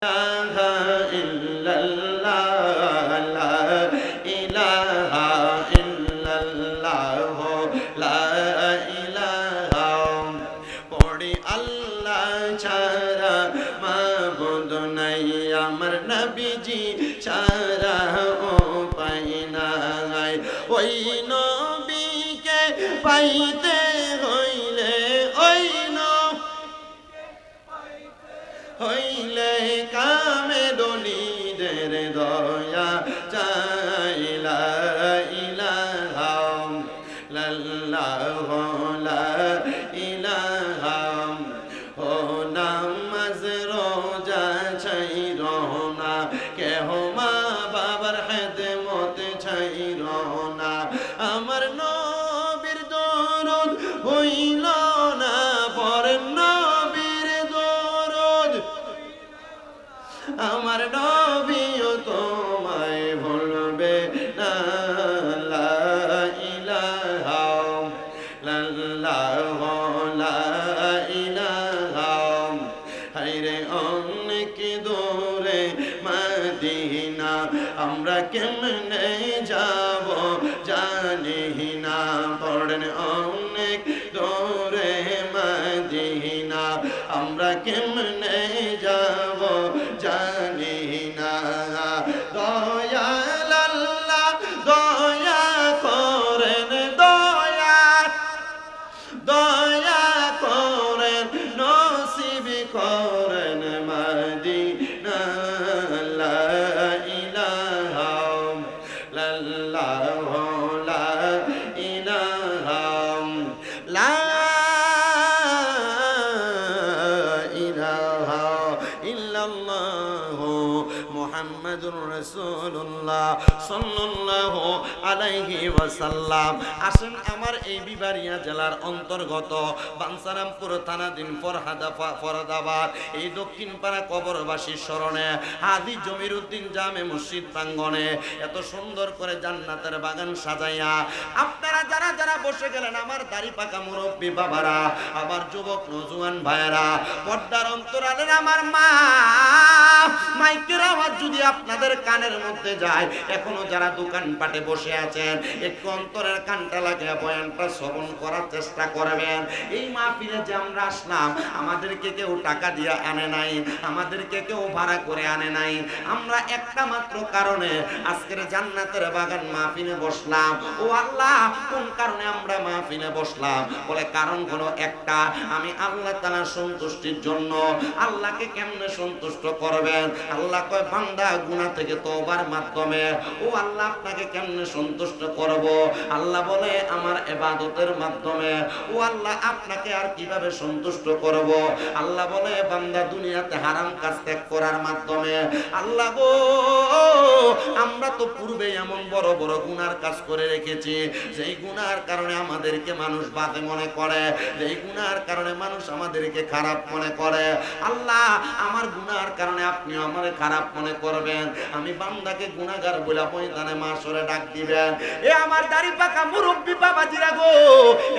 ইলাহা ইল্লাল্লাহ লা ইলাহা ইল্লাল্লাহ লা ইলাহা পড়ি আল্লাহ ছাড়া মাবুদ নাই আমার নবীজি ছাড়া উপায় নাই ওই নবীকে পাইতে হইলে হইলে কামে দলিদের দয়া চাইলা ইলাহা লাল্লাহ লা ইলাহা ও নামাজ রোজা ছাইর না কেহ মা বাবার খেদমত ছাইর না আমার নবীর দরুদ হইল না পড়েন নবীর দরুদ আমার নবীও তোমায় ভুলবে না লা ইলাহা লাল্লাহ লা ইলাহা হায়রে অনেক দূরে মদিনা আমরা কেমনে যাব জানি না পড়েন অনেক দূরে মদিনা আমরা কেমনে যাব জানি না দয়াল আল্লাহ দয়া করেন দয়া করেন নসিব করেন মদিনা লা ইলাহা লাল্লাহ লা ইলাহা লা ইলাহা ইল্লাল্লাহ মুহাম্মাদুর রাসূলুল্লাহ সাল্লাল্লাহু আলাইহি ওয়াসাল্লাম। আসেন আমার এই বিবারিয়া জেলার অন্তর্গত বাঞ্ছারামপুর থানাধীন ফরহাদাবাদ এই দক্ষিণ পাড়া কবরবাসীর স্মরণে হাজী জমিরুদ্দিন জামে মসজিদ প্রাঙ্গণে এত সুন্দর করে জান্নাতের বাগান সাজাইয়া আপনারা যারা যারা বসে গেলেন আমার দাড়ি পাকা মুরব্বী বাবারা, আমার যুবক নজওয়ান ভাইয়েরা, পর্দার অন্তরালের আমার মা মাইকের আওয়াজ যদি আপনাদের কানের মধ্যে যায়, এখনো যারা দোকান পাটে বসে আছেন একটু অন্তরের কানটা লাগিয়ে বয়ানটা শ্রবণ করার চেষ্টা করবেন। এই মাহফিলে যে আমরা আসলাম আমাদেরকে কেউ টাকা দিয়ে আনে নাই, আমাদেরকে কেউ ভাড়া করে আনে নাই, আমরা একটা মাত্র কারণে আজকের জান্নাতের বাগান মাহফিলে বসলাম। ও আল্লাহ, কোন কারণে আমরা মাহফিলে বসলাম? বলে কারণ হলো একটা, আমি আল্লাহ তাআলার সন্তুষ্টির জন্য। আল্লাহকে কেমনে সন্তুষ্ট করবেন? আল্লাহ কয় বান্দা গুনাহ থেকে তওবার মাধ্যমে। ও আল্লাহ, আপনাকে কেমনে সন্তুষ্ট করব? আল্লাহ বলে আমার ইবাদতের মাধ্যমে। ও আল্লাহ, আপনাকে আর কিভাবে সন্তুষ্ট করব? আল্লাহ বলে বান্দা দুনিয়াতে হারাম কাজ ত্যাগ করার মাধ্যমে। আল্লাহ গো, আমরা তো পূর্বে এমন বড় বড় গুনার কাজ করে রেখেছি, যেই গুনার কারণে আমাদেরকে মানুষ বাজে মনে করে, যেই গুনার কারণে মানুষ আমাদেরকে খারাপ মনে করে। আল্লাহ, আমার গুনার কারণে আপনি আমারে খারাপ মনে করবেন, আমি বান্দাকে গুনাহগার বলে ময়দানে মাশরে ডাক দিবেন। এ আমার দাড়ি পাকা মুরব্বি বাবাজিরা গো,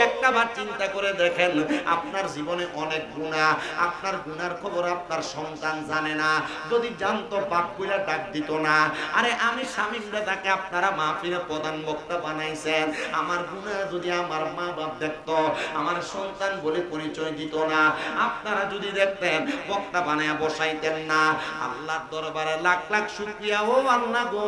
একটা বার চিন্তা করে দেখেন, আপনার জীবনে অনেক গুনাহ, আপনার গুনার খবর আপনার সন্তান জানে না, যদি জানতো বাপ কইরা ডাক দিত না। আরে আমি স্বামীরা তাকে আপনারা মাহফিলে প্রধান বক্তা বানাইছেন, আমার গুনাহ যদি আমার মা বাপ দেখতো, আমার সন্তান বলে পরিচয় দিত না, আপনারা যদি দেখতেন বক্তা বানায়া বসাইতেন না। আল্লাহর দরবারে লাখ লাখ শুকরিয়া। ও আল্লাহ গো,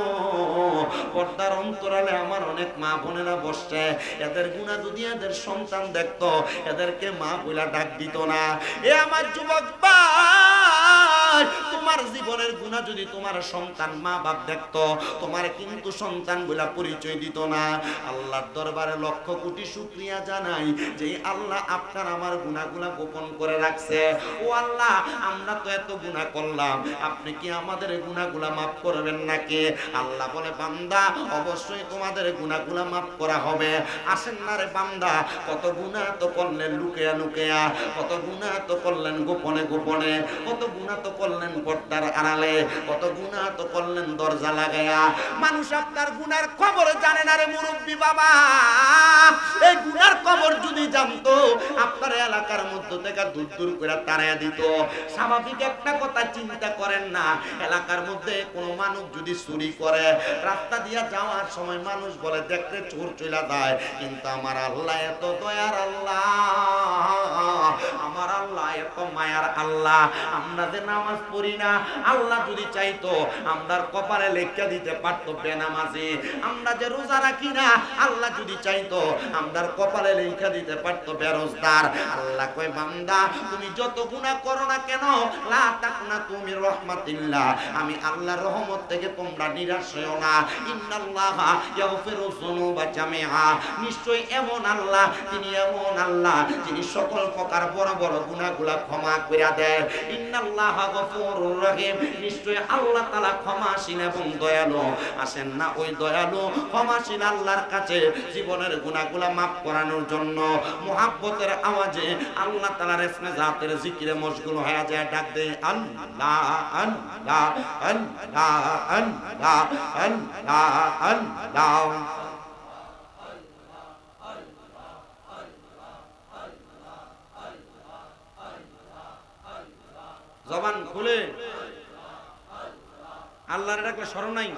পর্দার অন্তরালে আমার অনেক মা বোনেরা বসছে, এদের গুনাহ যদি এদের সন্তান দেখতো, এদেরকে মা বইলা ডাক দিত না। এ আমার যুবক ভাই, তোমার জীবনের গুনাহ যদি তোমার সন্তান মা বাপ দেখতো, তোমার কিন্তু সন্তান বইলা পরিচয় দিত না। আল্লাহর দরবারে লক্ষ কোটি শুকরিয়া জানাই যে আল্লাহ আপনার আমার গুনাহগুলা গোপন করে রাখছে। ও আল্লাহ, আমরা তো এত গুনাহ করলাম, আপনি কি আমাদের গুনাহগুলা মাফ করবেন নাকি? আল্লাহ বলে বান্দা, অবশ্যই তোমাদের গুনাহগুলা মাফ করা হবে। আসেন না রে বান্দা, কত গুনাহ তো করলেন লুকিয়া লুকিয়া, কত গুনাহ তো করলেন গোপনে গোপনে, কত গুনাহ তো করলেন পর্দার আড়ালে, কত গুনাহ তো করলেন দরজা লাগায়া। মানুষ আপনার গুনার খবর জানে না রে মুরব্বী বাবা। এই গুনার খবর যদি জানতো আপনার এলাকার মধ্যে থেকে দূর দূর করে তাড়াইয়া দিত। স্বাভাবিক একটা কথা চিন্তা করেন না, এলাকার মধ্যে কোনো মানুষ যদি চুরি করে, রাস্তা দিয়া যাওয়ার সময় মানুষ বলে দেখতে চোর চলে যায়, কিন্তু আমার আল্লাহ এত দয়ার আল্লাহ, আমার আল্লাহ এত মায়ার আল্লাহ। আমরা যে নামাজ পড়ি না, আল্লাহ যদি চাইতো আমরার কপালে লেখা দিতে পারতো বেনামাজি। আমরা যে রোজা রাখি না, আল্লাহ যদি চাইতো আমরার কপালে লেখা দিতে পারতো বেরোজগার। আল্লাহ কয় বান্দা তুমি যত গুনাহ করো না কেন, লা তাকনা তুমি রহমাতিল্লাহ, আমি আল্লাহর রহমত থেকে তোমরা নিরাশ হও না। ইন্নাল্লাহা ইয়াগফিরু যুনুবা জামিআ, নিশ্চয়ই এমন আল্লাহ, তিনি এমন আল্লাহ যিনি সকল প্রকার বড় বড় গুনাহগুলা ক্ষমা করে দেয়। ইন্নাল্লাহা গফুরুর রহিম, নিশ্চয়ই আল্লাহ তাআলা ক্ষমাশীল এবং দয়ালু। আসেন না ওই দয়ালু ক্ষমাশীল আল্লাহর কাছে জীবনের গুনাহগুলা মাফ করানোর জন্য মুহাব্বতের আওয়াজে আল্লাহ তাআলার ইসমে জাতের জিকিরে মশগুল হয়ে যায়, ডাক দেয় আল্লাহ আল্লাহ আল্লাহ আল্লাহ আল্লাহ আল্লাহ। জবান খুলে আল্লাহর ডাকলে স্মরণ নাই।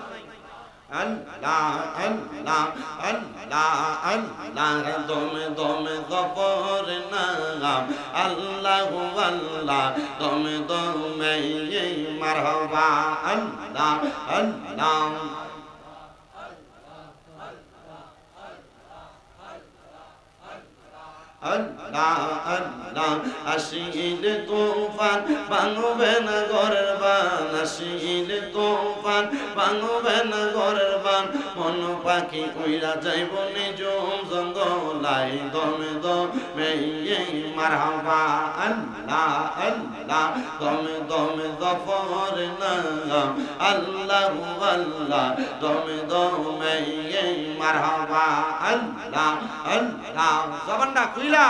আল্লাহ আল্লাহ আল্লাহ আল্লাহ, দমে দমে গফর নাম আল্লাহ আল্লাহ, দমে দমে মারহাবা আল্লাহ আল্লাহ। আল্লাহ আল্লাহ, আসিল তুফান ভাঙবে না ঘরের বান, আসিল তুফান ভাঙবে না ঘরের বান, মন পাখি উইরা যাইব নিজম জঙ্গলাই, দমে দমে মারহাবা আল্লাহ আল্লাহ, দমে দমে গফর নাম আল্লাহ আল্লাহ, দমে দমে মারহাবা আল্লাহ আল্লাহ। জবানটা খুইলা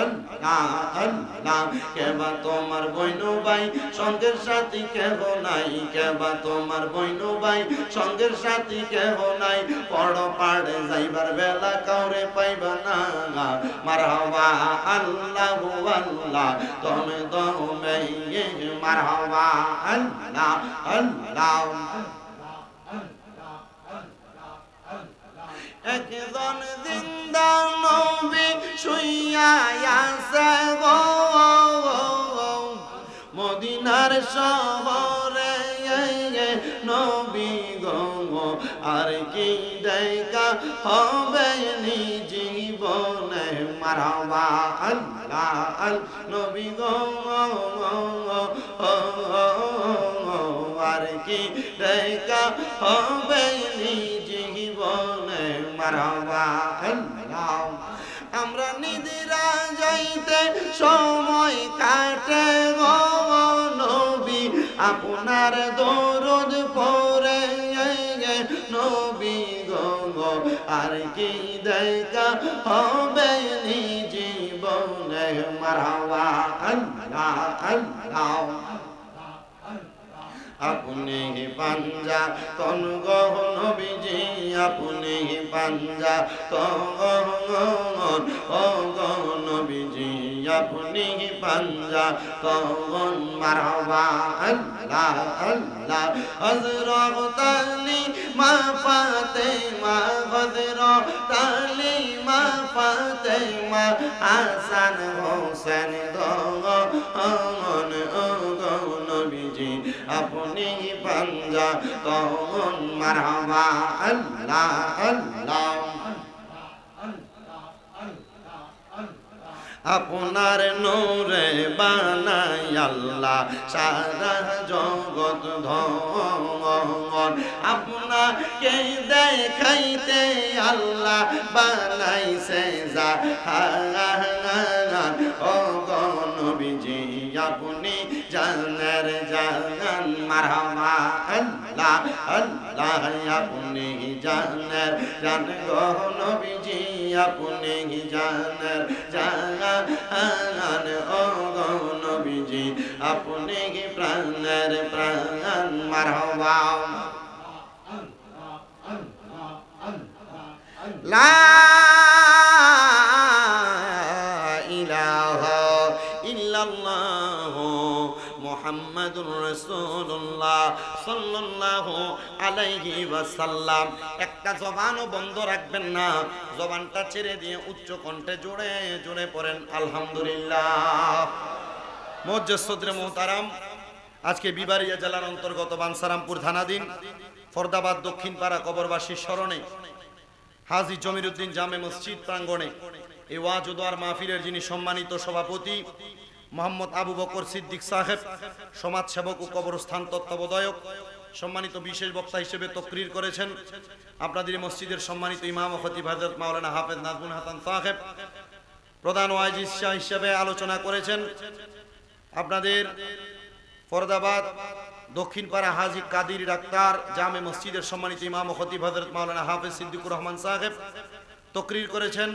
আল্লাহ আল্লাহ। কেবা তোমার বইনু ভাই সঙ্গের সাথী কেহ নাই, কেবা তোমার বইনু ভাই সঙ্গের সাথী কেহ নাই, পড় পাড়ে যাইবার বেলা কাউরে পাইবা না, মারহাবা আল্লাহ আল্লাহ, দমে দমে মারহাবা আল্লাহ আল্লাহ। একজন জিন্দা নবী শুইয়া আছে গো মদিনার শহরে, নবী গো আর কি দেখা হবে নি জীবনে, মারহাবা আল্লাহ আল্লাহ, নবী গো আর কি দেখা হবে নি জীবনে, মারহাবা আল্লাহ। আমরা নিদিরা যাইতে সময় কাটে গো নবী, আপনার দরুদ পড়ে, নবী গো আর কি দেখা হবে নি জীবনে, মারহাবা আল্লাহ আল্লাহ। আপনি পাঞ্জা তন গহ নবীজি, আপনি পাঞ্জা তন ও গহ নবীজি, আপনি পাঞ্জা তন, মারহাবা আল্লাহ আল্লাহ। হযরত আলী মা ফাতেমা, হযরত আলী মা ফাতেমা, হাসান হোসেন দন ও গহ নবীজি, আপনি পাঞ্জা তন, মারহাবা আল্লাহ আল্লাহ। আপনার নূরে বানাই আল্লাহ সারা জগৎ ধন, আপনাকে দেখাইতে আল্লাহ বানাইছে জাহান, ও গো নবীজি আপনি জানের জান, মারহাবা আল্লাহ আল্লাহ, আপনি জানের জান গো নবীজি, আপনি জানের জান, ও গো নবীজি নবীজি আপনি কি প্রাণের প্রাণ মারহাবা লা ইলাহা ইল্লাল্লাহ মুহাম্মাদুর রাসূলুল্লাহ সাল্লাল্লাহু আলাইহি ওয়াসাল্লাম। একটা জবানও বন্ধ রাখবেন না, জবানটা ছেড়ে দিয়ে উচ্চ কণ্ঠে জোরে জোরে পড়েন আলহামদুলিল্লাহ। মুআজ্জাজ সদরে মুহতারাম, আজকে বিবারিয়া জেলার অন্তর্গত বানসারামপুর থানাধীন ফরদাবাদ দক্ষিণ পাড়া কবরবাসীর স্মরণে হাজী জমিরুদ্দিন জামে মসজিদ প্রাঙ্গণে এই ওয়াজ ও দোয়ার মাহফিলের যিনি সম্মানিত সভাপতি মোহাম্মদ আবু বকর সিদ্দিক সাহেব, সমাজসেবক ও কবরস্থান তত্ত্বাবধায়ক, সম্মানিত বিশেষ বক্তা হিসেবে তকরির করেছেন আপনাদের মসজিদের সম্মানিত ইমাম ও খতিব হযরত মাওলানা হাফেজ নাজমুল হাসান সাহেব। প্রধান ওয়াইজ হিসেবে আলোচনা করেছেন আপনাদের ফরদাবাদ দক্ষিণ পাড়া হাজী কাদির ডাক্তার জামে মসজিদের সম্মানিত ইমাম ও খতিব হযরত মাওলানা হাফেজ সিদ্দিকুর রহমান সাহেব। তকরির করেছেন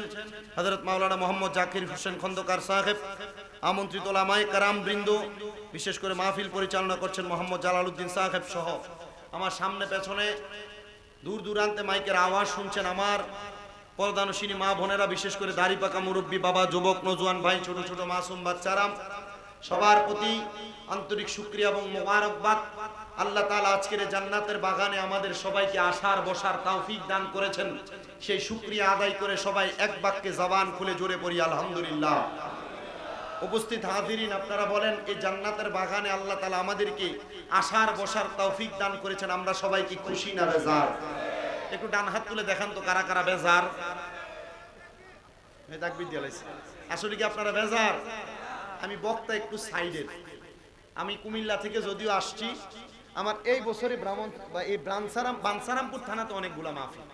হযরত মাওলানা মোহাম্মদ জাকির হোসেন খন্দকার সাহেব। আমন্ত্রিত ওলামায়ে কেরাম বৃন্দ, বিশেষ করে মাহফিল পরিচালনা করছেন মোহাম্মদ জালালউদ্দিন সাহেব সহ আমার সামনে পেছনে দূর দূরান্তে মাইকের আওয়াজ শুনছেন আমার পর্দানশীনী মা বোনেরা, বিশেষ করে দাড়ি পাকা মুরব্বী বাবা, যুবক নজওয়ান ভাই, ছোট ছোট মাসুম বাচ্চারা, সবার প্রতি আন্তরিক শুকরিয়া এবং মোবারকবাদ। আল্লাহ তাআলা আজকের জান্নাতের বাগানে আমাদের সবাইকে আসার বসার তৌফিক দান করেছেন, সেই শুকরিয়া আদায় করে সবাই এক বাক্যে জবান খুলে জোরে পড়ি আলহামদুলিল্লাহ। উপস্থিত হাজিরিন, আপনারা বলেন এই জান্নাতের বাগানে আল্লাহ তাআলা আমাদেরকে আসার বসার তৌফিক দান করেছেন, আমরা সবাই কি খুশি না বেজার? একটু ডান হাত তুলে দেখান তো কারা কারা বেজার। এই তাকবীর দিয়ে লাইছে, আসলে কি আপনারা বেজার? আমি বক্তা একটু সাইডের, আমি কুমিল্লা থেকে যদিও আসছি, আমার এই বছরে ব্রাহ্মণ বা এই বানসারামপুর থানাতে অনেকগুলা মাহফিল,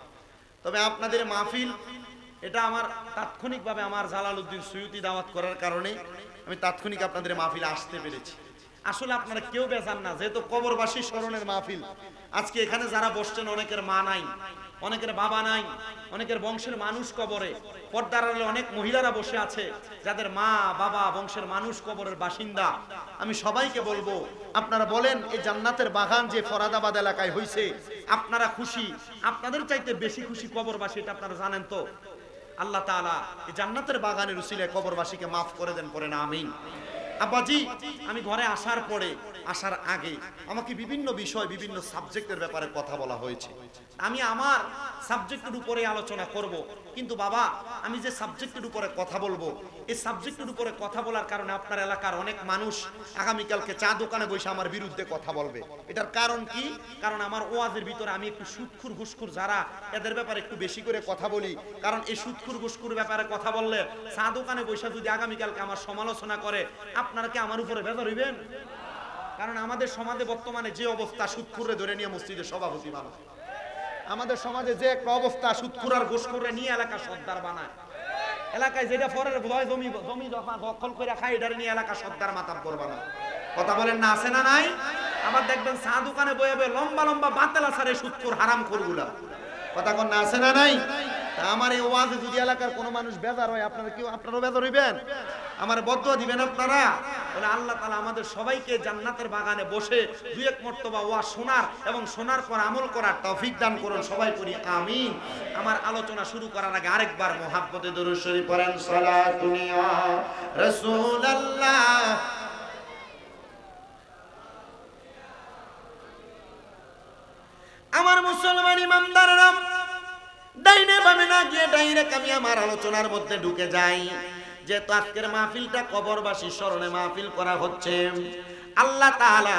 তবে আপনাদের মাহফিল এটা আমার তাৎক্ষণিকভাবে আমার জালালউদ্দিন সুয়ুতি দাওয়াত করার কারণে আমি তাৎক্ষণিক আপনাদের মাহফিলে আসতে পেরেছি। আসলে আপনারা কেউ বেজান না, যেহেতু কবরবাসী স্মরণের মাহফিল। আজকে এখানে যারা বসছেন অনেকের মা নাই, অনেকের বাবা নাই, অনেকের বংশের মানুষ কবরে, পর্দার আড়ালে অনেক মহিলারা বসে আছে যাদের মা বাবা বংশের মানুষ কবরের বাসিন্দা। আমি সবাইকে বলবো, আপনারা বলেন এই জান্নাতের বাগান যে ফরাদাবাদ এলাকায় হইছে, আপনারা খুশি? আপনাদের চাইতে বেশি খুশি কবরবাসী, এটা আপনারা জানেন তো? আল্লাহ তাআলা এই জান্নাতের বাগানের উসিলায় কবরবাসীকে মাফ করে দেন, পড়েন আমিন। আব্বাজি, আমি ঘরে আসার আগে আমাকে বিভিন্ন বিষয় বিভিন্ন সাবজেক্টের ব্যাপারে কথা বলা হয়েছে। আমি আমার সাবজেক্টের উপরে আলোচনা করব, কিন্তু বাবা আমি যে সাবজেক্টের উপরে কথা বলবো, এই সাবজেক্টের উপরে কথা বলার কারণে আপনার এলাকার অনেক মানুষ আগামীকালকে চা দোকানে বসে আমার বিরুদ্ধে কথা বলবে। এটার কারণ কি? কারণ আমার ওয়াজের ভিতরে আমি একটু সুদখুর ঘুষখুর যারা, এদের ব্যাপারে একটু বেশি করে কথা বলি। কারণ এই সুদখুর ঘুষখুর ব্যাপারে কথা বললে চা দোকানে বসে যদি আগামীকালকে আমার সমালোচনা করে, আপনারা কি আমার উপরে বেজার হইবেন? কারণ আমাদের সমাজে বর্তমানে যে অবস্থা, সুদখুরে ধরে নিয়ে মসজিদের সভাপতি বানায়। আমাদের সমাজে যে একটা অবস্থা, সুদখুর আর ঘুষখুরে নিয়ে এলাকা সর্দার বানায়। এলাকায় যেটা পরের জমি দখল করে খায়, এটা নিয়ে এলাকা সর্দার মাতাব্বর বানায়। কথা বলেন না, আছে না নাই? আবার দেখবেন চা দোকানে বয়ে বয়ে লম্বা লম্বা বাতেল আসারে সুদখুর হারামখোরগুলা। কথা কন না, আছে না নাই? আমার এই ওয়াজে যদি এলাকার কোনো মানুষ বেজার হয়, আপনারাও বেজার হইবেন, আমার বদদুয়া দিবেন আপনারা। বলে আল্লাহ তাআলা আমাদের সবাইকে জান্নাতের বাগানে বসে দুই এক মর্তবা ওয়াজ শোনার এবং শোনার পর আমল করার তৌফিক দান করুন, সবাই করি আমিন। আমার আলোচনা শুরু করার আগে আরেকবার মুহাব্বতে দরুদ শরীফ পড়েন, সালাতুন ইয়া রাসূলুল্লাহ। আমার মুসলমান ইমানদাররা, ডাইনে বামে না গিয়ে ডাইরেক্ট আমি আমার আলোচনার মধ্যে ঢুকে যাই। যেহেতু আজকের মাহফিলটা কবরবাসী স্মরণে মাহফিল করা হচ্ছে, আল্লাহ তাআলা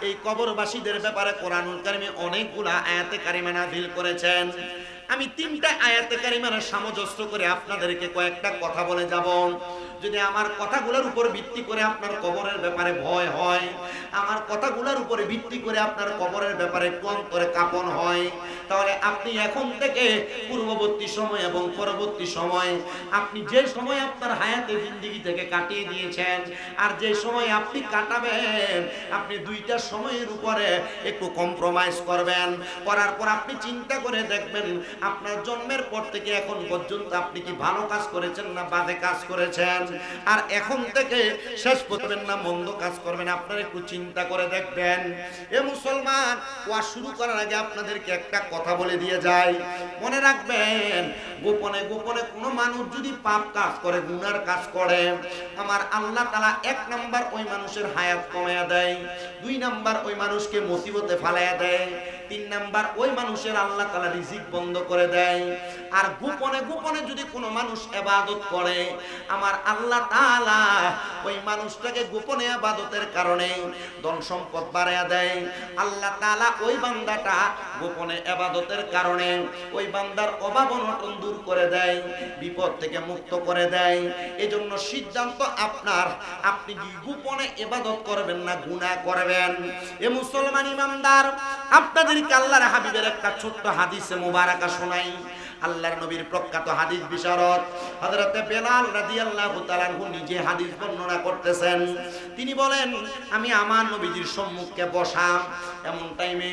এই কবরবাসীদের ব্যাপারে কোরআনুল কারীমে অনেকগুলা আয়াতে কারিমা নাযিল করেছেন। আমি 3টা আয়াতে কারিমার সামঞ্জস্য করে আপনাদেরকে কয়েকটা কথা বলে যাব। যদি আমার কথাগুলোর উপর ভিত্তি করে আপনার কবরের ব্যাপারে ভয় হয়, আমার কথাগুলোর উপরে ভিত্তি করে আপনার কবরের ব্যাপারে একটু অন্তরে কাঁপন হয়, তাহলে আপনি এখন থেকে পূর্ববর্তী সময় এবং পরবর্তী সময়, আপনি যে সময় আপনার হায়াতে জিন্দেগি থেকে কাটিয়ে দিয়েছেন আর যে সময় আপনি কাটাবেন, আপনি 2টা সময়ের উপরে একটু কম্প্রোমাইজ করবেন। করার পর আপনি চিন্তা করে দেখবেন আপনার জন্মের পর থেকে এখন পর্যন্ত আপনি কি ভালো কাজ করেছেন না বাজে কাজ করেছেন? আর এখন থেকে শেষ করবেন না মন্দ কাজ করবেন, আপনারা একটু চিন্তা করে দেখবেন। এ মুসলমান, ওয়াজ শুরু করার আগে আপনাদেরকে একটা কথা বলে দিয়ে যাই, মনে রাখবেন, গোপনে গোপনে কোনো মানুষ যদি পাপ কাজ করে, গুনার কাজ করে, আমার আল্লাহ তাআলা 1 নাম্বার ওই মানুষের হায়াত কমায়া দেয়, 2 নাম্বার ওই মানুষকে মুসিবতে ফালায়া দেয়, 3 নাম্বার ওই মানুষের আল্লাহ তাআলা রিজিক বন্ধ করে দেয়। আর গোপনে গোপনে যদি কোনো মানুষ ইবাদত করে, আমার আল্লাহ তাআলা ওই মানুষটাকে গোপনে ইবাদতের কারণে ধন সম্পদ বাড়ায়া দেয়। আল্লাহ তাআলা ওই বান্দাটা গোপনে ইবাদতের কারণে ওই বান্দার অভাব অনটন দূর করে দেয়, বিপদ থেকে মুক্ত করে দেয়। এজন্য সিদ্ধান্ত আপনার, আপনি কি গোপনে ইবাদত করবেন না গুনাহ করবেন? এ মুসলমান ইমানদার, আপনাদেরকে আল্লাহর হাবিবের একটা ছোট্ট হাদিসে মুবারাকা শোনাই। আল্লাহর নবীর প্রখ্যাত হাদিস বিশারদ হযরত বেলাল রাদিয়াল্লাহু তাআলা আনহু নিজে হাদিস বর্ণনা করতেছেন। তিনি বলেন, আমি আমার নবীজির সম্মুখে বসা, এমন টাইমে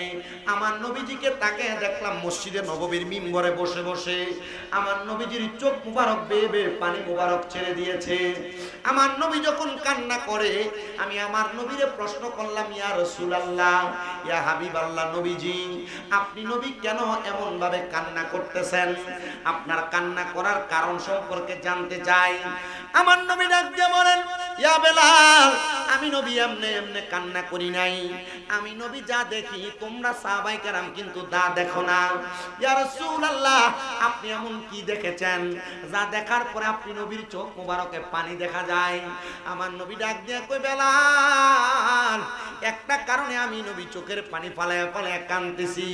আমার নবীজিকে তাকে দেখলাম মসজিদে নববীর মিম্বরে বসে বসে। আমার নবীজির চোখ মুবারক বেয়ে বেয়ে পানি মুবারক ছেড়ে দিয়েছে। আমার নবী যখন কান্না করে, আমি আমার নবীরে প্রশ্ন করলাম, ইয়া রাসূলুল্লাহ, ইয়া হাবিবাল্লাহ, নবীজি আপনি নবী কেন এমন ভাবে কান্না করতেছেন? আপনার কান্না করার কারণ সম্পর্কে জানতে চাই। আমার নবী ডাক দিয়ে বলেন, ইয়া বেলাল, আমি নবী এমনে এমনে কান্না করি নাই, আমি নবী যা দেখি তোমরা সাহাবায়ে কেরাম কিন্তু তা দেখো না। ইয়া রাসূলুল্লাহ, আপনি এমন কি দেখেছেন যা দেখার পরে আপনি নবীর চোখ মোবারকে পানি দেখা যায়? আমার নবী ডাক দিয়ে কই, বেলাল, একটা কারণে আমি নবী চোখের পানি ফালায়া ফালায়া কাঁদতেছি।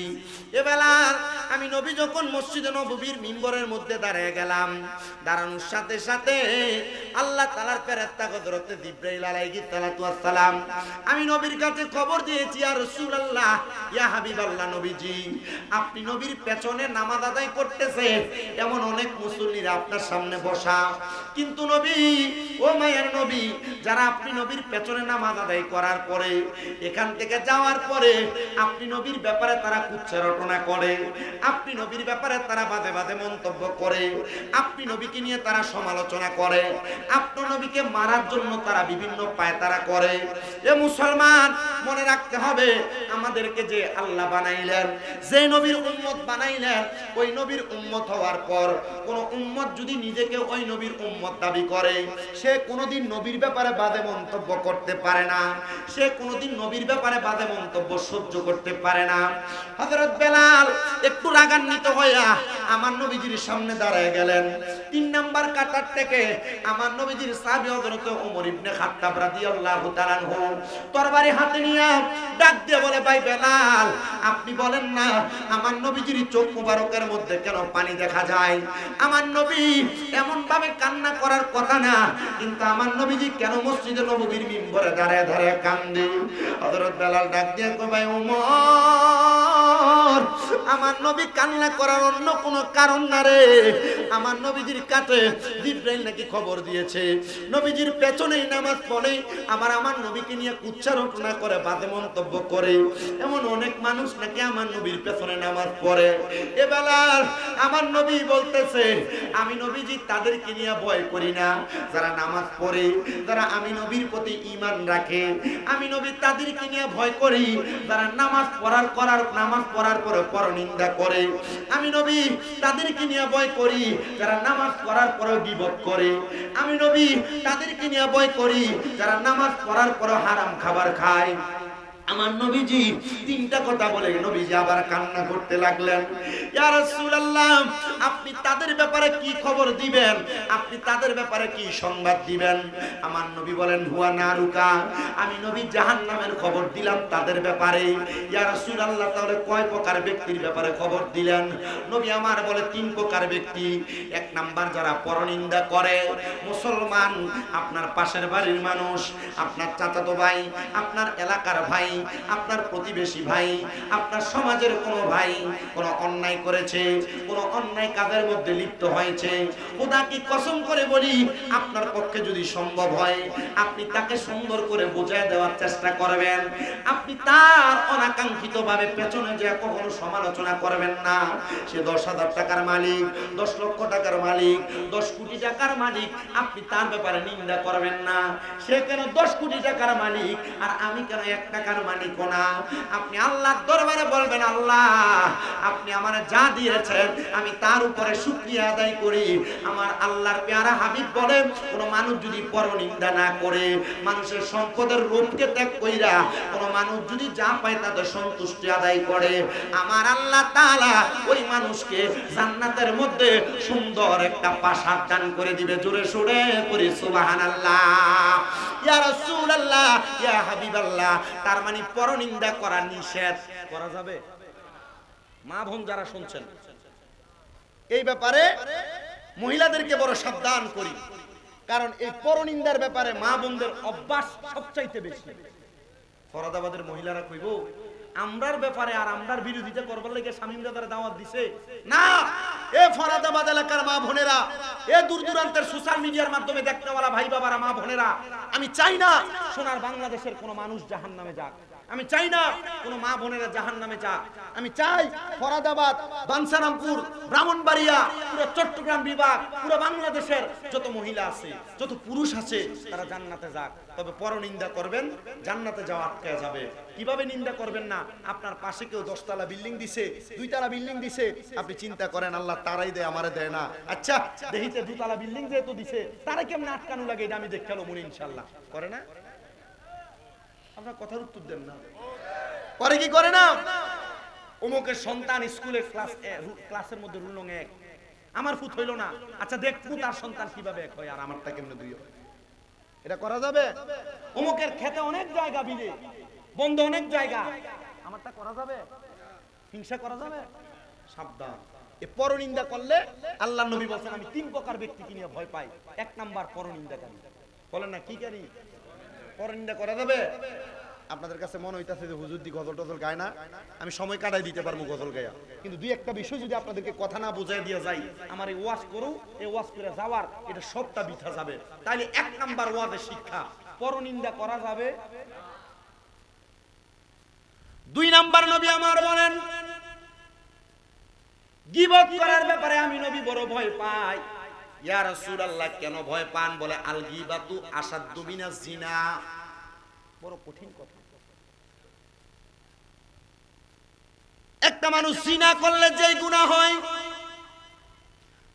এ বেলাল, আমি নবী যখন মসজিদে নববীর মিম্বরের মধ্যে দাঁড়িয়ে গেলাম, দাঁড়ানোর সাথে সাথে আল্লাহ তাআলার ফেরেশতা হযরত জিবরাইল আলাইহিস সালাতু ওয়াস সালাম আমি নবীর কাছে খবর দিয়েছি, ইয়া রাসূলুল্লাহ, ইয়া হাবিবাল্লাহ, নবীজি আপনি নবীর পেছনে নামাজ আদায় করতেছে এমন অনেক মুসল্লিরা আপনার সামনে বসা, কিন্তু নবী, ও মায়ের নবী, যারা আপনি নবীর পেছনে নামাজ আদায় করার পরে এখান থেকে যাওয়ার পরে আপনি নবীর ব্যাপারে তারা কুচ্ছা রটনা করে, আপনি নবীর ব্যাপারে তারা বাজে বাজে মন্তব্য করে, আপনি নবীকে নিয়ে তারা সমালোচনা করে, আপনি নবীকে মারার জন্য তারা বিভিন্ন পায়তারা করে। এ মুসলমান, মনে রাখতে হবে, আমাদেরকে যে আল্লাহ বানাইলেন, যে নবীর উম্মত বানাইলেন, ওই নবীর উম্মত হওয়ার পর কোন উম্মত যদি নিজেকে ওই নবীর উম্মত দাবি করে, সে কোনোদিন নবীর ব্যাপারে বাজে মন্তব্য করতে পারে না, সে কোনোদিন নবীর ব্যাপারে বাজে মন্তব্য সহ্য করতে পারে না। হযরত বেলাল একটু রাগান্বিত হইয়া আমার নবীজির সামনে দাঁড়ায় গেলেন। 3 নাম্বার কাতার থেকে আমার নবীজির সাহাবী হযরত ওমর ইবনে খাত্তাব রাদিয়াল্লাহু তাআলা আনহু তরবারি হাতে নিয়ে ডাক দিয়ে বলে, ভাই বেলাল, আপনি বলেন না আমার নবীজির চোখ মুবারকের মধ্যে কেন পানি দেখা যায়? আমার নবী এমন ভাবে কান্না করার কথা না, কিন্তু আমার নবীজি কেন মসজিদে নববীর মিম্বরে দাঁড়ায় দাঁড়ায় কান্দে? হযরত বেলাল ডাক দিয়ে কয়, ভাই ওমর, আমার নবী কান্না করার অন্য কোনো কারণ না রে। আমার নবীজির কাছে জিবরাইল নাকি খবর দিয়েছে, নবীজির পেছনেই নামাজ পড়ে, আমার নবীকে নিয়ে কুচ্ছা রটনা করে, বাজে মন্তব্য করে, এমন অনেক মানুষ নাকি আমার নবীর পেছনে নামাজ পড়ে। এ বেলাল, আমার নবী বলতেছে, আমি নবীজি তাদেরকে নিয়ে ভয় করি না যারা নামাজ পড়ে, যারা আমি নবীর প্রতি ঈমান রাখে, আমি নবী তাদেরকে নিয়ে ভয় করি যারা নামাজ পড়ার পরে পরনিন্দা করে, আমি নবী তাদেরকে নিয়ে ভয় করি যারা নামাজ পড়ার পরেও গীবত করে, আমি নবী তাদেরকে নিয়ে ভয় করি যারা নামাজ পড়ার পরেও হারাম খাবার খায়। আমার নবীজি 3টা কথা বলে নবীজি আবার কান্না করতে লাগলেন। ইয়া রাসূলুল্লাহ, আপনি তাদের ব্যাপারে কি খবর দিবেন? আপনি তাদের ব্যাপারে কি সংবাদ দিবেন? আমার নবী বলেন, হুয়া নারুকা, আমি নবী জাহান্নামের খবর দিলাম তাদের ব্যাপারে। ইয়া রাসূলুল্লাহ, তাহলে কয় প্রকার ব্যক্তির ব্যাপারে খবর দিলেন? নবী আমার বলে 3 প্রকার ব্যক্তি। 1 নাম্বার, যারা পরনিন্দা করে, মুসলমান, আপনার পাশের বাড়ির মানুষ, আপনার চাচাতো ভাই, আপনার এলাকার ভাই, আপনার প্রতিবেশী ভাই, আপনার সমাজের কোনো ভাই কোনো অন্যায় করেছে, কোন অন্যায় কাজের মধ্যে লিপ্ত হয়েছে, খোদা কি কসম করে বলি, আপনার পক্ষে যদি সম্ভব হয় আপনি তাকে সুন্দর করে বোঝায় দেওয়ার চেষ্টা করবেন। আপনি তার অনাকাঙ্ক্ষিত ভাবে পেছনে যে কখনো সমালোচনা করবেন না। সে 10,000 টাকার মালিক, 10 লক্ষ টাকার মালিক, 10 কোটি টাকার মালিক, আপনি তার ব্যাপারে নিন্দা করবেন না। সে কেন 10 কোটি টাকার মালিক আর আমি কেন 1 টাকার মালিকও না? আপনি আল্লাহর দরবারে বলবেন, আল্লাহ আপনি আমারে যা দিয়েছেন আমি তার উপরে শুকরিয়া আদায় করি। আমার আল্লাহর পেয়ারা হাবিব বলেন, কোন মানুষ যদি পরনিন্দা না করে, মানুষের সম্পদের রূপকে ত্যাগ কইরা কোন মানুষ যদি যা পায় তাতে সন্তুষ্টি আদায় করে, আমার আল্লাহ তাআলা ওই মানুষকে জান্নাতের মধ্যে সুন্দর একটা প্রাসাদ দান করে দিবে। জোরে সুরে পড়ি সুবহানাল্লাহ। ইয়া রাসূলুল্লাহ, ইয়া হাবিবাল্লাহ, তার মানে পরনিন্দা করা নিষেধ। করা যাবে? মা বোন যারা শুনছেন, এই ব্যাপারে মহিলাদেরকে বড় সাবধান করি, কারণ এই পরনিন্দার ব্যাপারে মা বোনদের অভ্যাস সবচাইতে বেশি। ফরাদাবাদের মহিলারা কইব আমরার ব্যাপারে আর আমরার বিরোধিতা করবার লাগে স্বামীরা তারা দাওয়াত দিছে না। এ ফরাদাবাদ এলাকার মা বোনেরা, এ দূর দূরান্তের সোশ্যাল মিডিয়ার মাধ্যমে দেখতেওয়ালা ভাই বাবারা, মা বোনেরা, আমি চাই না সোনার বাংলাদেশের কোনো মানুষ জাহান্নামে যাক। আমি চাই না কোনো মা বোনেরা জাহান্নামে যাক। আমি চাই ফরাদাবাদ, বাঞ্ছারামপুর, ব্রাহ্মণবাড়িয়া, পুরো চট্টগ্রাম বিভাগ, পুরো বাংলাদেশের যত মহিলা আছে, যত পুরুষ আছে, তারা জান্নাতে যাক। তবে পরনিন্দা করবেন, জান্নাতে যাওয়া আটকে যাবে। কিভাবে নিন্দা করবেন না? আপনার পাশে কেউ 10 তলা বিল্ডিং দিছে, 2 তলা বিল্ডিং দিছে, আপনি চিন্তা করেন আল্লাহ তারাই দেয়, আমারে দেয় না। আচ্ছা দেখিতে 2 তলা বিল্ডিং যেহেতু দিছে, তারা কেমন আটকানো লাগে এটা আমি দেখালো মনে ইনশাআল্লাহ করে না? আপনার কথার উত্তর দেন না। করে কি করে না? অমুকের সন্তান স্কুলে ক্লাসের মধ্যে রুল নং 1, আমার ফুট হইল না, আচ্ছা দেখবো তার সন্তান কিভাবে 1 হয় আর আমারটা কেমনে 2 হয়। এটা করা যাবে? অমুকের খেতে অনেক জায়গা বিলে, বন্ধ অনেক জায়গা, আমারটা করা যাবে? হিংসা করা যাবে? সাবধান। এ পরনিন্দা করলে আল্লাহর নবী বলেন আমি 3 প্রকার ব্যক্তিকে নিয়ে ভয় পাই। 1 নাম্বার পরনিন্দাকারী। বলেন না কি কারি? পরনিন্দা করা যাবে? আপনাদের কাছে মনে হইতাছে যে হুজুর দি গজল টজল গায় না, আমি সময় কাটাই দিতে পারবো গজল গায়া, কিন্তু 2-1টা বিষয় যদি আপনাদেরকে কথা না বুঝাই দিয়ে যাই, আমার এই ওয়াজ করু, এই ওয়াজ করে যাওয়ার এটা সবটা বৃথা যাবে। তাইলে 1 নাম্বার ওয়াজের শিক্ষা, পরনিন্দা করা যাবে। 2 নাম্বার নবী আমার বলেন গীবত করার ব্যাপারে আমি নবী বড় ভয় পাই। ইয়া রাসূলুল্লাহ কেন ভয় পান? বলে আল গীবাতু আসাদ্দু মিনাজ জিনা। বড় কঠিন কথা। একটা মানুষ জিনা করলে যেই গুনাহ হয়,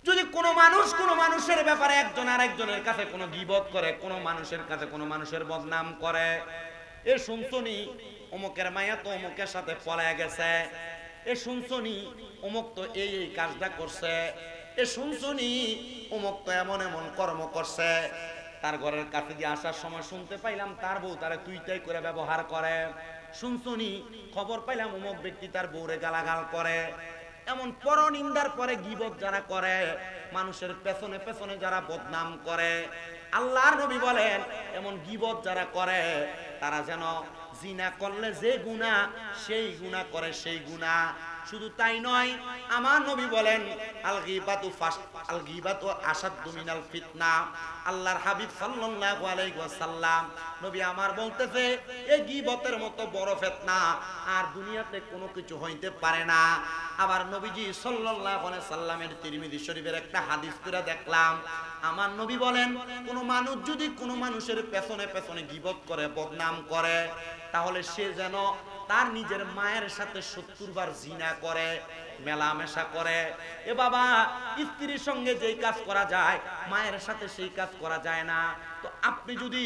যদি কোনো মানুষ কোনো মানুষের ব্যাপারে একজন আরেকজনের কাছে কোনো গীবত করে, কোনো মানুষের কাছে কোনো মানুষের বদনাম করে, এ শুনছনি অমুকের মায়া তো অমুকের সাথে পলায় গেছে, এ শুনছনি অমুক তো এই এই কাজটা করছে, এ শুনছনি অমুক তো এমন এমন কর্ম করছে, তার ঘরের কাছে দিয়ে আসার সময় শুনতে পাইলাম তার বউ তারে তুইটাই করে ব্যবহার করে, শুনছনি খবর পাইলাম অমুক ব্যক্তি তার বউরে গালাগাল করে। এমন পরনিন্দার পরে গীবত যারা করে, মানুষের পেছনে পেছনে যারা বদনাম করে, আল্লাহর নবী বলেন এমন গীবত যারা করে তারা যেন জিনা করলে যে গুনাহ সেই গুনাহ করে সেই গুনাহ। শুধু তাই নয়, আমার নবী বলেন আল গীবাতু আসাদ্দু মিনাল ফিতনা। আল্লাহর হাবিব সাল্লাল্লাহু আলাইহি ওয়াসাল্লাম নবী আমার বলতেছে এই গীবতের মতো বড় ফিতনা আর দুনিয়াতে কোনো কিছু হইতে পারে না। আবার নবীজি সাল্লাল্লাহু আলাইহি সাল্লামের তিরমিজি শরীফের একটা হাদিস করে দেখলাম, আমার নবী বলেন কোন মানুষ যদি কোনো মানুষের পেছনে পেছনে গীবত করে বদনাম করে, তাহলে সে যেন তার নিজের মায়ের সাথে 70 বার জিনা করে, মেলামেশা করে। এ বাবা, স্ত্রীর সঙ্গে যেই কাজ করা যায় মায়ের সাথে সেই কাজ করা যায় না। তো আপনি যদি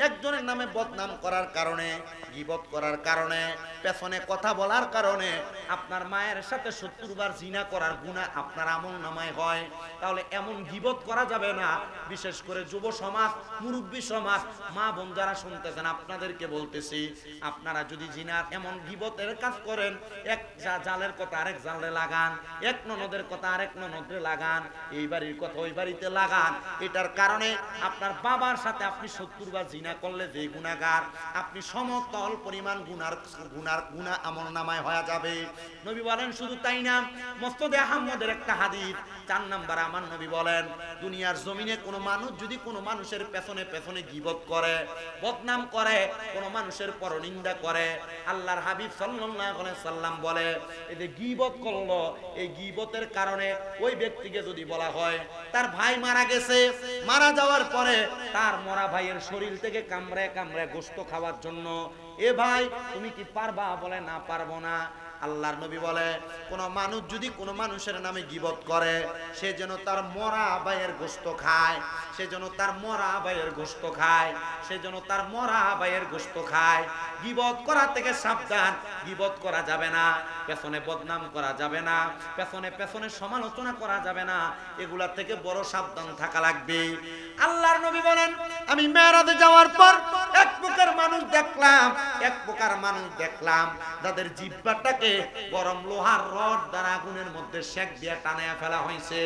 একজনের নামে বদনাম করার কারণে, গীবত করার কারণে, পেছনে কথা বলার কারণে আপনার মায়ের সাথে 70 বার জিনা করার গুনাহ আপনার আমলনামায় হয়, তাহলে এমন গীবত করা যাবে না। বিশেষ করে যুব সমাজ, মুরব্বী সমাজ, মা বোন যারা শুনতেছেন আপনাদেরকে বলতেছি, আপনারা যদি জিনার এমন গীবতের কাজ করেন, এক জালের কথা আরেক জালে লাগান, এক ননদের কথা আরেক ননদে লাগান, এই বাড়ির কথা ওই বাড়িতে লাগান, এটার কারণে আপনার বাবার সাথে আপনি 70 বার জিনা করলে যে গুনাহগার, আপনি সমতল পরিমাণ গুনাহ আমলনামায় হয়ে যাবে। নবী বলেন শুধু তাই না, মুসনাদে আহমদের একটা হাদিস 4 নাম্বার আমার নবী বলেন, দুনিয়ার জমিনে কোনো মানুষ যদি কোনো মানুষের পেছনে পেছনে গীবত করে, বদনাম করে, কোনো মানুষের পরনিন্দা করে, আল্লাহর হাবিব সাল্লাল্লাহু আলাইহি সাল্লাম বলে এই যে গীবত করলো, এই গীবতের কারণে ওই ব্যক্তিকে যদি বলা হয় তার ভাই মারা গেছে, মারা যাওয়ার পরে তার মরা ভাইয়ের শরীর থেকে কামড়ে কামড়ে গোশত খাওয়ার জন্য, এ ভাই তুমি কি পারবা? বলে না পারবো না। আল্লাহর নবী বলে কোন মানুষ যদি কোন মানুষের নামে গীবত করে, সে যেন তার মরা ভাইয়ের গোশত খায়, সে যেন তার মরা ভাইয়ের গোশত খায়, সে যেন তার মরা ভাইয়ের গোশত খায়। গীবত করা থেকে সাবধান, গীবত করা যাবে না, পেছনে বদনাম করা যাবে না, পেছনে পেছনে সমালোচনা করা যাবে না, এগুলা থেকে বড় সাবধান থাকা লাগবে। আল্লাহর নবী বলেন আমি মেরাজে যাওয়ার পর এক প্রকার মানুষ দেখলাম, এক প্রকার মানুষ দেখলাম যাদের জিহ্বাটাকে গরম লোহার রড দ্বারা আগুনের মধ্যে শেক দিয়ে টানায়া ফেলা হয়েছে।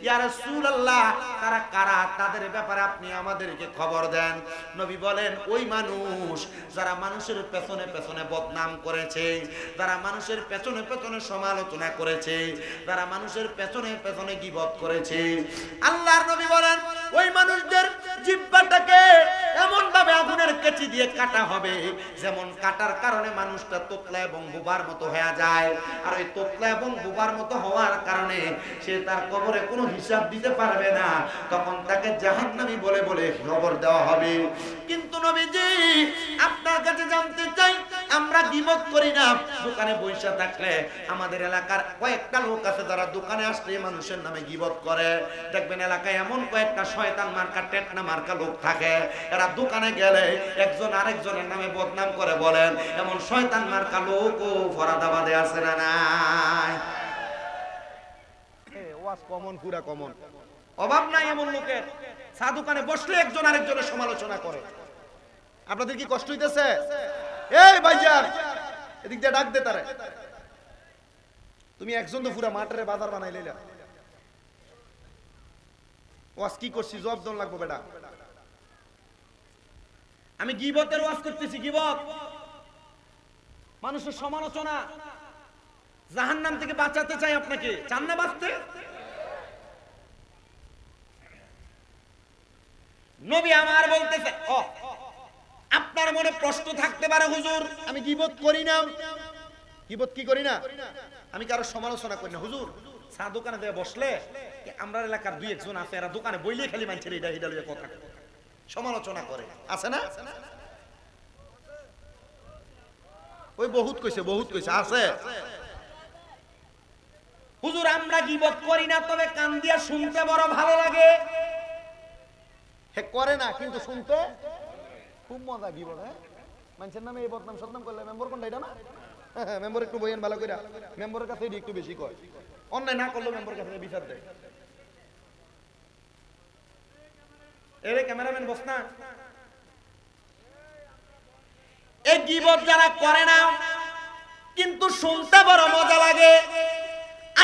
ইয়া রাসূলুল্লাহ, তারা কারা? তাদের ব্যাপারে আপনি আমাদেরকে খবর দেন। নবী বলেন ওই মানুষ যারা মানুষের পেছনে পেছনে বদনাম করেছে, যারা মানুষের পেছনে পেছনে সমালোচনা করেছে, যারা মানুষের পেছনে পেছনে গীবত করেছে, আল্লাহর নবী বলেন ওই মানুষদের জিহ্বাটাকে এমন ভাবে আগুনের কেচি দিয়ে কাটা হবে যেমন কাটার কারণে মানুষটা তোতলা এবং বোবার মতো হয়ে যায়। আর ওই তোতলা এবং বোবার মতো হওয়ার কারণে সে তার কবরে কোনো হিসাব দিতে পারবে না, তখন তাকে জাহান্নামী বলে বলে খবর দেওয়া হবে। কিন্তু নবীজি আপনার কাছে জানতে চাই, আমরা গীবত করি না, দোকানে বসে থাকলে আমাদের এলাকার কয়েকটা লোক আছে যারা দোকানে আসলে মানুষের নামে গীবত করে। দেখবেন এলাকায় এমন কয়েকটা শয়তান মার্কা টেটনা মার্কা লোক থাকে, এরা দোকানে গেলে একজন আরেকজনের নামে বদনাম করে বলেন, এমন শয়তান মার্কা লোকও ফরাদাবাদে আছে না নাই? ওয়াজ কমন, পুরা কমন, অভাব নাই এমন লোকের। চা দোকানে বসলে একজন আরেকজনের সমালোচনা করে। আপনাদের কি কষ্ট হইতেছে? এই ভাইজান এদিক দিয়ে ডাক দে তারে, তুমি একজন তো পুরা মাঠের বাজার বানাই লইলা, ওয়াজ কি করছি জবাব দন লাগবো বেটা। আমি গীবতের ওয়াজ করতেছি, গীবত মানুষের সমালোচনা, জাহান্নাম থেকে বাঁচাতে চাই। আপনাকে চান না বাঁচতে? নবী আমার বলতেছে, আপনার মনে প্রশ্ন থাকতে পারে হুজুর আমি গীবত করি না, গীবত কি করি না, আমি কারো সমালোচনা করি না। হুজুর চা দোকানে দিয়ে বসলে আমরা এলাকার দুই একজন আছে, এরা দোকানে বইলে খালি মানুষের এটা এটা লইয়া কথা সমালোচনা করে, আছে না? ওই বহুত কইছে, বহুত কইছে, আছে। হুজুর আমরা গীবত করি না, তবে কান দিয়া শুনতে বড় ভালো লাগে। হে করে না কিন্তু শুনতে খুব মজা। গীবত হ্যাঁ, মানুষের নামে এই বদনাম সদনাম করলে মেম্বার কোনটা এটা না? মেম্বার একটু বইয়েন ভালো করে, মেম্বারের কাছে একটু বেশি কয়, অন্যায় না করলেও মেম্বারের কাছে বিচার দেয়। এরে ক্যামেরাম্যান বস না। এই গীবত যারা করে না কিন্তু শুনতে বড় মজা লাগে,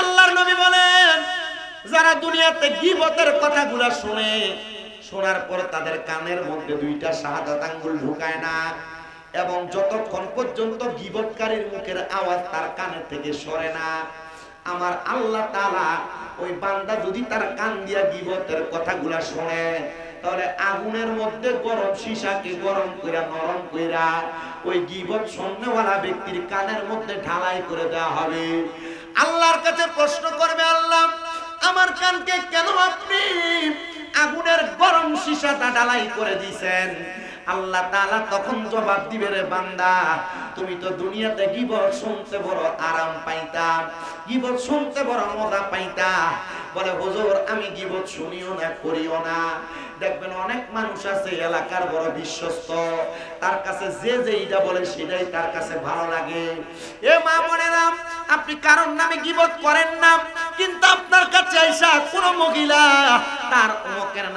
আল্লাহর নবী বলেন যারা দুনিয়াতে গীবতের কথাগুলো শুনে, শোনার পর তাদের কানের মধ্যে দুইটা শাহাদাত আঙ্গুল ঢুকায় না, এবং যতক্ষণ পর্যন্ত গীবতকারীর মুখের আওয়াজ তার কানের থেকে সরে না, আমার আল্লাহ তাআলা ওই বান্দা যদি তার কান দিয়া গীবতের কথাগুলো শুনে, তাহলে আগুনের মধ্যে গরম সীসাকে গরম কইরা নরম কইরা ওই গীবত শুননেওয়ালা ব্যক্তির কানের মধ্যে ঢালাই করে দেওয়া হবে। আল্লাহর কাছে প্রশ্ন করবে, আল্লাহ আমার কানকে কেন আপনি আগুনের গরম সীসাটা ঢালাই করে দিয়েছেন? আল্লাহ তাআলা তখন জবাব দিবে, রে বান্দা তুমি তো দুনিয়াতে গীবত শুনতে বড় আরাম পাইতা, গীবত শুনতে বড় মজা পাইতা। বলে হুজুর আমি গীবত শুনিও না, করিও না। দেখবেন অনেক মানুষ আছে এলাকার বড় বিশ্বস্ত, তার কাছে যে যেইটা বলে সেটাই তার কাছে ভালো লাগে। এ মা বোনেরা, আপনি কারণ নামে গীবত করেন না, কিন্তু আপনার কাছে আইসা কোন মহিলা তার অমুকের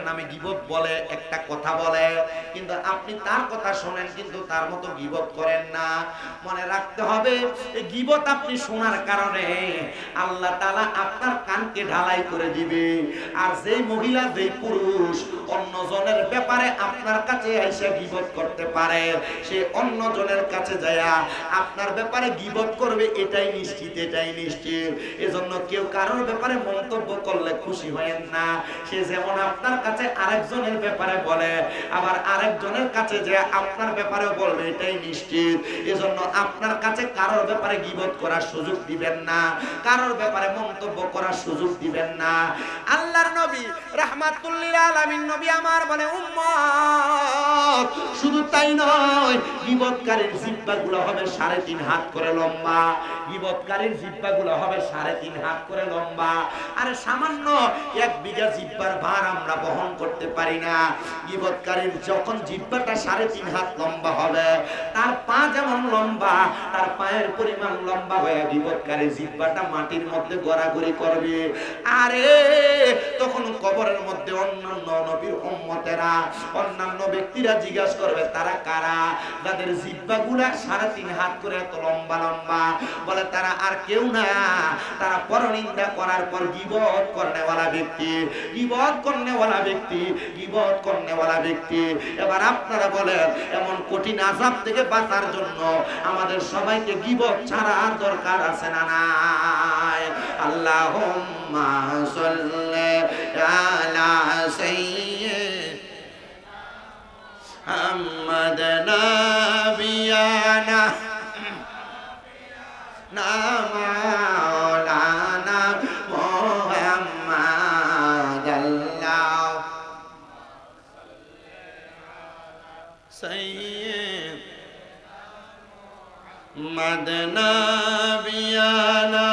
নামে গীবত বলে, একটা কথা বলে, কিন্তু আপনি তার কথা শোনেন কিন্তু তার মতো গীবত করেন না। মনে রাখতে হবে এই গীবত আপনি শোনার কারণে আল্লাহ তাআলা আপনার কানকে ঢালাই করে দিবে। আর যেই মহিলা যেই পুরুষ অন্যজনের ব্যাপারে আপনার কাছে এসে গীবত করতে পারে, সে অন্যজনের কাছে যায়া আপনার ব্যাপারে গীবত করবে, এটাই নিশ্চিত, এটাই নিশ্চিত। এজন্য কেউ কারোর ব্যাপারে মন্তব্য করলে খুশি হয়েন না। সে যেমন আপনার কাছে আরেকজনের ব্যাপারে বলে, আবার আরেকজনের কাছে যে আপনার ব্যাপারে বলবে, এটাই নিশ্চিত। এজন্য আপনার কাছে কারোর ব্যাপারে গীবত করার সুযোগ দিবেন না, কারোর ব্যাপারে মন্তব্য করার সুযোগ দিবেন না। আল্লাহর নবী রাহমাতুল লিল আলামিন নবী আমার বলে, উম্মত শুধু তাই নয়, গীবতকারীর জিহ্বাগুলো হবে 3.5 হাত করে লম্বা, গীবতকারীর জিহ্বাগুলো হবে 3.5 হাত করে লম্বা। আরে সামান্য 1 বিঘা জিহ্বার ভার আমরা বহন করতে পারি না। গীবতকারীর যখন জিহ্বাটা 3.5 হাত লম্বা হবে, তার পা যেমন লম্বা, তার পায়ের পরিমাণ লম্বা হয়ে গীবতকারীর জিহ্বাটা মাটির মধ্যে গড়াগড়ি করবে। আরে তখন কবরের মধ্যে অন্যান্য নবীর উম্মতেরা, অন্যান্য ব্যক্তিরা জিজ্ঞাসা করবে, তারা কারা যাদের জিহ্বাগুলা 3.5 হাত করে এত লম্বা লম্বা? বলে তারা আর কেউ না, তারা পরনিন্দা করার পর গীবত করনেওয়ালা ব্যক্তি, গীবত করনেওয়ালা ব্যক্তি, গীবত করনেওয়ালা ব্যক্তি। এবার আপনারা বলেন, এমন কঠিন আযাব থেকে বাঁচার জন্য আমাদের সবাইকে গীবত ছাড়া আর দরকার আছে না নাই? আল্লাহুম্মা সাল্লি আলা সাইয়্যিদিনা মুহাম্মাদ নাবিয়ানা মাওলানা মুহাম্মাদ আল্লাহ সাইয়্যিদ মুহাম্মাদ নাবিয়ানা।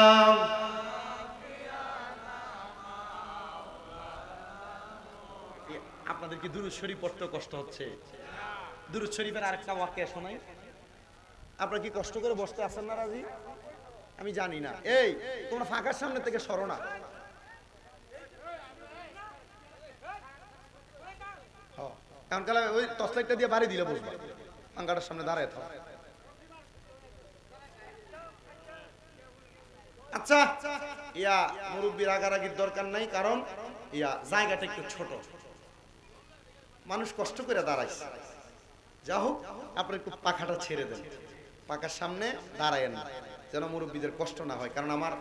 আপনাদের কি দুরূদ শরীফ পড়তে কষ্ট হচ্ছে? দুরূদ শরীফের আরেকটা ওয়াক্য শোনাই। আপনারা কি কষ্ট করে বসতে আছেন না রাজি? আমি জানি না। এই তোমরা ফাঁকার সামনে থেকে সরো না। কারণ কালা ওই টর্চ লাইটটা দিয়ে বাড়ি দিলে বসবা, ফাঁকাটার সামনে দাঁড়ায় থাক। আচ্ছা, ইয়া মুরব্বীর রাগারাগির দরকার নাই, কারণ ইয়া জায়গাটা একটু ছোট, মানুষ কষ্ট করে দাঁড়াইছে। যা হোক, আপনি একটু পাখাটা ছেড়ে দেন, পাখার সামনে দাঁড়ায়েন না, যেন মুরব্বীদের কষ্ট না হয়। কারণ আমার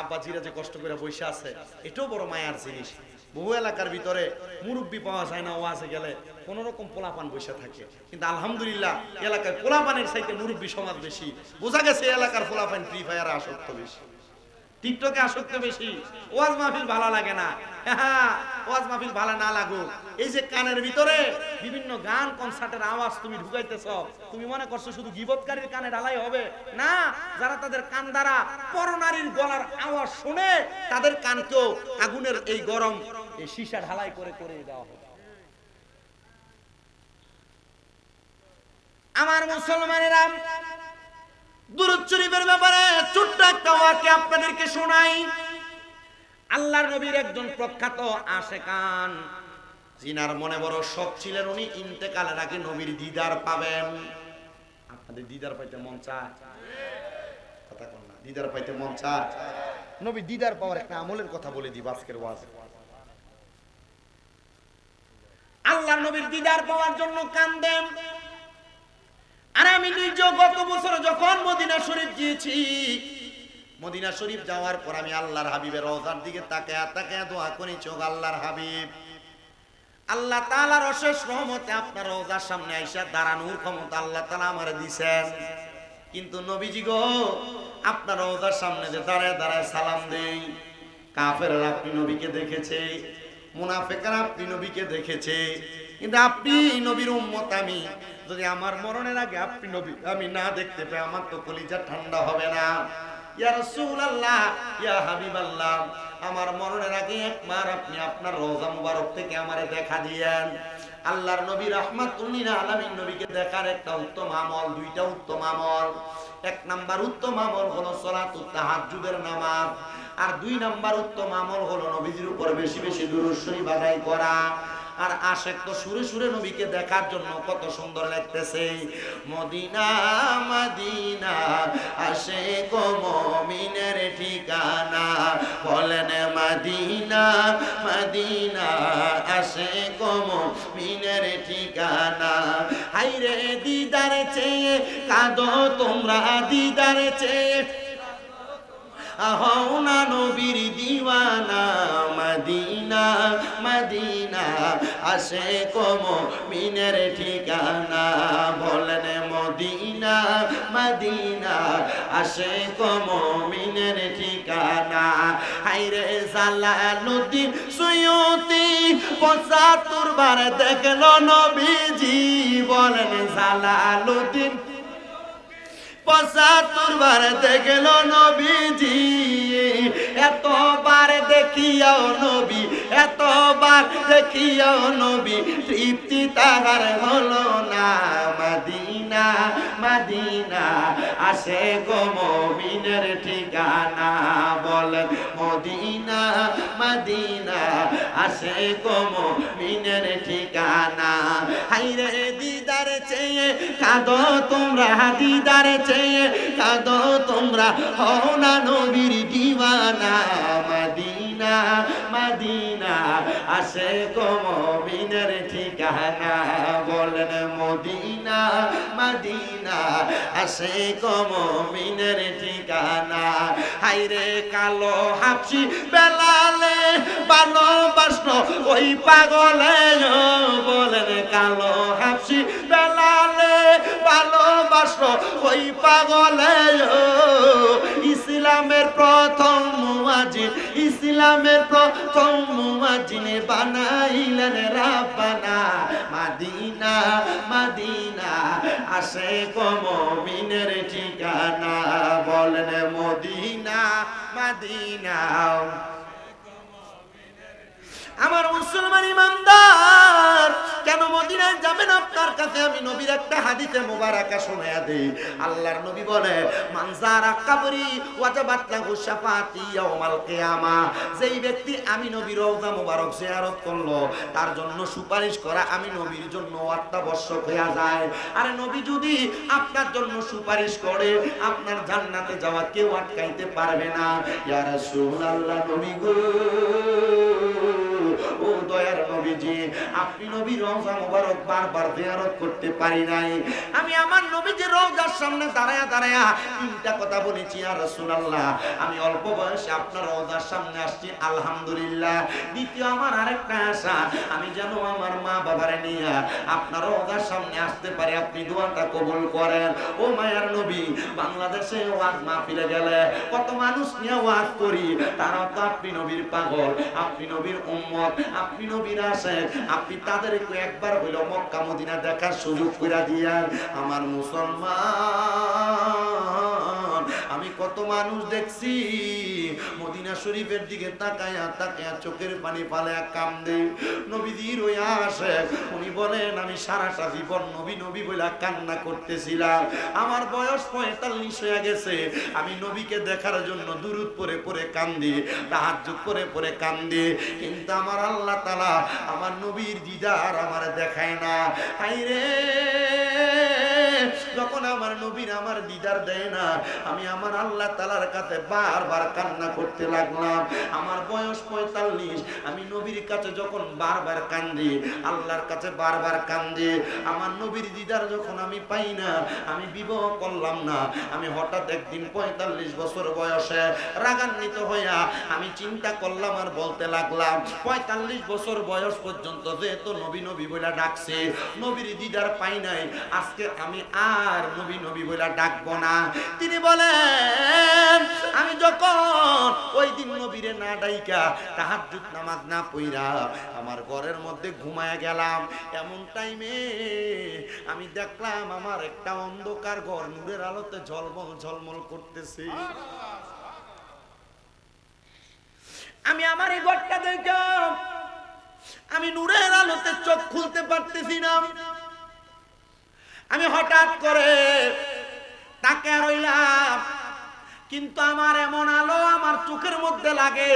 আব্বাজিরা যে কষ্ট করে বসে আছে, এটাও বড় মায়ার জিনিস। বহু এলাকার ভিতরে মুরব্বী পাওয়া যায় না, ওয়াজে গেলে কোন রকম পোলাপান বসে থাকে, কিন্তু আলহামদুলিল্লাহ এলাকায় পোলাপানের চাইতে মুরব্বী সমাজ বেশি। বোঝা গেছে এলাকার পোলাপান ফ্রি ফায়ারে আসক্ত বেশি, টিকটকে আসক্ত বেশি। ওয়াজ মাহফিল ভালো লাগে না, ওয়াজ মাহফিল ভালো না লাগুক, এই যে কানের ভিতরে বিভিন্ন গান কনসার্টের আওয়াজ তুমি ঢুকাইতেছ, তুমি মনে করছো শুধু গীবতকারীর কানে ঢালাই হবে না? যারা তাদের কান দ্বারা পরনারীর গলার আওয়াজ শুনে, তাদের কানকেও আগুনের এই গরম এই সীসা ঢালাই করে করে দেওয়া হবে। আমার মুসলমানেরা, দুরূদ শরীফের ব্যাপারে ছোট্ট একটা ওয়াক্য আপনাদেরকে শোনাই। আল্লাহর নবীর একজন প্রখ্যাত আশেকান, জিনার মনে বড় শখ ছিলেন, উনি ইন্তেকালের আগে নবীর দিদার পাবেন। আপনাদের দিদার পাইতে মন চায়? কথা বল না, দিদার পাইতে মন চায়? নবীর দিদার পাওয়ার একটা আমলের কথা বলে দিব আজকের ওয়াজে। আল্লাহর নবীর দিদার পাওয়ার জন্য কান্দেন। আর আমি নিজে গত বছর যখন মদিনা শরীফ গিয়েছি, মদিনা শরীফ যাওয়ার পর আমি আল্লাহর হাবিবের রওজার দিকে তাকায়া তাকায়া দোয়া করি, চোখ আল্লাহর হাবিব, আল্লাহ তাআলার অশেষ রহমতে আপনার রওজার সামনে আইসা দাঁড়ানোর ক্ষমতা আল্লাহ তাআলা আমারে দিবেন। কিন্তু নবীজি গো, আপনার রওজার সামনে যে দাঁড়ায় দাঁড়ায় সালাম দেই, কাফেররা আপনি নবীকে দেখেছে, মুনাফিকরা আপনি নবীকে দেখেছে, কিন্তু আপনি নবীর উম্মত আমি, যদি আমার মরণের আগে আপনি নবী আমি না দেখতে পাই, আমার তো কলিজা ঠান্ডা হবে না। ইয়া রাসূলুল্লাহ, ইয়া হাবিবাল্লাহ, আমার মরণের আগে একবার আপনি আপনার রওজা মুবারক থেকে আমারে দেখা দিয়েন। আল্লাহর নবী রাহমাতুল লিল আলামিন নবীকে দেখার একটা উত্তম আমল, দুইটা উত্তম আমল। এক নাম্বার উত্তম আমল হলো সালাতুত তাহাজ্জুদের নামাজ, আর 2 নাম্বার উত্তম আমল হলো নবীজির উপর বেশি বেশি দুরূদ শরীফ আদায় করা। আর আশেক তো সুরে সুরে নবীকে দেখার জন্য কত সুন্দর লাগতেছে। মদিনা মদিনা আশেক মুমিনের ঠিকানা, বলেন মদিনা মদিনা আশেক মুমিনের ঠিকানা। হায়রে দিদার চেয়ে কাঁদো তোমরা, দিদার চেয়ে হও না নবীর দিওয়ানা। মদিনা মদিনা আশেক মুমিনের ঠিকানা, বলেন মদিনা মদিনা আশেক মুমিনের ঠিকানা। হায়রে জালালউদ্দিন সুয়ুতি ৭৫ বার দেখলো নবীজি, বলেন জালালউদ্দিন ৭৫ বার দেখলো নবীজি। এতবার দেখিয়াও নবী, এতবার দেখিয়াও নবী, তৃপ্তি তাহার হলো না। মদিনা মদিনা আশেক মুমিনের ঠিকানা, বলেন মদিনা মদিনা আশেক মুমিনের ঠিকানা। হায়রে দিদার চেয়ে কাঁদো তোমরা, দিদার চেয়ে কাঁদো তোমরা, হও না নবীর দিওয়ানা। মদিনা মদিনা আশেক মুমিনের ঠিকানা, বলেন মদিনা মদিনা আশেক মুমিনের ঠিকানা। হায়রে কালো হাবশি বেলালে ভালোবাসলো ওই পাগলে, বলেন কালো হাবশি বেলালে ভালোবাসলো ওই পাগলে। ইসলামের প্রথম মুয়াজ্জিন, ইসলামের প্রথম মুয়াজ্জিন বানাইলেন রাব্বানা। মদিনা মদিনা আশেক মুমিনের ঠিকানা, বলেন মদিনা মদিনা। আমার মুসলমান ইমানদার, কেন মদিনায় যাবেন? আপনার কাছে আমি নবীর একটা হাদিসে মোবারকা শোনায়া দেই। আল্লাহর নবী বলে, মান যারা কবরি ওয়াজাবাত লাহু শাফাআতি ইয়াউমাল কিয়ামা। যেই ব্যক্তি আমি নবীর রওজা মোবারক জিয়ারত করলো, তার জন্য সুপারিশ করা আমি নবীর জন্য অত্যাবশ্যক হয়ে যায়। আর নবী যদি আপনার জন্য সুপারিশ করে, আপনার জান্নাতে যাওয়া কেউ আটকাইতে পারবে না। ইয়া রাসূলুল্লাহ, নবী গো, ও দয়ার নবীজি, আপনি নবীর রওজা মোবারক বারবার জিয়ারত করতে পারি নাই। আমি আমার নবীজির রওজার সামনে দাঁড়ায়া দাঁড়ায়া 3টা কথা বলেছি, ইয়া রাসূলুল্লাহ, আমি অল্প বয়সে আপনার রওজার সামনে আসছি, আলহামদুলিল্লাহ। দ্বিতীয় আমার আরেকটা আশা, আমি যেন আমার মা বাবারে নিয়ে আপনার রওজার সামনে আসতে পারি, আপনি দোয়াটা কবুল করেন। ও মায়ার নবী, বাংলাদেশে ওয়াজ মাহফিলে গেলে কত মানুষ নিয়ে ওয়াজ করি, তারা তো আপনি নবীর পাগল, আপনি নবীর উম্মত, আপনি নবীর আশেক, আপনি তাদেরকে একবার হইল মক্কা মদিনা দেখার সুযোগ করে দিয়ার। আমার মুসলমান, আমি কত মানুষ দেখছি মদিনা শরীফের দিকে তাকায়া তাকায়া চোখের পানি ফালে কান্দে। নবীজির ওই আশেক, উনি বলেন আমি সারাটা জীবন নবী নবী বলে কান্না করতেছিলাম। আমার বয়স 45 হয়ে গেছে, আমি নবীকে দেখার জন্য দুরূদ পড়ে পড়ে কান্দি, তাহাজ্জুদ করে পড়ে কান্দি, কিন্তু আমার আল্লাহ তাআলা আমার নবীর দিদার আমার দেখায় না। হায়রে, যখন আমার নবীর আমার দিদার দেয় না, আমি আমার আল্লাহ তাআলার কাছে বারবার কান্না করতে লাগলাম। আমার বয়স 45, আমি নবীর কাছে যখন বারবার কান্দি, আল্লাহর কাছে বারবার কান্দি, আমার নবীর দিদার যখন আমি পাই না, আমি বিবাহ করলাম না। আমি হঠাৎ একদিন 45 বছর বয়সে রাগান্বিত হইয়া আমি চিন্তা করলাম আর বলতে লাগলাম, 45 বছর বয়স পর্যন্ত যেহেতু নবী নবী বলে ডাকছে, নবীর দিদার পাই নাই, আজকে আমি আর নবী নবী বলে ডাকবো না। তিনি বলেন, আমি যখন ওই দিন নবীরে না ডাইকা তাহাজ্জুদ নামাজ না পইরা আমার ঘরের মধ্যে ঘুমায় গেলাম, এমন টাইমে আমি দেখলাম আমার একটা অন্ধকার ঘর নূরের আলোতে ঝলমল ঝলমল করতেছে। আমি আমার এই ঘরটা দেখলাম, আমি নূরের আলোতে চোখ খুলতে পারতেছি না। আমি হঠাৎ করে তাকে রইলাম, কিন্তু আমার এমন আলো আমার চোখের মধ্যে লাগে,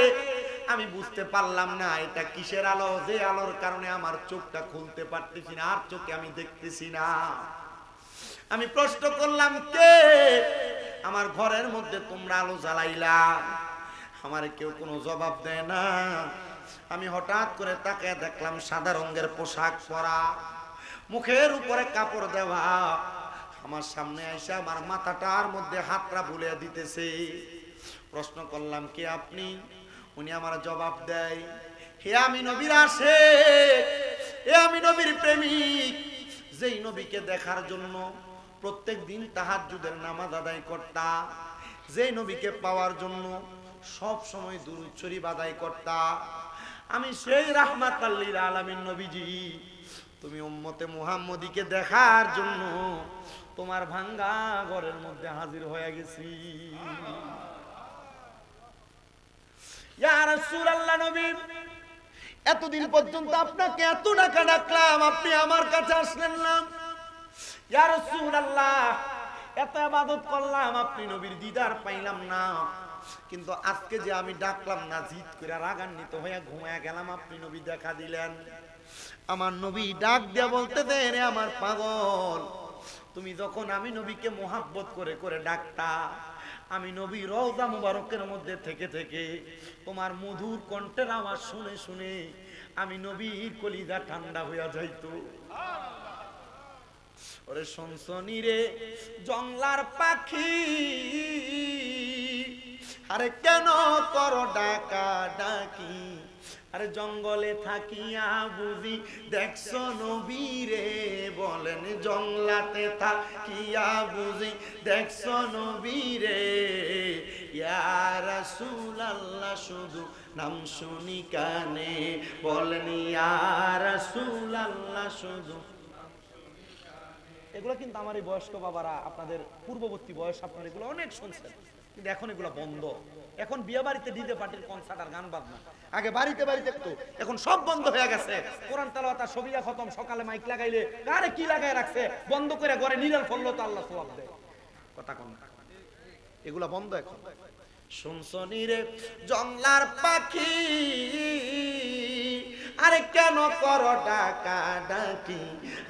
আমি বুঝতে পারলাম না এটা কিসের আলো, যে আলোর কারণে আমার চোখটা খুলতে পারতেছি না, আর চোখে আমি দেখতেছি না। আমি প্রশ্ন করলাম, কে আমার ঘরের মধ্যে তোমরা আলো জ্বালাইলা? আমার কেউ কোনো জবাব দেয় না। আমি হঠাৎ করে তাকে দেখলাম সাদা রঙের পোশাক পরা, মুখের উপরে কাপড় দেওয়া, আমার সামনে এসে আমার মাথাটার মধ্যে হাতটা বুলিয়ে দিতেছে। প্রশ্ন করলাম, কে আপনি? উনি আমার জবাব দেয়, হে আমি নবীর আশিক, হে আমি নবীর প্রেমিক, যেই নবীকে দেখার জন্য প্রত্যেক দিন তাহাজ্জুদের নামাজ আদায় করতা, যেই নবীকে পাওয়ার জন্য সব সময় দুরূদ শরীফ আদায় করতা, আমি সেই রাহমাতাল লিল আলামিন নবীজি। তুমি উম্মতে মুহাম্মদীকে দেখার জন্য তোমার ভাঙ্গা ঘরের মধ্যে হাজির হয়ে গেছি। ইয়া রাসূলুল্লাহ, নবী এতদিন পর্যন্ত আপনাকে এত টাকা ডাকলাম, আপনি আমার কাছে আসলেন না। ইয়া রাসূলুল্লাহ, এত ইবাদত করলাম, আপনি নবীর দিদার পাইলাম না। কিন্তু আজকে যে আমি ডাকলাম না, জিদ করে রাগান্বিত হয়ে ঘুমায়া গেলাম, আপনি নবী দেখা দিলেন। আমার নবী ডাক দিয়া বলতে দেন, রে আমার পাগল, তুমি যখন আমি নবীকে মোহাব্বত করে করে ডাকতা, আমি নবী রওজা মুবারকের মধ্যে থেকে থেকে তোমার মধুর কণ্ঠের আওয়াজ শুনে শুনে আমি নবীর কলিজা ঠান্ডা হইয়া যাইতো। ওরে শুনছনি রে জংলার পাখি, আরে কেন করো ডাকা ডাকি, আরে জঙ্গলে থাকিয়া বুঝি দেখছো নবীরে, বলেন জংলাতে থাকিয়া বুঝি দেখছো নবীরে। ইয়া রাসূলুল্লাহ, শুধু নাম শুনি কানে, বলেন ইয়া রাসূলুল্লাহ শুধু। এগুলো কিন্তু আমার এই বয়স্ক বাবারা, আপনাদের পূর্ববর্তী বয়স, আপনারা এগুলো অনেক শুনছেন, কিন্তু এখন এগুলো বন্ধ। এখন বিয়ে বাড়িতে ডিজে পার্টির কনসার্ট আর গান বাজনা, আগে বাড়িতে বাড়িতে একটু, এখন সব বন্ধ হয়ে গেছে। কোরআন তেলাওয়াত আর সবিয়া খতম, সকালে মাইক লাগাইলে কারে কি লাগায় রাখছে, বন্ধ করে ঘরে নিরাল ফললো তো আল্লাহ সওয়াব দেয়। কথা কোন, এগুলো বন্ধ এখন। শুনছনি রে জংলার পাখি, আরে কেন করো ডাকা ডাকি,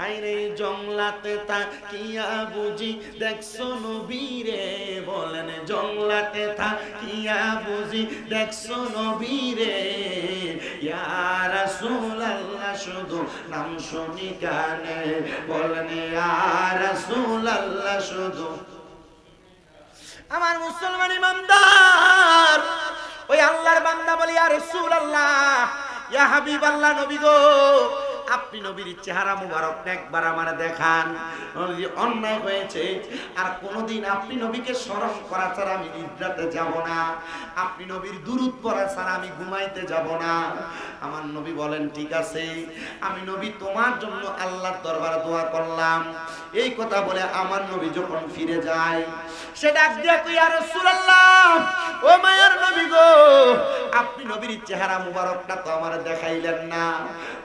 আইরে জংলাতে থাকিয়া বুঝি দেখছো নবীরে, বলেন জংলাতে থাকিয়া বুঝি দেখছো নবীরে। ইয়া রাসূলুল্লাহ, শুধু নাম শুনি কানে, বলেন ইয়া রাসূলুল্লাহ শুধু। আমার মুসলমান ইমানদার, ওই আল্লাহর বান্দা বলি, ইয়া রাসূলুল্লাহ, ইয়া হাবিবাল্লাহ, নবী গো, আপনি নবীর চেহারা মুবারক একবার আমারে দেখান। অন্যায় হয়েছে, আর কোনোদিন আপনি নবীকে স্মরণ করা ছাড়া আমি নিদ্রাতে যাব না, আপনি নবীর দুরূদ পড়া ছাড়া আমি ঘুমাইতে যাব না। আমার নবী বলেন, ঠিক আছে, আমি নবী তোমার জন্য আল্লাহর দরবারে দোয়া করলাম। এই কথা বলে আমার নবী যখন ফিরে যায়, সে ডাক দিয়া কই, ইয়া রাসূলুল্লাহ, ও মায়ার নবী গো, আপনি নবীর চেহারা মুবারকটা তো আমারে দেখাইলেন না।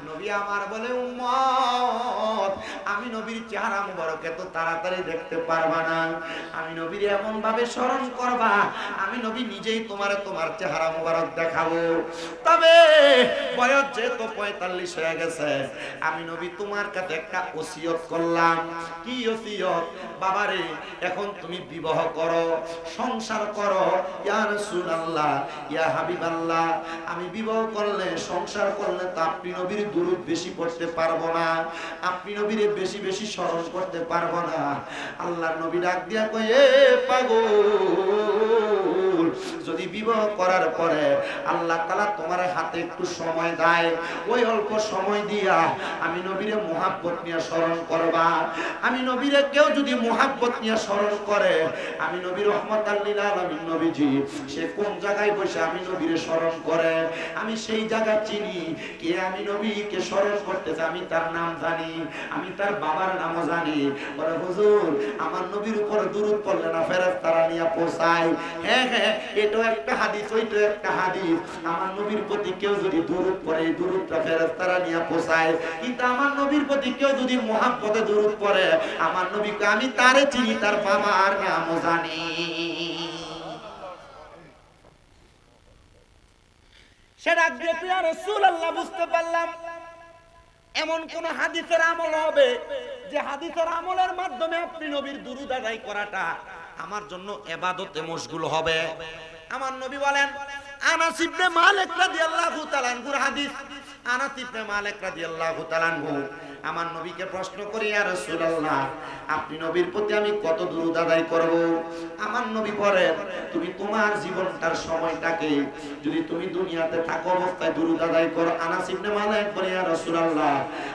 নবী আমার বলে, উম্মত, আমি নবীর চেহারা মুবারক এত তাড়াতাড়ি দেখতে পারবা না, আমি নবীর এমন ভাবে স্মরণ করবা, আমি নবী নিজেই তোমার চেহারা মুবারক দেখাবো। তবে বয়স যেহেতু 45 হয়ে গেছে, আমি নবী তোমার কাছে একটা ওসিয়ত করলাম। কি ওসিয়ত? বাবারে, এখন তুমি বিবাহ করো, সংসার করো। ইয়া রাসূলুল্লাহ, ইয়া হাবিবাল্লাহ, আমি বিবাহ করলে, সংসার করলে তো আপনি নবীর দুরূদ বেশি পড়তে পারবো না, আপনি নবীরে বেশি বেশি স্মরণ করতে পারবো না। আল্লাহর নবী ডাক দিয়া কয়, এ পাগল, যদি বিবাহ করার পরে আল্লাহ তাআলা তোমার হাতে একটু সময় দেয়, ওই অল্প সময় দিয়া আমি নবীরে মুহাব্বত নিয়ে স্মরণ করবা। আমি নবীরে কেউ যদি মুহাব্বত নিয়ে স্মরণ করে, আমি নবী রহমাতাল লিল আলামিন নবীজি, সে কোন জায়গায় বসে আমি নবীরে স্মরণ করে, আমি সেই জায়গা চিনি। কে আমি নবীকে স্মরণ করতেছে, আমি তার নাম জানি, আমি তার বাবার নামও জানি। বলে, হুজুর, আমার নবীর উপর দুরূদ পড়লে না ফেরেশতারা নিয়ে পৌঁছায়। হ্যাঁ হ্যাঁ, এটাও একটা একটা হাদিস, ওইটা একটা হাদিস। আমার নবীর প্রতি কেউ যদি দুরূদ পড়ে, দুরূদটা ফেরেশতারা নিয়ে পৌঁছায়। কিন্তু আমার নবীর প্রতি কেউ যদি মুহাব্বতে দুরূদ পড়ে, আমার নবীকে আমি তারে চিনি, তার বাবার নামও জানি। সেটা দেখে ইয়া রাসূলুল্লাহ বুঝতে পারলাম এমন কোন হাদিসের আমল হবে যে হাদিসের আমলের মাধ্যমে আপনি নবীর দুরূদ আদায় করাটা আমার জন্য ইবাদতে মশগুল হবে। আমার নবী বলেন, আনাস ইবনে মালিক রাদিয়াল্লাহু তাআলা আনহুর হাদিস। আনাস ইবনে মালিক রাদিয়াল্লাহু তাআলা আনহু আমার নবীকে প্রশ্ন করি, ইয়া রাসূলুল্লাহ, আপনি নবীর প্রতি আমি কত দুরূদ আদায় করব? আমার নবী বলেন, তুমি তোমার জীবনটার সময়টাকে যদি তুমি দুনিয়াতে থাকো অবস্থায় দুরূদ আদায় করো। আনাস ইবনে মালিক বলে, ইয়া রাসূলুল্লাহ,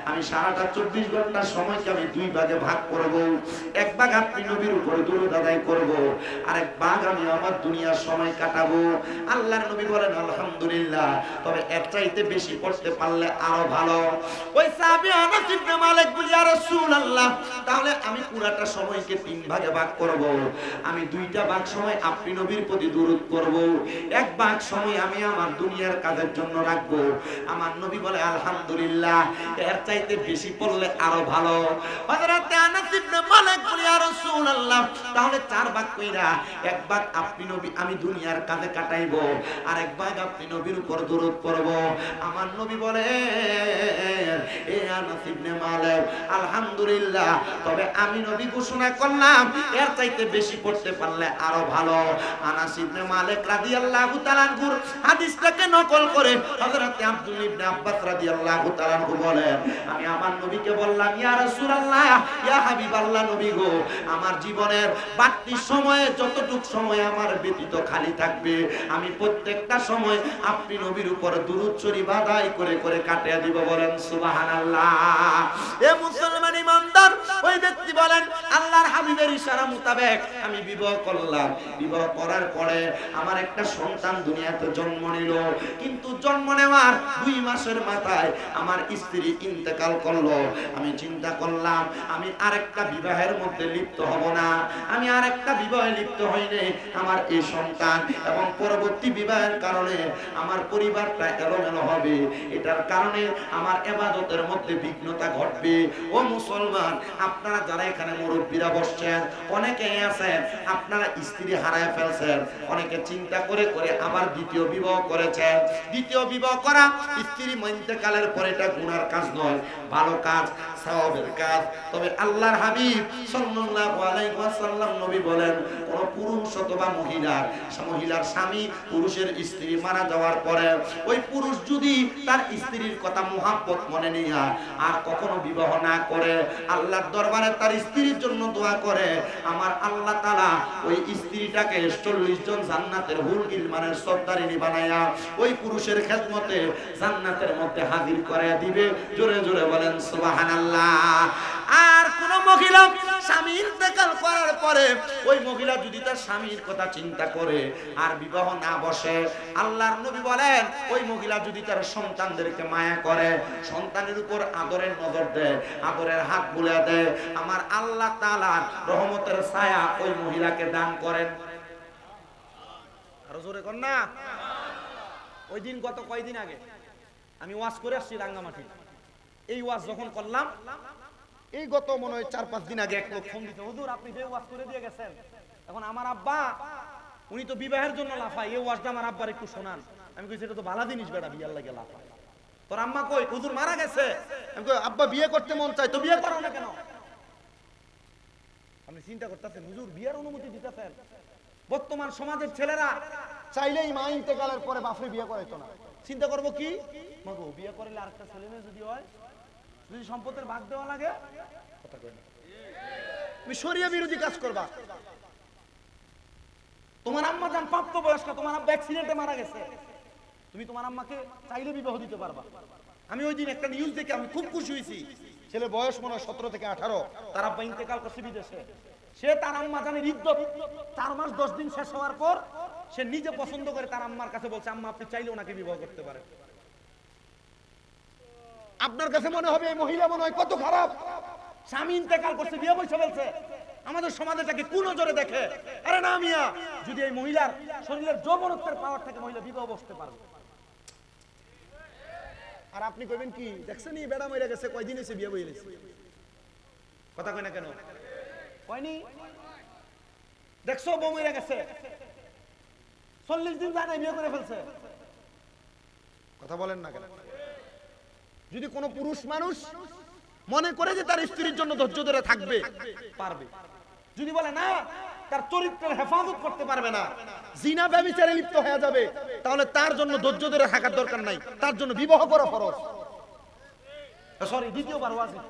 আমি সারাটা 24 ঘন্টার সময়কে আমি দুই ভাগে ভাগ করব। এক ভাগ আপনি নবীর উপরে দুরূদ আদায় করব, আর এক ভাগ আমি আমার দুনিয়ার সময় কাটাবো। আল্লাহর নবী বলেন, আলহামদুলিল্লাহ, তবে এর চাইতে বেশি পড়তে পারলে আরো ভালো। ওই সাহাবী আনাস ইবনে মালিক বলে, ইয়া রাসূলুল্লাহ, তাহলে আমি পুরাটা সময়কে তিন ভাগে ভাগ করব। আমি দুইটা ভাগ সময় আপনি নবীর প্রতি দুরূদ করব, এক ভাগ সময় আমি আমার দুনিয়ার কাজের জন্য রাখব। আমার নবী বলে, আলহামদুলিল্লাহ, এর চাইতে বেশি পড়লে আরো ভালো। হযরত আনাস ইবনে মালিক বলে, ইয়া রাসূলুল্লাহ, তাহলে চার ভাগ কইরা এক ভাগ আপনি নবী আমি দুনিয়ার কাজে কাটাইব, আর এক ভাগ আপনি নবীর উপর দুরূদ পড়ব। আমার নবী বলে, এ আনাস ইবনে মালিক, আলহামদুলিল্লাহ, তবে আমি নবী ঘোষণা করলাম এর চাইতে বেশি পড়তে পারলে আরো ভালো। আনাস ইবনে মালিক রাদিয়াল্লাহু তাআলা আনহু হাদিসটাকে নকল করে হযরত আব্দুল ইবনে আব্বাস রাদিয়াল্লাহু তাআলা আনহু বলেন, আমি আমার নবীকে বললাম, ইয়া রাসূলুল্লাহ, ইয়া হাবিবাল্লাহ, নবী গো, আমার জীবনের বাকি সময়ে যতটুক সময় আমার ব্যতীত খালি থাকবে, আমি প্রত্যেকটা সময় আপনি নবীর উপর দুরূদ শরীফ আদায় করে করে কাটিয়ে দিব। বলেন সুবহানাল্লাহ। এ মুসলমান ইমানদার, ওই ব্যক্তি বলেন, আল্লাহর হাবিবের ইশারা মোতাবেক আমি বিবাহ করলাম। বিবাহ করার পরে আমার একটা সন্তান দুনিয়াতে জন্ম নিল, কিন্তু জন্ম নেওয়ার 2 মাসের মাথায় আমার স্ত্রী ইন্তেকাল করলো। আমি চিন্তা করলাম আমি আরেকটা বিবাহের মধ্যে লিপ্ত হব না। আমি আরেকটা বিবাহে লিপ্ত হইলে আমার এই সন্তান এবং পরবর্তী বিবাহের কারণে আমার পরিবারটা এলোমেলো হবে, এটার কারণে আমার ইবাদতের মধ্যে বিঘ্নতা ঘটবে। ও মুসলমান, আপনারা যারা এখানে মুরব্বীরা বসছেন, অনেকেই আছেন আপনারা স্ত্রী হারায় ফেলছেন, অনেকে চিন্তা করে করে আবার দ্বিতীয় বিবাহ করেছেন। দ্বিতীয় বিবাহ করা স্ত্রী ইন্তেকালের পরে এটা গুনার কাজ নয়, ভালো কাজ, সওয়াবের কাজ। তবে আল্লাহর হাবিব সাল্লাল্লাহু আলাইহি ওয়াসাল্লাম নবী বলেন, কোন পুরুষ অথবা মহিলার স্বামী পুরুষের স্ত্রী মারা যাওয়ার পরে ওই পুরুষ যদি তার স্ত্রীর কথা মুহাব্বত মনে নিয়া আর কখনো বিবাহ না করে, আল্লাহর দরবারে তার স্ত্রীর জন্য দোয়া করে, আমার আল্লাহ তাআলা ওই স্ত্রীটাকে 40 জন জান্নাতের হুর গিলমানের সর্দারিনী বানায়া ওই পুরুষের খেদমতে জান্নাতের মধ্যে হাজির করে দিবে। জোরে জোরে বলেন সুবহানাল্লাহ। আর কোন মহিলা স্বামী ইন্তেকাল করার পরে ওই মহিলা যদি তার স্বামীর কথা চিন্তা করে আর বিবাহ না বসে, আল্লাহর নবী বলেন, ওই মহিলা যদি তার সন্তানদেরকে মায়া করে, সন্তানের উপর আদরের নজর দেয়, আদরের হাত বুলিয়ে দেয়, আমার আল্লাহ তাআলার রহমতের ছায়া ওই মহিলাকে দান করেন। আরো জোরে কর না। ওই দিন গত কয়দিন আগে আমি ওয়াজ করে আসছি রাঙ্গামাটি। এই ওয়াজ যখন করলাম, এই গত মনে হয় 4-5 দিন আগে এক লোক ফোন দিতে, হুজুর আপনি যে ওয়াজ করে দিয়ে গেছেন, এখন আমার আব্বা উনি তো বিবাহের জন্য লাফায়, এই ওয়াজটা আমার আব্বার একটু শোনান। আমি কইছি এটা তো ভালো জিনিস বেটা, বিয়ার লাগে লাফায়। তোর আম্মা কই? হুজুর মারা গেছে। আমি কই আব্বা বিয়ে করতে মন চাই, তো বিয়ে করো না কেন? আপনি চিন্তা করতেছেন হুজুর বিয়ের অনুমতি দিতেছেন। বর্তমান সমাজের ছেলেরা চাইলেই মা ইন্তেকালের পরে বাপরে বিয়ে করাইতো না। চিন্তা করবো কি, মাগো বিয়ে করলে আরেকটা ছেলে মেয়ে যদি হয়, যদি সম্পদের ভাগ দেওয়া লাগে, কথা কই না, তুমি শরিয়া বিরোধী কাজ করবা। তোমার আম্মা যান প্রাপ্তবয়স্ক, তোমার আব্বা অ্যাক্সিডেন্টে মারা গেছে, তুমি তোমার আম্মাকে চাইলে বিবাহ দিতে পারবা। আমি ওই দিন একটা নিউজ দেখে আমি খুব খুশি হয়েছি। ছেলে বয়স মনে হয় 17 থেকে 18, তার আব্বা ইন্তেকাল করছে বিদেশে। সে তার আম্মা জানের ইদ্যত 4 মাস 10 দিন শেষ হওয়ার পর সে নিজে পছন্দ করে তার আম্মার কাছে বলছে, আম্মা আপনি চাইলে ওনাকে বিবাহ করতে পারেন। আপনার কাছে মনে হবে এই মহিলা মনে হয় কত খারাপ, স্বামী ইন্তেকাল করছে, বিয়ে বসে ফেলছে, আমাদের সমাজটাকে কোন নজরে দেখে? আরে না মিয়া, যদি এই মহিলার শরীরের যৌবনত্বের পাওয়ার থাকে মহিলা বিবাহ বসতে পারবে। আর আপনি কইবেন কি, দেখছেন এই বেড়া মরে গেছে, কয়দিন এসে বিয়ে বইয়ে গেছে, কথা কয় না কেন? কয়নি? দেখছো বউ মরে গেছে, 40 দিন জানে বিয়ে করে ফেলছে, কথা বলেন না কেন? যদি কোনো পুরুষ মানুষ মনে করে যে তার স্ত্রীর জন্য ধৈর্য ধরে থাকবে, পারবে। যদি বলে না, তার চরিত্রের হেফাজত করতে পারবে না, জিনা ব্যভিচারে লিপ্ত হয়ে যাবে, তাহলে তার জন্য ধৈর্য ধরে থাকার দরকার নাই, তার জন্য বিবাহ করা ফরজ। সরি, দ্বিতীয়বার ওয়াজিব।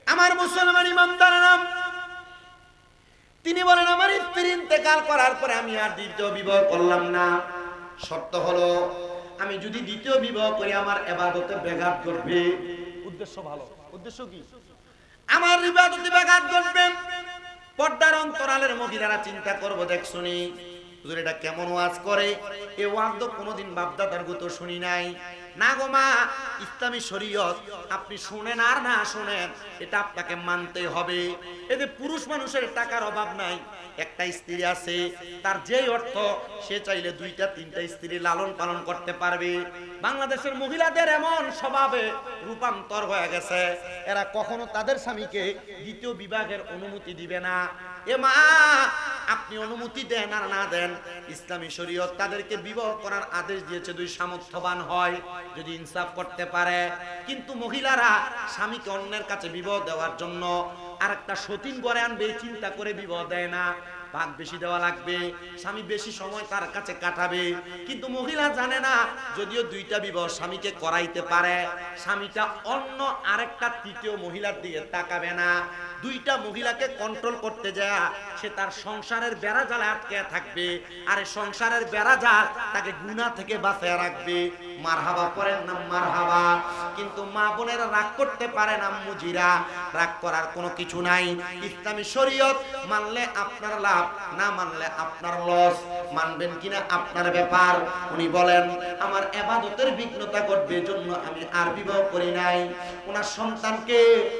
আমার মুসলমান ইমানদাররা, তিনি বলেন আমার স্ত্রী ইন্তেকাল করার পরে আমি আর দ্বিতীয় বিবাহ করলাম না। শর্ত হলো আমি যদি দ্বিতীয় বিবাহ করি আমার ইবাদতে ব্যাঘাত ঘটবে। উদ্দেশ্য ভালো, উদ্দেশ্য কি? আমার ইবাদতে ব্যাঘাত ঘটবে। পর্দার অন্তরালের মহিলারা চিন্তা করবো, দেখ শুনি হুজুর এটা কেমন ওয়াজ করে, এই ওয়াজ তো কোনোদিন বাপদাদার গুতো শুনি নাই। না গো মা, ইসলামী শরীয়ত আপনি শুনেন আর না শুনেন, এটা আপনাকে মানতে হবে। এতে পুরুষ মানুষের টাকার অভাব নাই, একটা স্ত্রী আছে, তার যেই অর্থ সে চাইলে 2টা 3টা স্ত্রী লালন পালন করতে পারবে। বাংলাদেশের মহিলাদের এমন স্বভাবে রূপান্তর হয়ে গেছে, এরা কখনো তাদের স্বামীকে দ্বিতীয় বিবাহের অনুমতি দিবে না। এ মা, আপনি অনুমতি দেন আর না দেন, ইসলামী শরীয়ত তাদেরকে বিবাহ করার আদেশ দিয়েছে যদি সামর্থ্যবান হয়, যদি ইনসাফ করতে পারে। কিন্তু মহিলারা স্বামীকে অন্যের কাছে বিবাহ দেওয়ার জন্য আরেকটা সতীন করে আনবে চিন্তা করে বিবাহ দেয় না। ভাগ বেশি দেওয়া লাগবে, স্বামী বেশি সময় তার কাছে কাটাবে। কিন্তু মহিলা জানে না, যদিও 2টা বিবাহ স্বামীকে করাইতে পারে, স্বামীটা অন্য আরেকটা তৃতীয় মহিলার দিকে তাকাবে না। 2টা মহিলাকে কন্ট্রোল করতে যায় সে তার সংসারের বেড়াজালে আটকে থাকবে, আর এই সংসারের বেড়াজাল তাকে গুনাহ থেকে বাঁচিয়ে রাখবে। মারহাবা করেন না মারহাবা। কিন্তু মা বোনেরা রাগ করতে পারে না, মুজিরা রাগ করার কোনো কিছু নাই। ইসলামী শরীয়ত মানলে আপনার লাভ, না মানলে আপনার লস। মানবেন কিনা আপনার ব্যাপার। উনি বলেন আমার ইবাদতের বিঘ্নতা ঘটবে, জন্য আমি আর বিবাহ করি নাই। ওনার সন্তানকে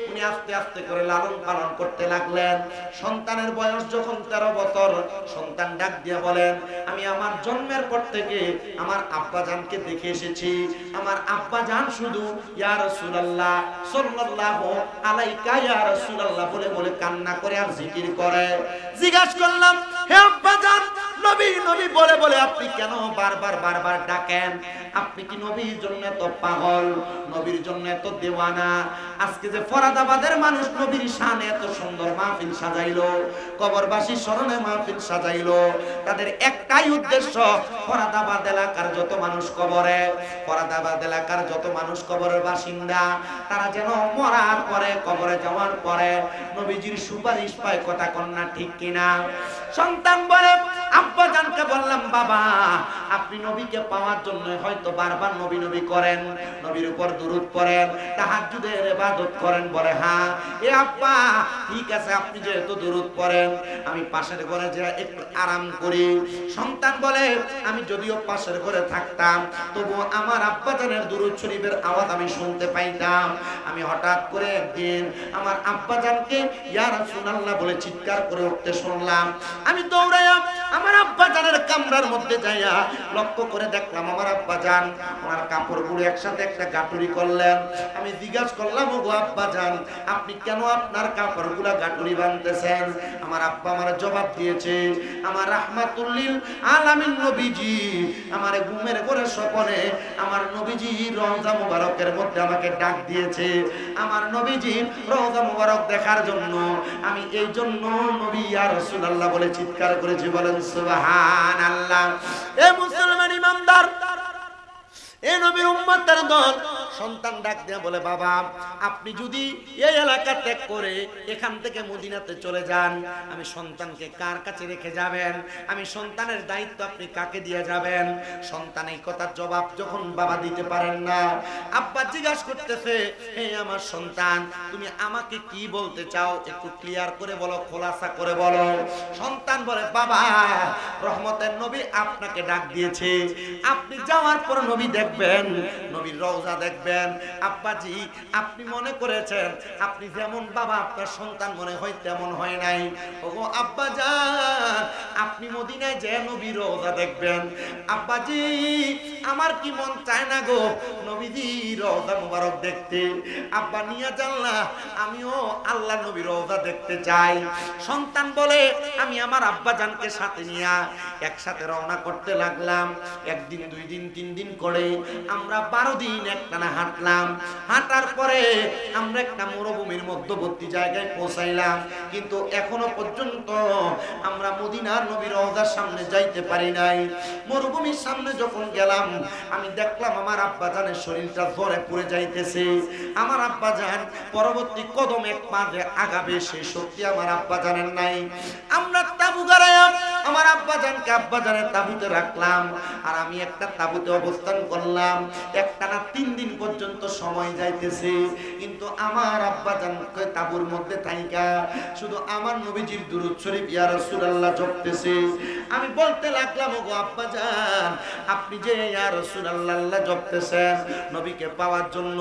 উনি আস্তে আস্তে করে লালন পালন করতে লাগলেন। সন্তানের বয়স যখন 13 বছর, সন্তান ডাক দিয়ে বলেন আমি আমার জন্মের পর থেকে আমার আব্বাজানকে দেখে এসেছি, আমার আব্বাজান শুধু ইয়া রাসূলুল্লাহ সাল্লাল্লাহু আলাইকা ইয়া রাসূলুল্লাহ বলে বলে কান্না করে আর জিকির করে। জিজ্ঞাসা করলাম হে আব্বাজান, নবী নবী বলে বলে আপনি কেন বারবার বারবার ডাকেন? আপনি কি নবীর জন্য এত পাগল, নবীর জন্য এত দেওয়ানা? আজকে যে ফরাদাবাদের মানুষ নবীর শানে এত সুন্দর মাহফিল সাজাইলো, কবরবাসী স্মরণে মাহফিল সাজাইলো, তাদের একটাই উদ্দেশ্য, ফরাদাবাদ এলাকার যত মানুষ কবরে, ফরাদাবাদ এলাকার যত মানুষ কবরের বাসিন্দা, তারা যেন মরার পরে, কবরে যাওয়ার পরে নবীজির সুপারিশ পায়। কথা কন্যা ঠিক কিনা? সন্তান বলে আব্বাজানকে বললাম বাবা আপনি নবীকে পাওয়ার জন্য হয়তো বারবার নবী নবী করেন, নবীর উপর দুরূদ পড়েন, তাহাজ্জুদের ইবাদত করেন। বলে হ্যাঁ। এ আব্বা ঠিক আছে, আপনি যেহেতু দুরূদ পড়েন আমি পাশের ঘরে যে একটু আরাম করি। সন্তান বলে আমি যদিও পাশের ঘরে থাকতাম তবু আমার আব্বাজানের দুরূদ শরীফের আওয়াজ আমি শুনতে পাইতাম। আমি হঠাৎ করে একদিন আমার আব্বাজানকে ইয়া রাসূলুল্লাহ বলে চিৎকার করে উঠতে শুনলাম। আমি দৌড়াইয়া আমার আব্বাজানের কামরার মধ্যে যাইয়া লক্ষ্য করে দেখলাম আমার আব্বাজান ওনার কাপড়গুলো একসাথে একটা গাটুরি করলেন। আমি জিজ্ঞাসা করলাম ওগো আব্বাজান আপনি কেন আপনার কাপড়গুলা গাটুরি বাঁধতেছেন? আমার আব্বা আমার জবাব দিয়েছে আমার রাহমাতুল লিল আলামিন নবীজি আমার ঘুমের ঘরে স্বপ্নে আমার নবীজি রওজা মুবারকের মধ্যে আমাকে ডাক দিয়েছে। আমার নবীজি রওজা মুবারক দেখার জন্য আমি এই জন্য নবী ইয়া রাসূলুল্লাহ বলে চিৎকার করেছি। বলেন সুবহানাল্লাহ। এ মুসলমান ইমানদার, এ নবীর উম্মতের দল, সন্তান ডাক দিয়ে বলে বাবা আপনি যদি এই এলাকা ত্যাগ করে এখান থেকে মদিনাতে চলে যান আমি সন্তানকে কার কাছে রেখে যাবেন? আমি সন্তানের দায়িত্ব আপনি কাকে দিয়ে যাবেন? সন্তান এই কথার জবাব যখন বাবা দিতে পারেন না, আব্বা জিজ্ঞাসা করতেছে হে আমার সন্তান তুমি আমাকে কি বলতে চাও একটু ক্লিয়ার করে বলো, খোলাসা করে বলো। সন্তান বলে বাবা রহমতের নবী আপনাকে ডাক দিয়েছে, আপনি যাওয়ার পর নবী দেখবেন, নবীর রওজা দেখবেন, দেখবেন আব্বাজি আপনি মনে করেছেন আপনি যেমন বাবা আপনার সন্তান মনে হয় তেমন হয় নাই। ওগো আব্বাজান আপনি মদিনায় যে নবীর রওজা দেখবেন। আব্বাজি আমার কি মন চায় না গো নবীজির রওজা মুবারক দেখতে। আব্বা নিয়া জানলা আমিও আল্লাহ নবীর রওজা দেখতে চাই। সন্তান বলে আমি আমার আব্বাজানকে সাথে নিয়া একসাথে রওনা করতে লাগলাম। একদিন 2 দিন 3 দিন করে আমরা 12 দিন একটানা হাঁটলাম। হাঁটার পরে আমরা একটা মরুভূমির মধ্যবর্তী জায়গায় পৌঁছাইলাম, কিন্তু এখনো পর্যন্ত আমরা মদিনার নবীর রওজার সামনে যাইতে পারি নাই। মরুভূমির সামনে যখন গেলাম আমি দেখলাম আমার আব্বাজানের শরীরটা জ্বরে পুড়ে যাইতেছে। আমার আব্বাজান পরবর্তী কদম এক পা আগাবে সেই শক্তি আমার আব্বাজানের নাই। আমরা তাবু গাড়াইয়া আমার আব্বাজানকে আব্বাজানের তাবুতে রাখলাম, আর আমি একটা তাবুতে অবস্থান করলাম। একটানা 3 দিন পর্যন্ত সময় যাইতেছে, কিন্তু আমার আব্বাজানকে তাবুর মধ্যে থাইকা শুধু আমার নবীজির দুরূদ শরীফ ইয়া রাসূলুল্লাহ জপতেছে। আমি বলতে লাগলাম ওগো আব্বাজান আপনি যে ইয়া রাসূলুল্লাহ জপতেছেন নবীকে পাওয়ার জন্য,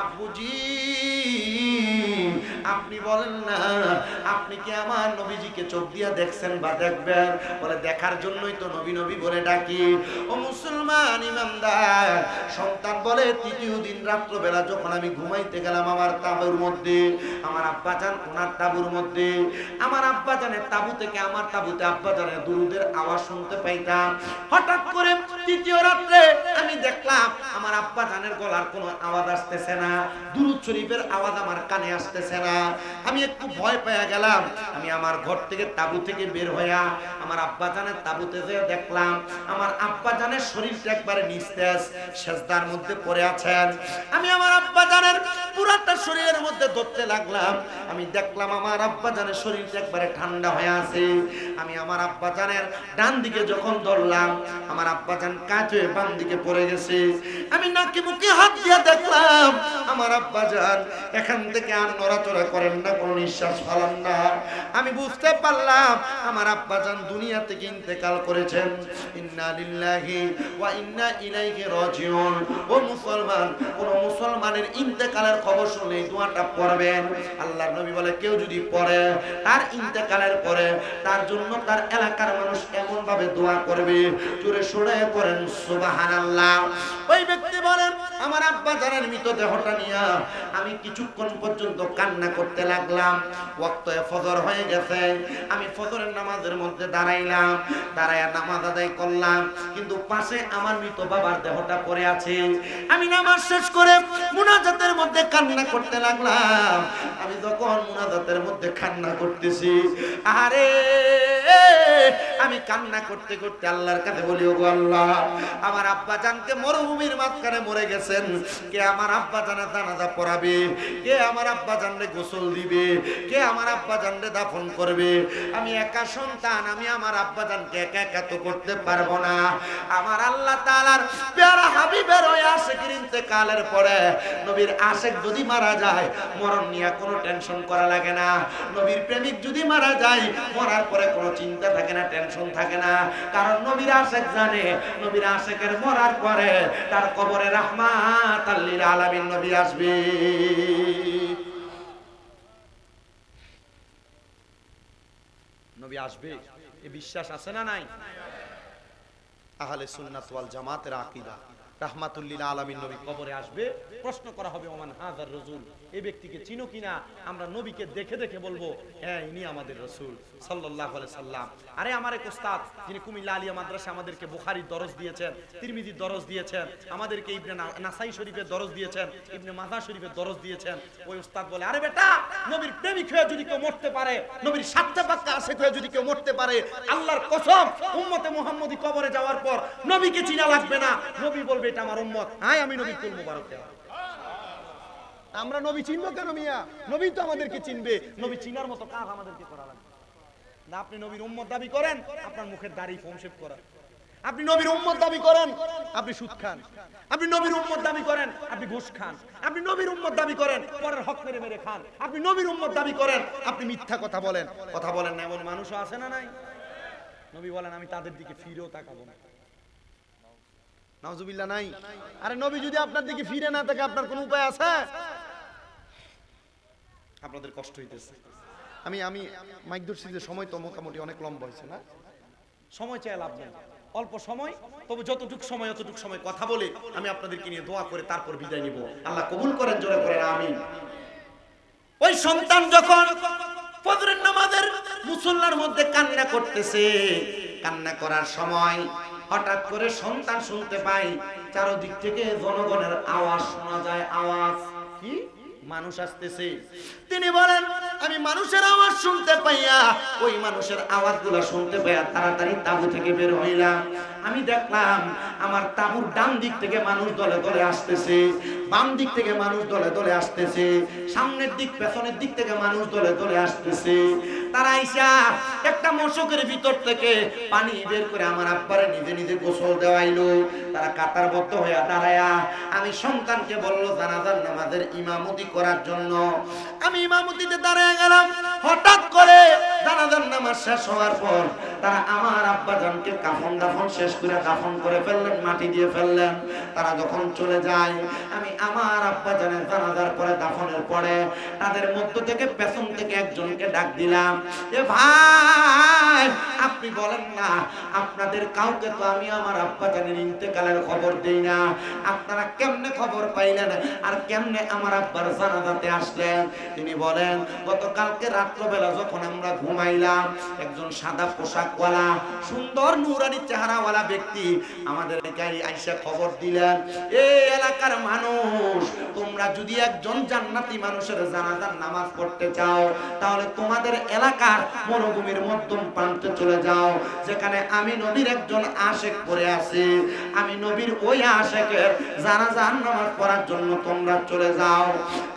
আব্বুজি আপনি বলেন না আপনি কি আমার নবীজিকে চোখ দিয়া দেখছেন বা দেখবেন? বলে দেখার জন্যই তো নবী নবী বলে ডাকি। ও মুসলমান ইমানদার সন্তান বলে 3য় দিন রাত্রবেলা যখন আমি ঘুমাইতে গেলাম আমার তাঁবুর মধ্যে, আমার আব্বাজান ওনার তাঁবুর মধ্যে, আমার আব্বাজানের তাঁবু থেকে আমার তাঁবুতে আব্বাজানের দুরূদের আওয়াজ শুনতে পাইতাম। হঠাৎ করে 3য় রাত্রে আমি দেখলাম আমার আব্বাজানের গলার কোনো আওয়াজ আসতেছে না, দুরূদ শরীফের আওয়াজ আমার কানে আসতেছে না। আমি একটু ভয় পেয়ে গেলাম। আমি আমার ঘর থেকে তাঁবু থেকে বের হইয়া আমার আব্বাজানের তাঁবুতে যেয়ে দেখলাম আমার আব্বাজানের শরীরটা একবারে নিস্তেজ সেজদার মধ্যে পড়ে আছেন। আমি আমার আব্বাজানের পুরাটা শরীরের মধ্যে ধরতে লাগলাম। আমি দেখলাম আমার আব্বাজানের শরীরটা একবারে ঠান্ডা হয়ে আছে। আমি আমার আব্বাজানের ডান দিকে যখন ধরলাম আমার আব্বাজান কাজ হয়ে বাম দিকে পড়ে গেছে। আমি নাকি মুখে হাত দিয়ে দেখলাম আমার আব্বাজান এখান থেকে আর নড়াচড়া করেন না, কোনো নিঃশ্বাস ফেলান না। আমি বুঝতে পারলাম আমার আব্বাজান দুনিয়া থেকে ইন্তেকাল করেছেন। ইন্না লিল্লাহি ওয়া ইন্না ইলাইহি রাজিউন। ও মুসলমান, কোন মুসলমানের ইন্তেকালের খবর শুনলে দোয়াটা পড়বেন। আল্লাহর নবী বলে কেউ যদি পড়ে তার ইন্তেকালের পরে তার জন্য তার এলাকার মানুষ এমন ভাবে দোয়া করবে, জোরে সরে পড়েন সুবহানাল্লাহ। ওই ব্যক্তি বলেন আমার আব্বাজানের মৃতদেহটা নিয়ে আমি কিছুক্ষণ পর্যন্ত কান্না করতে লাগলাম। ওয়াক্তে ফজর হয়ে গেছে, আমি ফজরের নামাজের মধ্যে দাঁড়াইলাম, দাঁড়ায়া নামাজ আদায় করলাম, কিন্তু পাশে আমার মৃত বাবার দেহটা পড়ে আছে। আমি নামাজ শেষ করে মুনাজাতের মধ্যে কান্না করতে লাগলাম। আমি যখন মুনাজাতের মধ্যে কান্না করতেছি, আরে আমি কান্না করতে করতে আল্লাহর কাছে বলি ওগো আল্লাহ আমার আব্বাজানকে মরুভূমির মাঝখানে মরে গেছেন, কে আমার আব্বাজানের জানাজা পড়াবে, কে আমার আব্বাজানরে গোসল দিবে, কে আমার আব্বাজানরে দাফন করবে? আমি একা সন্তান, আমি আমার আব্বাজানকে একা একা তো করতে পারবো না। আমার আল্লাহ তাআলার প্যারা হাবিবের ওই আশিকের ইন্তেকালের পরে নবীর আশিক যদি মারা যায় মরণ নিয়ে কোনো টেনশন করা লাগে না। নবীর প্রেমিক যদি মারা যায় মরার পরে কোনো চিন্তা থাকে না, টেনশন থাকে না, কারণ নবীর আশিক জানে নবীর আশিকের মরার পরে তার কবরে রাহমাতাল লিল আলামিন নবী আসবে। নবী আসবে এই বিশ্বাস আছে না নাই? আহলে সুন্নাত ওয়াল জামাতের আকীদা রাহমাতুল লিল আলামিন নবী কবরে আসবে। প্রশ্ন করা হবে ওমান হাযার রাসূল, এই ব্যক্তিকে চিনো কিনা? আমরা নবীকে দেখে দেখে বলবো হ্যাঁ ইনি আমাদের রাসূল সাল্লাল্লাহু আলাইহি সাল্লাম। আরে আমার এক ওস্তাদ যিনি কুমিল্লা আলিয়া মাদ্রাসা আমাদেরকে বুখারীর দরস দিয়েছেন, তিরমিজির দরস দিয়েছেন, আমাদেরকে ইবনে নাসাই শরীফের দরস দিয়েছেন, ইবনে মাজাহ শরীফের দরস দিয়েছেন। ওই ওস্তাদ বলে আরে বেটা নবীর প্রেমিক হয়ে যদি কেউ মরতে পারে, নবীর সাথে পাক্কা আশিক হয়ে যদি কেউ মরতে পারে, আল্লাহর কসম উম্মতে মুহাম্মদী কবরে যাওয়ার পর নবীকে চিনা লাগবে না। নবী বলবে এটা আমার উম্মত, হ্যাঁ আমি নবীর কুল মুবারক। আমরা নবী চিনবো কেন মিয়া? নবী তো আমাদেরকে চিনবে। নবী চিনার মতো কাজ আমাদেরকে করা লাগবে না। আপনি নবীর উম্মত দাবি করেন, আপনার মুখের দাড়ি ফোম শেভ করা। আপনি নবীর উম্মত দাবি করেন, আপনি সুদ খান। আপনি নবীর উম্মত দাবি করেন, আপনি ঘুষ খান। আপনি নবীর উম্মত দাবি করেন, পরের হক মেরে মেরে খান। আপনি নবীর উম্মত দাবি করেন, আপনি মিথ্যা কথা বলেন। কথা বলেন না এমন মানুষও আছে না নাই? নবী বলেন আমি তাদের দিকে ফিরেও তাকাবো না। নাউজুবিল্লাহ নাই। আরে নবী যদি আপনার দিকে ফিরে না থাকে আপনার কোনো উপায় আছে? আপনাদের কষ্ট হইতেছে। আমি মাইক ধরছি যে সময় তো মোটামুটি অনেক লম্বা হয়েছে না, সময় চাই লাভ নেই, অল্প সময়, তবে যতটুক সময় কথা বলে আমি আপনাদেরকে নিয়ে দোয়া করে তারপর বিদায় নিব। আল্লাহ কবুল করেন, জোরে করেন আমিন। ওই সন্তান যখন ফজরের নামাজের মুসল্লার মধ্যে কান্না করতেছে, কান্না করার সময় হঠাৎ করে সন্তান শুনতে পাই চারদিক থেকে জনগণের আওয়াজ শোনা যায়। আওয়াজ কি? মানুষ আসতেছে। তিনি বলেন আমি মানুষের আওয়াজ শুনতে পাইয়া, ওই মানুষের আওয়াজগুলো শুনতে পাইয়া তাড়াতাড়ি তাঁবু থেকে বের হইলাম। আমি দেখলাম আমার তাঁবুর ডান দিক থেকে মানুষ দলে দলে আসতেছে, বাম দিক থেকে মানুষ দলে দলে আসতেছে, সামনের দিক পেছনের দিক থেকে মানুষ দলে দলে আসতেছে। তারা আইসা একটা মশকের ভিতর থেকে পানি বের করে আমার আব্বারে নিজে নিজে গোসল দেওয়াইলো। তারা কাতারবদ্ধ হইয়া দাঁড়ায়া আমি সন্তানকে বলল জানাজার নামাজের ইমামতি করার জন্য। আমি ইমামতিতে দাঁড়ায় গেলাম। হঠাৎ করে জানাজার নামাজ শেষ হওয়ার পর তারা আমার আব্বাজানকে কাফন দাফন শেষ করে দাফন করে ফেললেন, মাটি দিয়ে ফেললেন। তারা যখন চলে যায় আমি আমার আব্বাজানের জানাজার পরে দাফনের পরে তাদের মধ্য থেকে পেছন থেকে একজনকে ডাক দিলাম, এ ভাই আপনি বলেন না আপনাদের কাউকে তো আমি আমার আব্বাজানের ইন্তেকালের খবর দেই না, আপনারা কেমনে খবর পাইলেন আর কেমনে আমার আব্বার জানাজাতে আসলেন? তিনি বলেন গতকালকে রাত্রবেলা যখন আমরা ঘুমাইলাম একজন সাদা পোশাকওয়ালা সুন্দর নুরানি চেহারাওয়ালা ব্যক্তি আমাদের এলাকায় আইসা খবর দিলেন, এই এলাকার মানুষ তোমরা যদি একজন জান্নাতি মানুষের জানাজার নামাজ পড়তে চাও তাহলে তোমাদের এলাকার মরুভূমির মধ্যম প্রান্তে চলে যাও, যেখানে আমি নবীর একজন আশেক পড়ে আছে, আমি নবীর ওই আশেকের জানাজার নামাজ পড়ার জন্য তোমরা চলে যাও।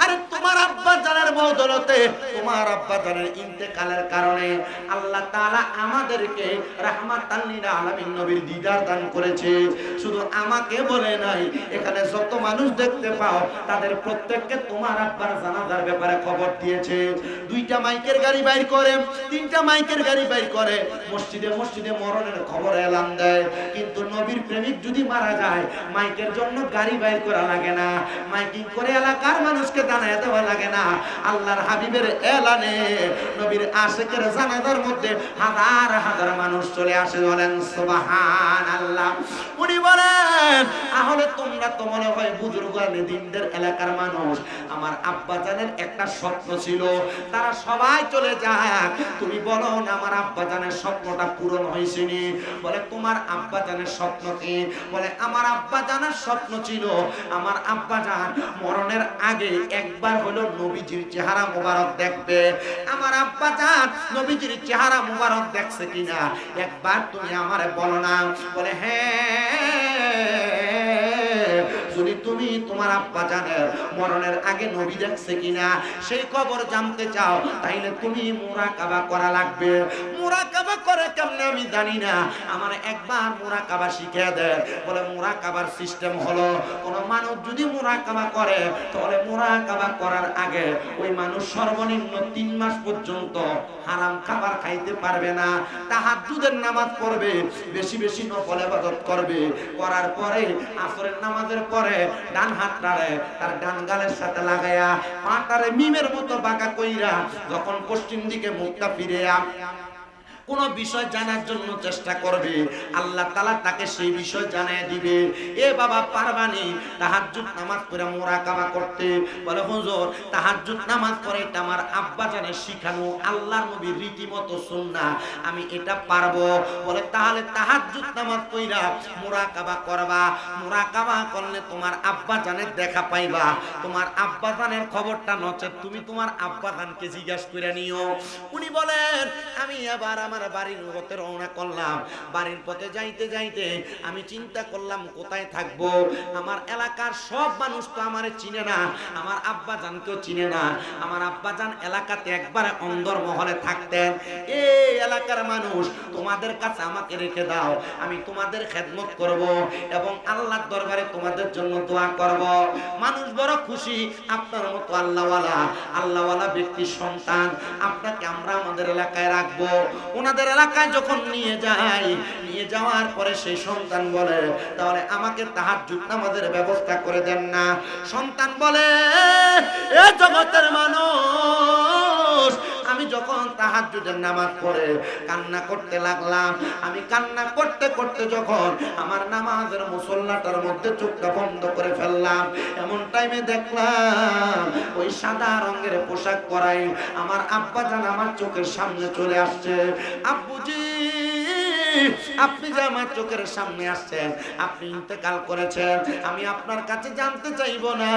আরে তোমার আব্বা জানের বদৌলতে, তোমার আব্বা জানের ইন্তেকালের কারণে আল্লাহ তাআলা আমাদেরকে রাহমাতাল লিল আলামিন নবীর দিদার দান করেছে। শুধু আমাকে বলে নাই, এখানে যত মানুষ দেখতে পাও তাদের প্রত্যেককে তোমার আব্বার জানাজার ব্যাপারে খবর দিয়েছে। 2টা মাইকের গাড়ি বাইর করে, 3টা মাইকের গাড়ি বাইর করে মসজিদে মসজিদে মরণের খবর এলান দেয়। কিন্তু নবীর প্রেমিক যদি মারা যায় মাইকের জন্য গাড়ি বাইর করা লাগে না, মাইকিং করে এলাকার মানুষকে জানায় দেওয়া লাগে না। আল্লাহর হাবিবের এলানে নবীর আশিকের জানাজার মধ্যে হাজার হাজার মানুষ চলে আসে। বলেন সুবহানাল্লাহ। উনি বলেন তাহলে তোমরা তো মনে হয় বুজুর্গ দিনদের এলাকার মানুষ, আমার আব্বা জানের একটা স্বপ্ন ছিল তারা সবাই চলে যাক, তুমি বলো না আমার আব্বা জানের স্বপ্নটা পূরণ হয়েছে নি? বলে তোমার আব্বা জানের স্বপ্ন কি? বলে আমার আব্বা জানের স্বপ্ন ছিল আমার আব্বা জান মরণের আগে একবার হলো নবীজির চেহারা মোবারক দেখবে। আমার আব্বা জান নবীজির চেহারা মোবারক দেখছে কিনা একবার তুমি আমারে বলো না। বলে হ্যাঁ, যদি তুমি তোমার আব্বা জানের মরণের আগে নবী দেখছে কিনা সেই খবর জানতে চাও তাইলে তুমি মুরাকাবা করা লাগবে। মুরাকাবা করে কেমনে আমি জানি না, আমার একবার মুরাকাবা শিখিয়ে দেয়। বলে মুরাকাবার সিস্টেম হলো কোন মানুষ যদি মুরাকাবা করে তাহলে মুরাকাবা করার আগে ওই মানুষ সর্বনিম্ন 3 মাস পর্যন্ত হারাম খাবার খাইতে পারবে না, তাহাজ্জুদের নামাজ পড়বে, বেশি বেশি নফল ইবাদত করবে, করার পরে আসরের নামাজের পরে ডান হাতটারে তার ডান গালের সাথে লাগায়া পাটারে মিমের মতো বাঁকা কইরা যখন পশ্চিম দিকে মুখটা ফিরিয়া কোন বিষয় জানার জন্য চেষ্টা করবে আল্লাহ তাআলা তাকে সেই বিষয় জানিয়ে দিবে। এ বাবা পারবানি তাহাজ্জুদ নামাজ পড়ে মুরাকাবা করতে? বলে হুজুর তাহাজ্জুদ নামাজ পড়ে এটা আমার আব্বা জানে শিখানো আল্লাহর নবীর রীতিমতো সুন্নাহ, আমি এটা পারবো। বলে তাহলে তাহাজ্জুদ নামাজ পড়া মুরাকাবা করবা, মুরাকাবা করলে তোমার আব্বা জানের দেখা পাইবা, তোমার আব্বা জানের খবরটা নচেত তুমি তোমার আব্বা জানকে জিজ্ঞাসা করে নিও। উনি বলেন আমি আবার আমার বাড়ির পথে রওনা করলাম। বাড়ির পথে যাইতে যাইতে আমি চিন্তা করলাম কোথায় থাকবো। আমার এলাকার সব মানুষ তো আমারে চিনে না, আমার আব্বা জানকেও চিনে না। আমার আব্বা জান এলাকাতে একবারে অন্দর মহলে থাকতেন। এই এলাকার মানুষ তোমাদের কাছে আমাকে রেখে দাও, আমি তোমাদের খেদমত করব এবং আল্লাহর দরবারে তোমাদের জন্য দোয়া করব। মানুষ বড় খুশি, আপনার মতো আল্লাহওয়ালা ব্যক্তির সন্তান আপনাকে আমরা আমাদের এলাকায় রাখবো। ওনাদের এলাকায় যখন নিয়ে যাওয়ার পরে সেই সন্তান বলে, তাহলে আমাকে তাহাজ্জুদ নামাজের ব্যবস্থা করে দেন না। সন্তান বলে, এ জগতের মানুষ, আমি যখন তাহাজ্জুদের নামাজ পড়ে কান্না করতে লাগলাম, আমি কান্না করতে করতে যখন আমার নামাজের মুসল্লাটার মধ্যে চোখটা বন্ধ করে ফেললাম, এমন টাইমে দেখলাম ওই সাদা রঙের পোশাক পরাই আমার আব্বাজান আমার চোখের সামনে চলে আসছে। আব্বুজি, আপনি যে আমার চোখের সামনে আসছেন, আপনি ইন্তেকাল করেছেন, আমি আপনার কাছে জানতে চাইবো না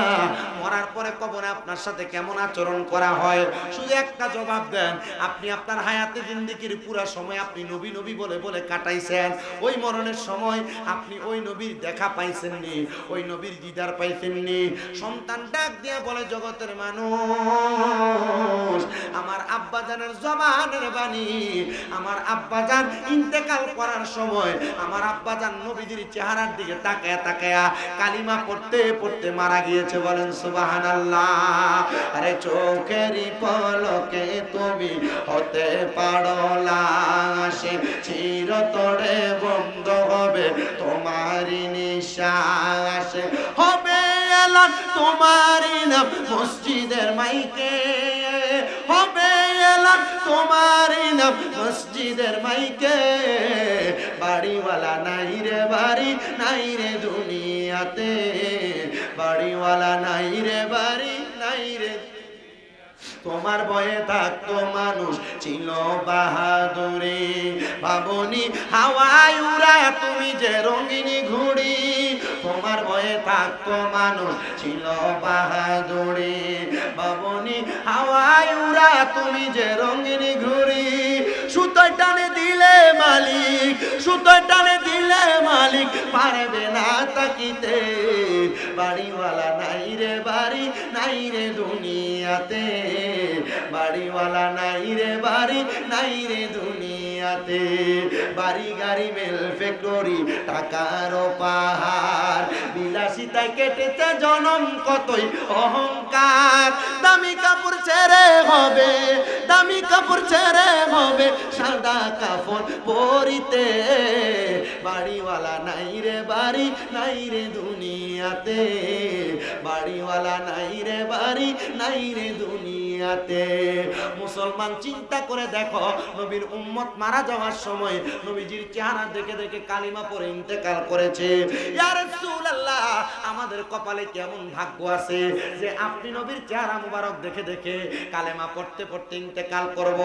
মরার পরে কবরে আপনার সাথে কেমন আচরণ করা হয়, শুধু একটা জবাব দেন। আপনি আপনার হায়াতে জিন্দেগির পুরো সময় আপনি নবী নবী বলে বলে কাটাইছেন, ওই মরণের সময় আপনি ওই নবীর দেখা পাইছেননি, ওই নবীর দিদার পাইছেননি। সন্তান ডাক দিয়ে বলে, জগতের মানুষ, আমার আব্বাজানের জবানের বাণী, আমার আব্বাজান ইন্তেকাল করার সময় আমার আব্বাজান নবীজির চেহারার দিকে তাকায়া তাকায়া কালিমা পড়তে পড়তে মারা গিয়েছে। বলেন সুবহানাল্লাহ। আরে চোখেরই পলকে তুমি হতে পারো লাশ, চিরতরে বন্ধ হবে তোমারই নিঃশ্বাস, হবে এলান তোমারই নাম মসজিদের মাইকে, হবে এলান তোমারই নাম মসজিদের মাইকে। বাড়িওয়ালা নাই রে বাড়ি, নাই রে দুনিয়াতে, বাড়িওয়ালা নাই রে বাড়ি, নাই রে। তোমার ভয়ে থাকতো মানুষ ছিল বাহাদুরি, ভাবনি হাওয়ায় উড়া তুমি যে রঙিনী ঘুড়ি। তোমার ভয়ে থাকতো মানুষ ছিল বাহাদুরি, ভাবনি হাওয়ায় উড়া তুমি যে রঙিনী ঘুড়ি। সুতোয় টানে দিলে মালিক, সুতোয় টানে দিলে মালিক পারবে না তাকিতে। বাড়িওয়ালা নাই রে বাড়ি, নাই রে দুনিয়াতে, বাড়িওয়ালা নাই রে বাড়ি, নাই রে দুনিয়াতে। বাড়ি গাড়ি মেল ফ্যাক্টরি টাকার পাহাড়, বিলাসিতায় কেটেছে জনম কতই অহংকার। দামি কাপড় ছেড়ে হবে, দামি কাপড় ছেড়ে হবে সাদা কাপড় পরিতে। বাড়িওয়ালা নাই রে বাড়ি, নাই রে দুনিয়াতে, বাড়িওয়ালা নাই রে বাড়ি, নাই রে দুনিয়াতে। মুসলমান চিন্তা করে দেখো, নবীর উম্মত মারা যাওয়ার সময় নবীজির চেহারা দেখে দেখে কালিমা পড়ে ইন্তেকাল করেছে। ইয়া রাসূলুল্লাহ, আমাদের কপালে কেমন ভাগ্য আছে যে আপনি নবীর চেহারা মুবারক দেখে দেখে কালেমা পড়তে পড়তে ইন্তেকাল করব।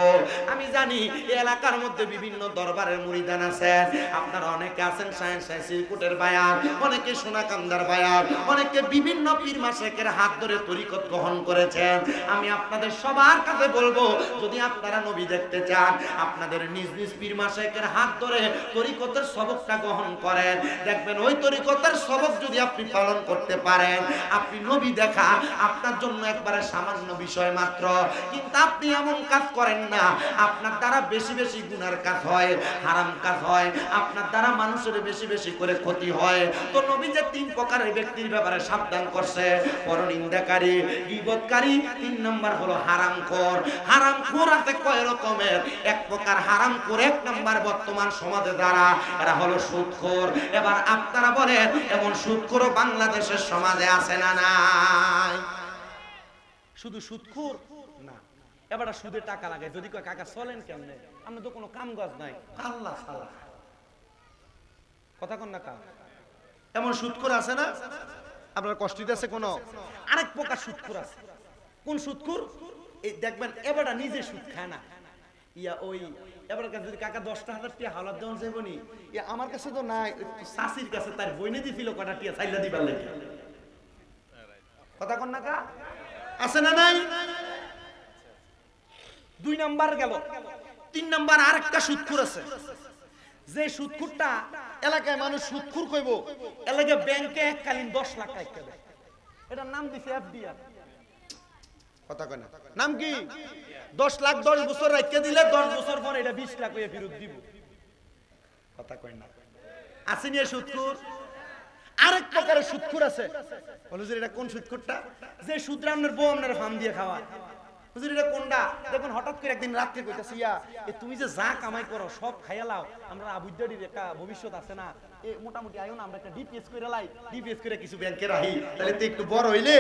আমি জানি এই এলাকার মধ্যে বিভিন্ন দরবারের মুরিদান আছেন, আপনারা অনেকে আছেন শাহেন শাহ সিরকুটের বায়াত, অনেকে সোনাকান্দার বায়াত, অনেকে বিভিন্ন পীর মাশায়েখের হাত ধরে তরিকত গ্রহণ করেছেন। আমি আপনাদের সবার কাছে বলবো, যদি আপনারা নবী দেখতে চান, আপনাদের নিজ নিজ পীর মাশায়েখের হাত ধরে তরিকতের সবকটা গ্রহণ করেন। দেখবেন ওই তরিকতের সবক যদি আপনি পালন করতে পারেন, আপনি নবী দেখা আপনার জন্য একবারে সামান্য বিষয় মাত্র। কিন্তু আপনি এমন কাজ করেন না, আপনার দ্বারা বেশি বেশি গুনার কাজ হয়, হারাম কাজ হয়, আপনার দ্বারা মানুষের বেশি বেশি করে ক্ষতি হয়। তো নবী যে 3 প্রকারের ব্যক্তির ব্যাপারে সাবধান করছে, পরনিন্দাকারী, গীবতকারী, 3 নাম্বার হলো হারামখোর। হারামখোর আছে কয় রকমের? এক প্রকার হারামখোর, 1 নাম্বার বর্তমান সমাজে যারা, এরা হলো সুদখোর। এবার আপনারা বলেন, এমন সুদখোর বাংলাদেশের সমাজে আছে না নাই? শুধু সুদখোর না, এবার সুদে টাকা লাগে। যদি কয় কাকা চলেন কেমনে, আমরা তো কোনো কাম কাজ নাই, আল্লাহ সালা কথা কন না কা। এমন সুদখোর আছে না? আপনার কষ্ট দিতেছে কোন? আরেক প্রকার সুদখোর আছে। কোন সুদখোর? এই দেখবেন এবারটা নিজে সুদ খায় না, ইয়া ওই এবার কাছে যদি কাকা 10,000 টাকা হাওলাত দেওয়া যাবে নি, ইয়া আমার কাছে তো নাই, শাশির কাছে তার বইনে দিছিল কটা টিয়া চাইলা দিবার লাগে। কথা কন না কা, আছে না নাই? 2 নাম্বার গেল। 3 নাম্বার আরেকটা সুদখোর আছে, যে সুদখোরটা এলাকায় মানুষ সুদখোর কইব, এলাকায় ব্যাংকে এককালীন 10 লাখ টাকা দেয়, এটার নাম দিছে এফডিআর। কথা কয় না, নাম কি? 10 লাখ 10 বছর রাখতে দিলে 10 বছর পর এটা 20 লাখ হয়ে ফেরত দিব। কথা কয় না, আসেনি সুদখোর? আরেক প্রকারের সুদখোর আছে, বলে যে এটা কোন সুদখোরটা? যে সুদরা আপনার বউ আপনার ফার্ম দিয়ে খাওয়ায়, হুজুর এটা কোনটা দেখুন হঠাৎ করে একদিন রাত্রে কইতাছি ইয়া তুমি যে যা কামাই করো সব খাইয়া লাও আমরা আবুদ্দারির একটা ভবিষ্যৎ আছে না মোটামুটি আইও না আমরা একটা ডিপিএস করে লাই ডিপিএস করে কিছু ব্যাংকে রাখি তাহলে তো একটু বড় হইলে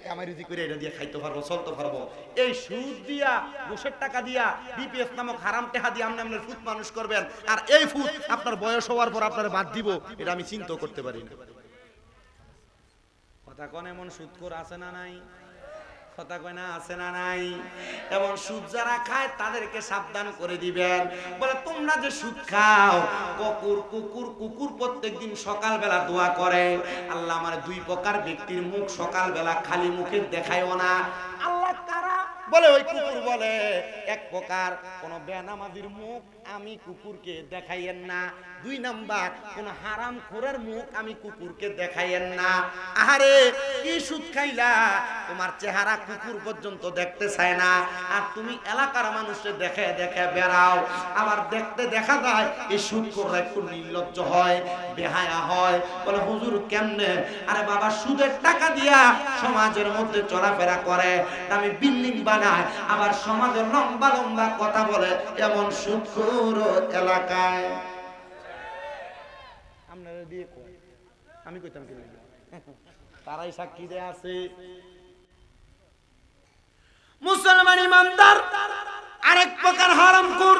কামাই রুজি করে এটা দিয়ে খাইতে পারবো চলতে পারবো এই সুদ দিয়া ঘুষের টাকা দিয়া ডিপিএস নামক হারাম টাকা দিয়ে আপনি আপনার ফুট মানুষ করবেন আর এই ফুট আপনার বয়স হওয়ার পর আপনার বাদ দিব এটা আমি চিন্তা করতে পারি না কথা কোন এমন সুদখোর আছে না নাই কথা কয় না আছে না নাই এমন সুদ যারা খায় তাদেরকে সাবধান করে দিবেন বলে তোমরা যে সুদ খাও কুকুর প্রত্যেকদিন সকালবেলা দোয়া করে আল্লাহ আমার দুই প্রকার ব্যক্তির মুখ সকালবেলা খালি মুখে দেখায়ও না আল্লাহ কারা বলে ওই কুকুর বলে এক প্রকার কোন বেনামাজির মুখ আমি কুকুরকে দেখাইয়েন না দুই নাম্বার কোন হারামখোরের মুখ আমি কুকুরকে দেখাইয়েন না আহারে কি সুদ খাইলা তোমার চেহারা কুকুর পর্যন্ত দেখতে চায় না আর তুমি এলাকার মানুষকে দেখে দেখে বেড়াও আবার দেখতে দেখা যায় এই সুদখোররা একটু নির্লজ্জ হয় বেহায়া হয় বলে হুজুর কেমনে আরে বাবা সুদের টাকা দিয়া সমাজের মধ্যে চলাফেরা করে আমি বিল্ডিং বানায় আবার সমাজের লম্বা লম্বা কথা বলে এমন সুদখোর এলাকায় আপনারা দিয়ে কই আমি কইতাম কি তারাই সাক্ষী দেয়া আছে মুসলমান ইমানদার আরেক প্রকার হারামখোর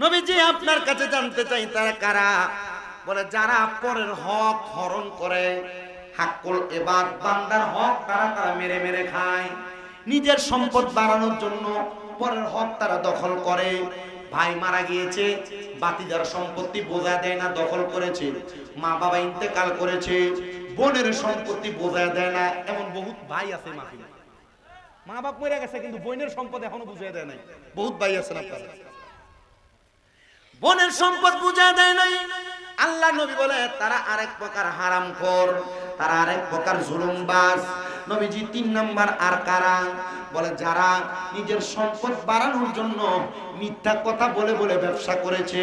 নবীজি আপনার কাছে জানতে চাই তারা কারা বলে যারা পরের হক হরণ করে হাক্কুল ইবাদ বান্দার হক তারা মেরে মেরে খায় নিজের সম্পদ বাড়ানোর জন্য পরের হক তারা দখল করে ভাই মারা গিয়েছে বাতিদার সম্পত্তি বোঝা দেয় না দখল করেছে মা বাবা ইন্তেকাল করেছে বোনের সম্পত্তি বোঝা দেয় না এমন বহুত ভাই আছে মাহফিলে মা বাপ মরে গেছে কিন্তু বোনের সম্পদ এখনো বুঝিয়ে দেয় নাই বহুত ভাই আছেন আপনারা বোনের সম্পদ বুঝিয়ে দেয় নাই আল্লাহ নবী বলে তারা আরেক প্রকার হারামখোর তারা আরেক প্রকার জুলুমবাজ নবীজি 3 নাম্বার আর কারা বলে যারা নিজের সম্পদ বাড়ানোর জন্য মিথ্যা কথা বলে বলে ব্যবসা করেছে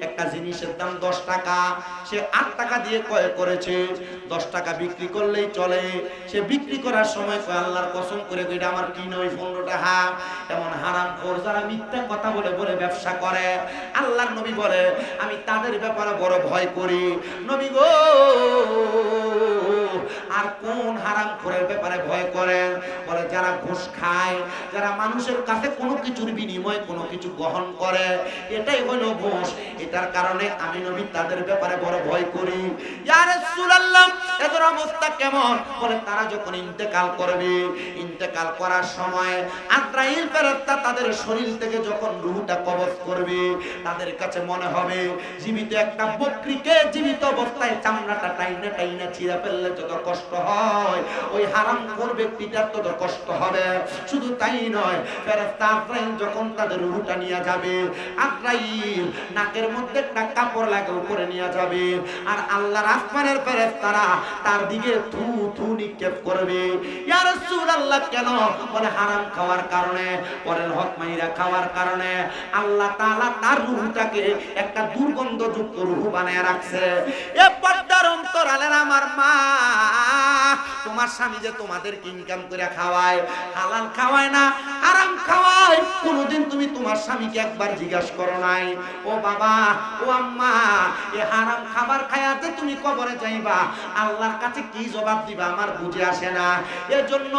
একটা জিনিসের দাম 10 টাকা সে 8 টাকা দিয়ে ক্রয় করেছে 10 টাকা বিক্রি করলেই চলে সে বিক্রি করার সময় কয় আল্লাহর কসম করে এটা আমার কিনে ওই 15 টাকা এমন হারামখোর যারা মিথ্যা কথা বলে বলে ব্যবসা করে আল্লাহর নবী বলে আমি তাদের ব্যাপারে বড় ভয় করি নবী গো আর কোন হারামখোরের ব্যাপারে ভয় করেন বলে যারা ঘুষ খায় যারা মানুষের কাছে কোনো কিছুর বিনিময়ে কোনো কিছু গ্রহণ করে এটাই হলো ঘুষ এটার কারণে আমি নবী তাদের ব্যাপারে বড় ভয় করি ইয়া রাসূলুল্লাহ এদের অবস্থা কেমন বলে তারা যখন ইন্তেকাল করবে ইন্তেকাল করার সময় আজরাইল ফেরেশতা তাদের শরীর থেকে যখন রূহটা কবজ করবে তাদের কাছে মনে হবে জীবিত একটা বকরিকে জীবিত অবস্থায় চামড়াটা টাইনা টাইনা ছিঁড়ে ফেললে যত কষ্ট হয় ওই হারামখোর ব্যক্তিটার তত কষ্ট হবে শুধু তাই নয় ফেরেশতা আজরাইল যখন তাদের রূহটা নিয়ে যাবে আজরাইল নাকের মধ্যে একটা কাপড় লাগে উপরে নিয়ে যাবে আর আল্লাহর আসমানের ফেরেশতারা তার দিকে থু থু নিক্ষেপ করবে ইয়া রাসূলুল্লাহ কেন বলে হারাম খাওয়ার কারণে পরের হক মাইরা খাওয়ার কারণে আল্লাহ তাআলা তার রূহটাকে একটা দুর্গন্ধযুক্ত রূহ বানায় রাখছে এ পর্দার অন্তরালের আমার মা তোমার স্বামী যে তোমাদেরকে ইনকাম করে খাওয়ায় হালাল খাওয়ায় না হারাম খাওয়ায় কোনদিন তুমি তোমার স্বামীকে একবার জিজ্ঞাসা করো নাই ও বাবা ও আম্মা এই হারাম খাবার খায়াতে তুমি কবরে যাইবা আল্লাহর কাছে কি জবাব দিবা আমার বুঝে আসে না এজন্য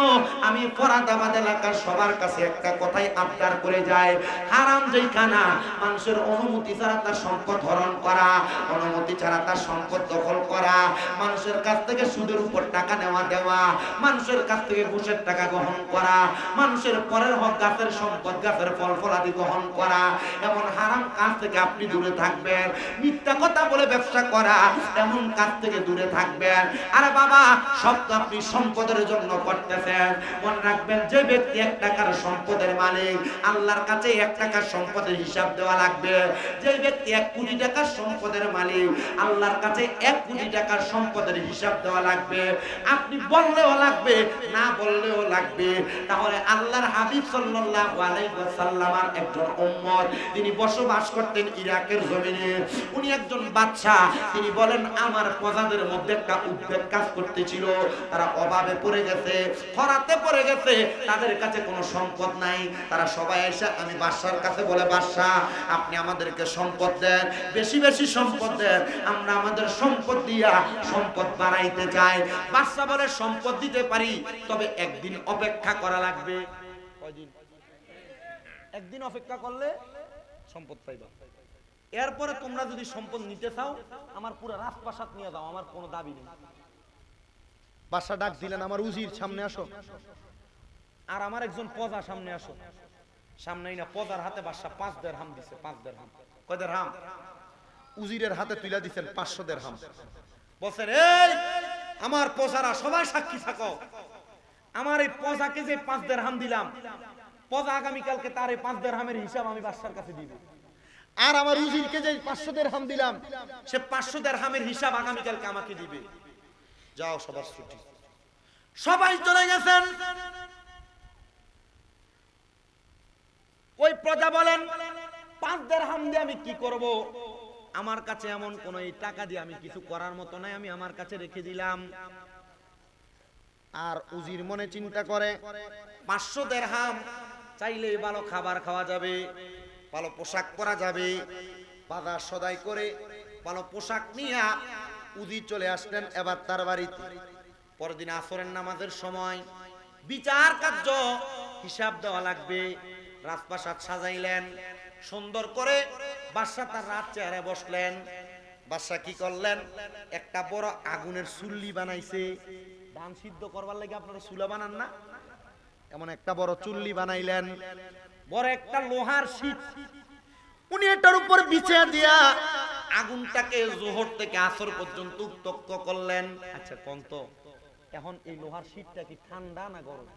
আমি ফরাদাবাদ এলাকার সবার কাছে একটা কথাই আবদার করে যাই হারাম যেই খানা মানুষের অনুমতি ছাড়া তার সম্পদ হরণ করা অনুমতি ছাড়া তার সম্পদ দখল করা মানুষের কাছ থেকে সুদের উপর টাকা নেওয়া দেওয়া মানুষের কাছ থেকে ঘুষের টাকা গ্রহণ করা মানুষের পরের হক গাছের সম্পদ গাছের ফল ফলাদি গ্রহণ করা এমন হারাম কাজ থেকে আপনি দূরে থাকবেন মিথ্যা কথা বলে ব্যবসা করা এমন কাজ থেকে দূরে থাকবেন আরে বাবা সব তো আপনি সম্পদের জন্য করতেছেন মনে রাখবেন যে ব্যক্তি 1 টাকার সম্পদের মালিক আল্লাহর কাছে 1 টাকার সম্পদের হিসাব দেওয়া লাগবে যে ব্যক্তি 1 কোটি টাকার সম্পদের মালিক আল্লাহর কাছে 1 কোটি টাকার সম্পদের হিসাব দেওয়া লাগবে লাগবে, আপনি বললেও লাগবে, না বললেও লাগবে। তাহলে আল্লাহর হাবিব সাল্লাল্লাহু আলাইহি ওয়াসাল্লামের একজন উম্মত, তিনি বসবাস করতেন ইরাকের জমিনে। উনি একজন বাদশা। তিনি বলেন আমার প্রজাদের মধ্যে একটা উদ্বেগ কাজ করতেছিল, তারা অভাবে পড়ে গেছে, খরাতে পড়ে গেছে, তাদের কাছে কোনো সম্পদ নাই। তারা সবাই এসে আমি বাদশার কাছে বলে, বাদশা আপনি আমাদেরকে সম্পদ দেন, বেশি বেশি সম্পদ দেন, আমরা আমাদের সম্পদ দিয়া সম্পদ বাড়াইতে চাই। বাদশা বলে সম্পদ দিতে পারি, তবে একদিন অপেক্ষা করা লাগবে। কয়দিন? একদিন অপেক্ষা করলে সম্পদ পাইবা। এরপরে তোমরা যদি সম্পদ নিতে চাও আমার পুরো রাজপ্রাসাদ নিয়ে যাও, আমার কোনো দাবি নেই। বাদশা ডাক দিলেন, আমার উজির সামনে আসো, আর আমার একজন প্রজা সামনে আসো। সামনেই না, প্রজার হাতে বাদশা 5 দিরহাম দিছে। 5 দিরহাম। কয় দিরহাম? উজিরের হাতে তুইলা দিছেন 500 দিরহাম। বলছেন এই আমার প্রজারা সবাই সাক্ষী থাকো, আমার এই প্রজাকে যে 5 দিরহাম দিলাম, প্রজা আগামী কালকে তার এই 5 দিরহামের হিসাব আমি বাদশার কাছে দিব। আর আমার উজিরকে যে 500 দিরহাম দিলাম, সে 500 দিরহামের হিসাব আগামী কালকে আমাকে দিবে। যাও সবার ছুটি। সবাই চলে গেছেন। ওই প্রজা বলেন 5 দিরহাম দিয়ে আমি কি করব? আমার কাছে এমন কোন এই টাকা দিয়ে আমি কিছু করার মতো নাই, আমি আমার কাছে রেখে দিলাম। আর উজির মনে চিন্তা করে 500 দিরহাম চাইলে ভালো খাবার খাওয়া যাবে, ভালো পোশাক পরা যাবে। বাজার সদাই করে ভালো পোশাক নিয়ে উজির চলে আসলেন এবার তার বাড়িতে। পরদিন আসরের নামাজের সময় বিচার কার্য হিসাব দেওয়া লাগবে। রাজপ্রাসাদ সাজাইলেন সুন্দর করে। বাদশা তার রাত চেয়ারে বসলেন। বাদশা কি করলেন? একটা বড় আগুনের চুল্লি বানাইছে। ধান সিদ্ধ করবার লাগে আপনারা চুলা বানান না? এমন একটা বড় চুল্লি বানাইলেন, বড় একটা লোহার শীট উনি এটার উপর বিছিয়ে দিয়া আগুনটাকে জোহর থেকে আসর পর্যন্ত উত্তপ্ত করলেন। আচ্ছা কোন তো এখন এই লোহার শীটটা কি ঠান্ডা না গরম?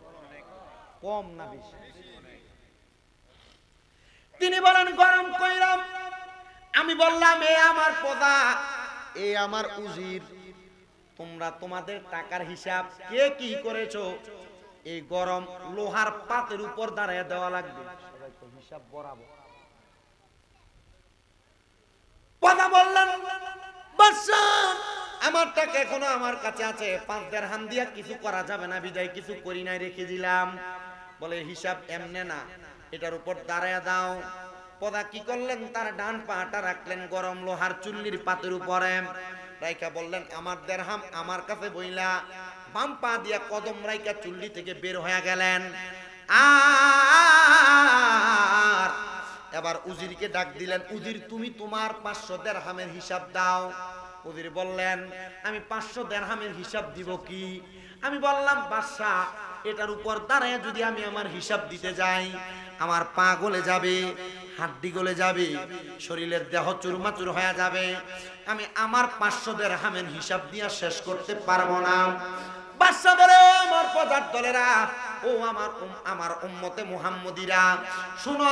কম না বেশি? তিনি বলেন গরম কইরাম। আমি বললাম এ আমার প্রজা, এ আমার উজির, তোমরা তোমাদের টাকার হিসাব কে কি করেছো এই গরম লোহার পাতের উপর দাঁড়ায় দেওয়া লাগবে। সবাই তো হিসাব বরাবর। প্রজা বললেন বাদশা আমার টাকা এখনো আমার কাছে আছে, 5 দিরহাম দিয়া কিছু করা যাবে না, বিদায় কিছু করি নাই, রেখে দিলাম। বলে হিসাব এমনে না, এটার উপর দাঁড়ায় দাও। প্রজা কি করলেন? তার ডান পাটা রাখলেন গরম লোহার চুল্লির পাতের উপরে, রাইকা বললেন আমার দিরহাম আমার কাছে বইলা। বাম পা দিয়া কদম রাইকা চুল্লি থেকে বের হয়ে গেলেন। আর এবার উজিরকে ডাক দিলেন, উজির তুমি তোমার 500 দিরহামের হিসাব দাও। উজির বললেন আমি 500 দিরহামের হিসাব দিব কি? আমি বললাম বাদশা এটার উপর দাঁড়ায় যদি আমি আমার হিসাব দিতে যাই, আমার পা গলে যাবে, হাড্ডি গলে যাবে, শরীরের দেহ চুরমাচুর হয়ে যাবে, আমি আমার 500 দিরহামের হিসাব দিয়া শেষ করতে পারবো না। বাদশা বলে আমার প্রজার দলেরা, ও আমার উম্মতে মুহাম্মদীরা, শুনো,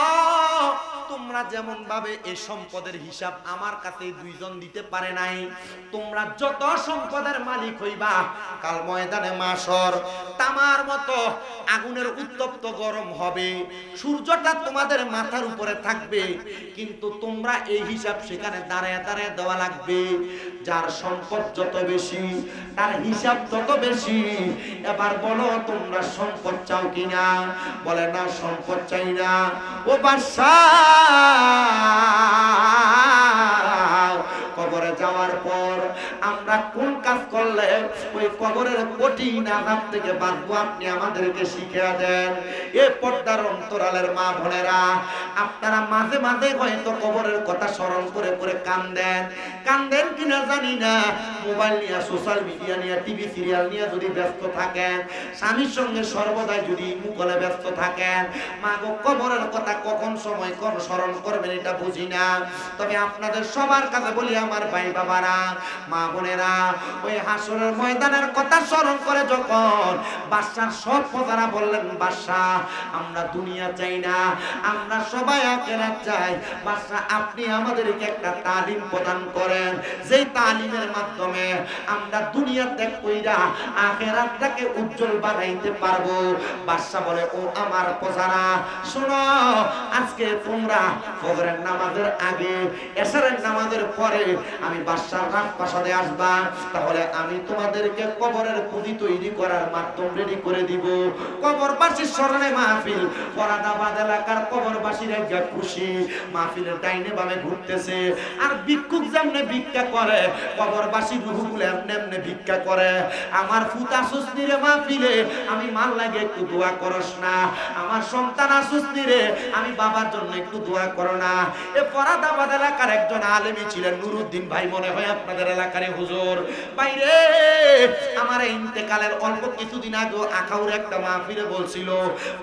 তোমরা যেমন ভাবে এই সম্পদের হিসাব আমার কাছে 2 জন দিতে পারে নাই, তোমরা যত সম্পদের মালিক হইবা কাল ময়দানে মাশর তামার মতো আগুনের উত্তপ্ত গরম হবে, সূর্যটা তোমাদের মাথার উপরে থাকবে, কিন্তু তোমরা এই হিসাব সেখানে দাঁড়ায় দাঁড়ায় দেওয়া লাগবে। যার সম্পদ যত বেশি তার হিসাব তত বেশি। এবার বলো তোমরা সম্পদ চাও কিনা? বলে না সম্পদ চাই না। ও বাদশা কবরে যাওয়ার পর আমরা কোন কাজ করলে ওই কবরের কঠিন আযাব থেকে বাঁচবো আপনি আমাদেরকে শিখিয়ে দেন। এ পর্দার অন্তরালের মা বোনেরা, আপনারা মাঝে মাঝে হয়তো কবরের কথা স্মরণ করে করে কান্দেন কিনা জানি না। মোবাইল নিয়ে, সোশ্যাল মিডিয়া নিয়ে, টিভি সিরিয়াল নিয়ে যদি ব্যস্ত থাকেন, স্বামীর সঙ্গে সর্বদাই যদি মুখলে ব্যস্ত থাকেন, মা গো কবরের কথা কখন সময় কোন স্মরণ করবেন এটা বুঝি না। তবে আপনাদের সবার কাছে বলি আমার ভাই বাবারা, মা বোনেরা, ওই হাসরের ময়দানের কথা স্মরণ করে যখন বাদশার সব প্রজারা বললেন, বাদশাহ আমরা দুনিয়া চাই না, আমরা সবাই আখিরাত চাই। বাদশাহ আপনি আমাদেরকে একটা তালিম প্রদান করেন, যেই তালিমের মাধ্যমে আমরা দুনিয়া ত্যাগ কইরা আখিরাতটাকে উজ্জ্বল বানাইতে পারবো। বাদশাহ বলে, ও আমার প্রজারা শোনো, আজকে তোমরা ফজরের নামাজের আগে এশারের নামাজের পরে আমি বাদশার রাজপ্রাসাদে আসবা, তাহলে আমি তোমাদেরকে কবরের পুঁজি তৈরি করার মাধ্যম রেডি করে দিব। কবরবাসীর স্মরণে মাহফিল, ফরাদাবাদ এলাকার কবরবাসীরা যা খুশি, মাহফিলের ডাইনে বামে ঘুরতেছে। আর ভিক্ষুক যেমনে ভিক্ষা করে, কবরবাসী রুহগুলো এমনি এমনি ভিক্ষা করে। আমার ফুতা সুস্নি রে মাহফিলে, আমি মাল লাগে একটু দোয়া করস না। আমার সন্তান আসুস্নি রে, আমি বাবার জন্য একটু দোয়া করো না। এ ফরাদাবাদ এলাকার একজন আলেমী ছিলেন নুরুদ্দিন ভাই, মনে হয় আপনাদের এলাকার হুজুর। বাইরে আমার ইন্তেকালের অল্প কিছুদিন আগে আখাউর একটা মাহফিলে বলছিল,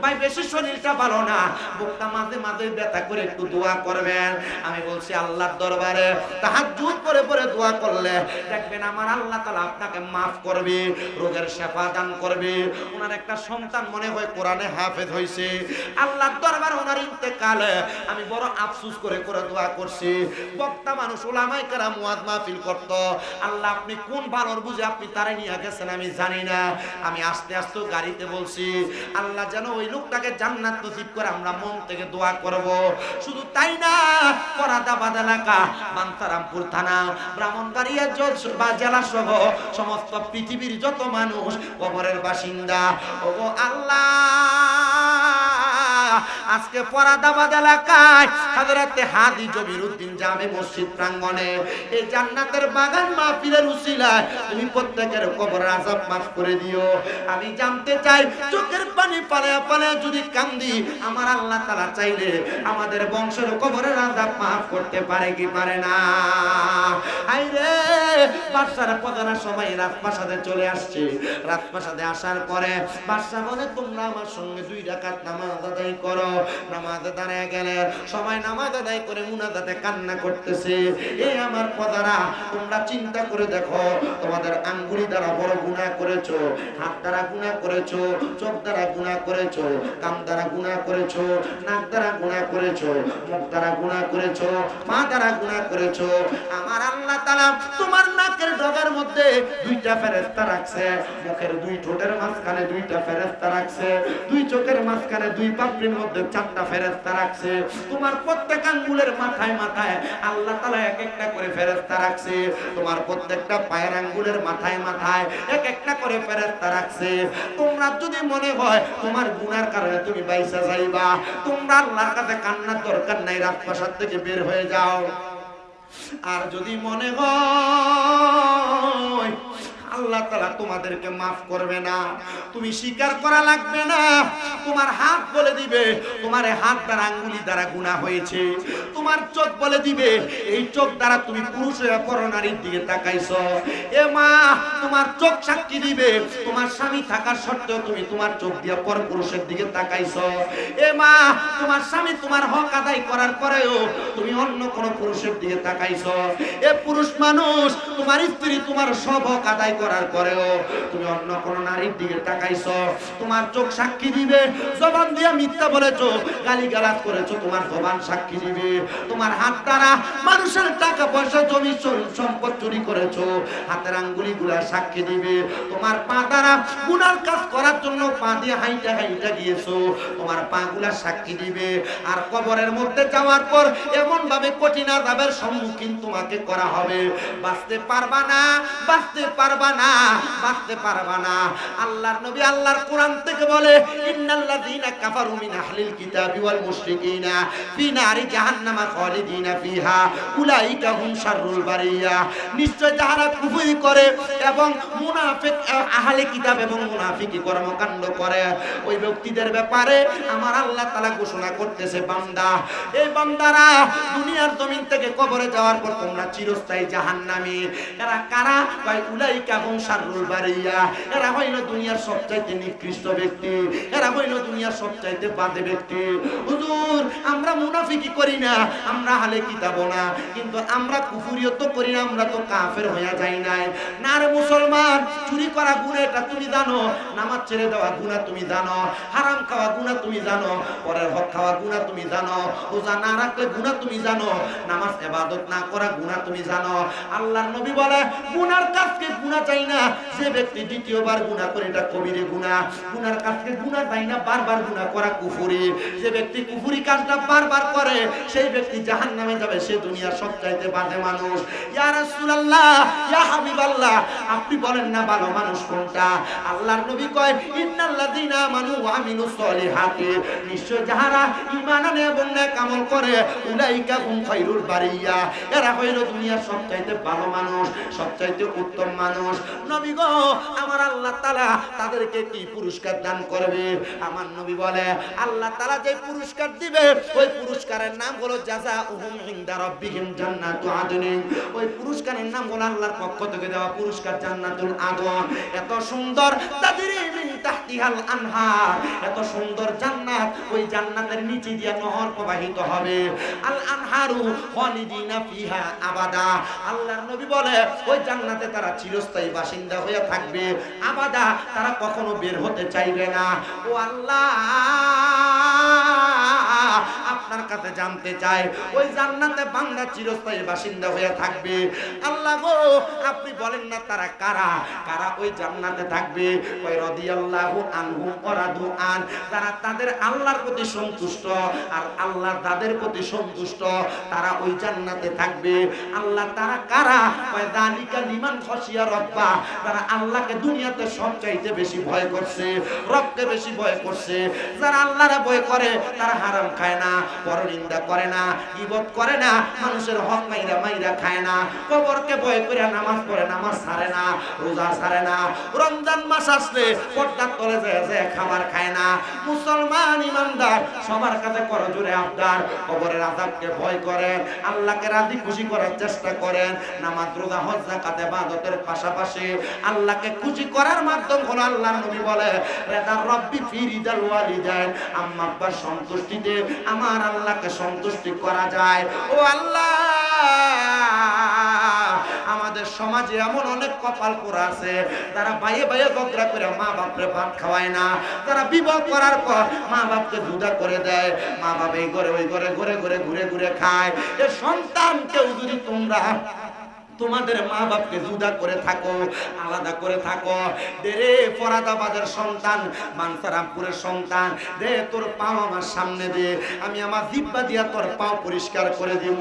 ভাই বেশি শরীরটা ভালো না, বুকটা মাঝে মাঝে ব্যথা করে একটু দোয়া করবেন। আমি বলছি আল্লাহর দরবারে তাহাজ্জুদ করে পরে দোয়া করলে দেখবেন আমার আল্লাহ তাআলা আপনাকে মাফ করবে, রোগের শেফা দান করবে। ওনার একটা সন্তান মনে হয় কোরআনে হাফেজ হয়েছে। আল্লাহর দরবারে ওনার ইন্তেকালে আমি বড় আফসোস করে করে দোয়া করছি। বক্তা মানুষ, উলামায়ে কেরাম ওয়াজ মাহফিল করত, আল্লাহ আপনি কোন ভালোর বুঝে আপনি তারে নিয়ে গেছেন আমি জানি না। আমি আস্তে আস্তে গাড়িতে বলছি, আল্লাহ যেন ওই লোকটাকে জান্নাত নসিব করে, আমরা মন থেকে দোয়া করব। শুধু তাই না, ফরাদাবাদ এলাকা, বাঞ্ছারামপুর থানা, ব্রাহ্মণবাড়িয়া জেলা সহ সমস্ত পৃথিবীর যত মানুষ কবরের বাসিন্দা, ওগো আল্লাহ আজকে ফরাদাবাদ এলাকায় হযরতে হাজী জমিরউদ্দিন জামে মসজিদ প্রাঙ্গণে এই জান্নাতের বাগান মাহফিলের উসিলায় তুমি প্রত্যেকের কবরের আযাব মাফ করে দিও। আমি জানতে চাই, চোখের পানি পালায়া পালায়া যদি কান্দি, আমার আল্লাহ তাআলা চাইলে আমাদের বংশের কবরের আযাব মাফ করতে পারে কি পারে না? আইরে বাদশার প্রধান সবাই রাজপ্রাসাদে চলে আসছে। রাজপ্রাসাদে আসার পরে বাদশা বলে, তোমরা আমার সঙ্গে 2 রাকাত নামাজ আদায় করো। নামাজে দাঁড়ায় গেলে সবাই নামাজ আদায় করে মুনাজাতে কান্না করতেছে। এই আমার প্রজারা, তোমরা চিন্তা করে দেখো, তোমাদের আঙ্গুলি দ্বারা বড় গুনাহ করেছো, হাত দ্বারা গুনাহ করেছো, চোখ দ্বারা গুনাহ করেছো, কান দ্বারা গুনাহ করেছো, নাক দ্বারা গুনাহ করেছো, মুখ দ্বারা গুনাহ করেছো, পা দ্বারা গুনাহ করেছো। আমার আল্লাহ তাআলা তোমার নাকের ডগার মধ্যে 2টা ফেরেশতা রাখছে, মুখের 2 ঠোঁটের মাঝখানে 2টা ফেরেশতা রাখছে, 2 চোখের মাঝখানে 2 পাপড়ির মধ্যে 4টা ফেরেশতা রাখছে। তোমার প্রত্যেক আঙ্গুলের মাথায় মাথায় আল্লাহ তাআলা এক একটা করে ফেরেশতা রাখছে। তোমার প্রত্যেকটা পায়ের আঙ্গুলের মাথায় মাথায় এক একটা করে ফেরেশতা রাখছে। তোমরা যদি মনে হয় তোমার গুনার কারণে তুমি বাইসা যাইবা, তোমরা আল্লাহর কাছে কান্নার দরকার নাই, রাজপ্রাসাদ থেকে বের হয়ে যাও। আর যদি মনে হয় আল্লাহ তাআলা তোমাদেরকে মাফ করবে না, তুমি স্বীকার করা লাগবে না। তোমার হাত বলে দিবে তোমার হাত দ্বারা আঙ্গুলি দ্বারা গুনাহ হয়েছে। তোমার চোখ বলে দিবে এই চোখ দ্বারা তুমি পুরুষ হয়ে পরনারীর দিকে তাকাইছো। এ মা, তোমার চোখ সাক্ষী দিবে তোমার স্বামী থাকার সত্ত্বেও তুমি তোমার চোখ দিয়ে পরপুরুষের দিকে তাকাইছো। এ মা, তোমার স্বামী তোমার হক আদায় করার পরেও তুমি অন্য কোন পুরুষের দিকে তাকাইছো। এ পুরুষ মানুষ, তোমার স্ত্রী তোমার সব হক আদায় করার পরেও তুমি অন্য কোন নারীর দিকে তাকাইছো। তোমার চোখ সাক্ষী দিবে, জবান দিয়ে মিথ্যা বলেছো, গালিগালাজ করেছো, তোমার জবান সাক্ষী দিবে। তোমার হাত দ্বারা মানুষের টাকা পয়সা জমি সম্পদ চুরি করেছো, হাতের আঙ্গুলিগুলা সাক্ষী দিবে। তোমার পা দ্বারা গুনার কাজ করার জন্য পা দিয়ে হাইটা হাইটা গিয়েছো, তোমার পা গুলা সাক্ষী দিবে। আর কবরের মধ্যে যাওয়ার পর এমন ভাবে কঠিন আযাবের সম্মুখীন তোমাকে করা হবে, বাঁচতে পারবা না, বাঁচতে পারবা না, বাঁচতে পারবা না। আল্লাহর নবী আল্লাহর কোরআন থেকে বলে, ইন্নাল্লাযীনা কাফারু মিন আহলিল কিতাবি ওয়াল মুশরিকিনা ফি নারি জাহান্নামা খালিদিনা ফিহা উলাইকা হুম শাররুল বারিয়া। নিশ্চয় যারা কুফরি করে এবং মুনাফিক, আহলে কিতাব এবং মুনাফিকি কর্মকাণ্ড করে, ওই ব্যক্তিদের ব্যাপারে আমার আল্লাহ তাআলা ঘোষণা করতেছে, বান্দা, এই বান্দারা দুনিয়ার জমিন থেকে কবরে যাওয়ার পর তোমরা চিরস্থায়ী জাহান্নামী। এরা কারা? ভাই উলাইকা এবং শাররুল বারিয়া, এরা হইল দুনিয়ার সবচাইতে নিকৃষ্ট ব্যক্তি, এরা হইল দুনিয়ার সবচাইতে বাজে ব্যক্তি। হুজুর আমরা মুনাফিকি করি না, আমরা আহলে কিতাব না, কিন্তু আমরা কুফরিও তো করি না, আমরা তো কাফের হয়ে যাই নাই। না রে মুসলমান, চুরি করা গুনাহ এটা তুমি জানো, নামাজ ছেড়ে দেওয়া গুনাহ তুমি জানো, হারাম খাওয়া গুনাহ তুমি জানো, পরের হক খাওয়া গুনাহ তুমি জানো, রোজা না রাখলে গুনাহ তুমি জানো, নামাজ ইবাদত না করা গুনাহ তুমি জানো। আল্লাহর নবী বলে গুনার কাজকে গুনাহ চাই না, যে ব্যক্তি দ্বিতীয়বার গুনাহ করে এটা কবিরে গুনাহ। গুনার কাজকে গুনাহ চাই না, বারবার গুনাহ করা কুফরি। যে ব্যক্তি কুফরি কাজটা বারবার করে সেই ব্যক্তি জাহান্নামে যাবে, সে দুনিয়ার সবচাইতে বাজে মানুষ। ইয়া রাসূলুল্লাহ, ইয়া হাবিবাল্লাহ, আপনি বলেন না ভালো মানুষ কোনটা? আল্লাহর নবী কয় ইন্নাল্লাযীনা আমানু ওয়া আমিলুস সলিহাতি, নিশ্চয় যাহারা ঈমান আনে এবং নেক আমল করে, উলাইকা হুম খায়রুল বারিয়া, এরা হইল দুনিয়ার সবচাইতে ভালো মানুষ, সবচাইতে উত্তম মানুষ। নবী গো, আমার আল্লাহ তাআলা তাদেরকে কি পুরস্কার দান করবে? আমার নবী বলে আল্লাহ তাআলা যে পুরস্কার দিবে ওই পুরস্কারের নাম হলো জাযাউহুম ইনদা রাব্বিহিম জান্নাতু আদনিন। ওই পুরস্কারের নাম হলো আল্লাহর পক্ষ থেকে দেওয়া পুরস্কার জান্নাতুল আদন। এত সুন্দর তাজরি মিন তাহতিহাল আনহার, এত সুন্দর জান্নাত, ওই জান্নাতের নিচে দিয়ে নহর প্রবাহিত হবে। আল আনহারু খালিদিনা ফিহা আবাদা। আল্লাহর নবী বলে ওই জান্নাতে তারা চিরস্থায়ী বাসিন্দা হয়ে থাকবে, আবাদা, তারা কখনো বের হতে চাইবে না। ও আল্লাহ, আপনার কাছে জানতে চাই ওই জান্নাতে বান্দা চিরস্থায়ী বাসিন্দা হয়ে থাকবে। আল্লাহ গো, আপনি বলেন না তারা কারা, কারা ওই জান্নাতে থাকবে? ওই রাদিয়াল্লাহু আনহুম ওয়া রাদু আন, যারা তাদের আল্লাহর প্রতি সন্তুষ্ট আর আল্লাহ তাদের প্রতি সন্তুষ্ট, তারা ওই জান্নাতে থাকবে। আল্লাহ তারা কারা? ওই যালিকা লিমান খাশিয়া রাব্বা, যারা আল্লাহকে দুনিয়াতে সবচাইতে বেশি ভয় করছে, রবকে বেশি ভয় করছে। যারা আল্লাহরে ভয় করে তারা হারাম খায় না, পরনিন্দা করে না, গীবত করে না, মানুষের হক মাইরা মাইরা খায় না, কবরকে ভয় করে নামাজ পড়ে, নামাজ ছাড়ে না, রোজা ছাড়ে না, রমজান মাস আসলে পর্দার তলে যায় খাবার খায় না। মুসলমান ইমানদার সবার কাছে করজোরে আবদার, কবরের আযাবকে ভয় করেন, আল্লাহকে রাজি খুশি করার চেষ্টা করেন। নামাজ, রোজা, হজ, যাকাত, ইবাদতের পাশাপাশি আল্লাহকে খুশি করার মাধ্যম হলো আল্লাহর নবী বলে রিদার রাব্বি ফি রিদাল ওয়ালিদাইন, আম্মা আব্বার সন্তুষ্টিতে আমার আল্লাহকে সন্তুষ্টি করা যায়। ও আল্লাহ, আমাদের সমাজে এমন অনেক কপাল পোড়া আছে যারা বাইয়ে বাইয়ে ঝগড়া করে মা বাপরে ভাত খাওয়ায় না, যারা বিবাহ করার পর মা বাপকে জুদা করে দেয়, মা বাপ এই ঘরে ওই ঘরে ঘুরে ঘুরে ঘুরে ঘুরে খায়। এ সন্তানকেও যদি তোমরা তোমাদের মা বাপকে জুদা করে থাকো, আলাদা করে থাকো, দেরে ফরাদাবাদের সন্তান, মানসারামপুরের সন্তান, দে তোর পাও আমার সামনে দে, আমি আমার জিহ্বা দিয়া তোর পাও পরিষ্কার করে দিব।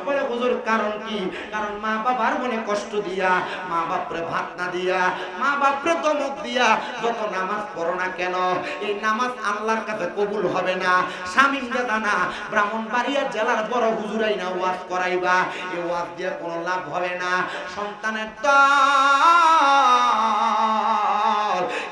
বলে হুজুর কারণ কি? কারণ মা বাবার মনে কষ্ট দিয়া, মা বাপরে ভাত না দিয়া, মা বাপরে ধমক দিয়া যত নামাজ পড়ো না কেন, এই নামাজ আল্লাহর কাছে কবুল হবে না। শামীম দাদা না, ব্রাহ্মণবাড়িয়া জেলার বড় হুজুরাই না ওয়াজ করাইবা, এই ওয়াজ দিয়ে কোনো লাভ হবে না। সন্তানের দল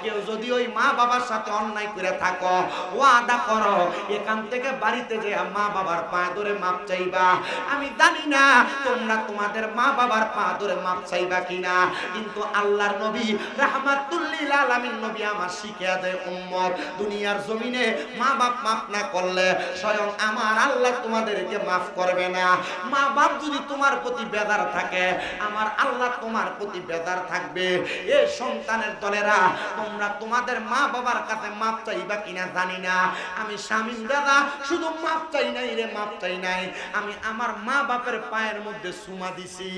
কেউ যদি ওই মা বাবার সাথে অন্যায় করে থাকো, ওয়াদা করো এখান থেকে বাড়িতে যে মা বাবার পা ধরে মাপ চাইবা। আমি জানি না তোমরা তোমাদের মা বাবার পা ধরে মাপ চাইবা কিনা, কিন্তু আল্লাহর নবী রাহমাতুল লিল আলামিন নবী আমার শিখিয়ে দেয় উম্মত, দুনিয়ার জমিনে মা বাপ মাফ না করলে স্বয়ং আমার আল্লাহ তোমাদেরকে মাফ করবে না। মা বাপ যদি তোমার প্রতি বেজার থাকে, আমার আল্লাহ তোমার প্রতি বেজার থাকবে। এই সন্তানের দলেরা, তোমরা তোমাদের মা বাবার কাছে মাপ চাইবা কিনা জানি না। আমি শামীম দাদা শুধু মাপ চাই নাই রে, মাপ চাই নাই, আমি আমার মা বাপের পায়ের মধ্যে চুমা দিছি।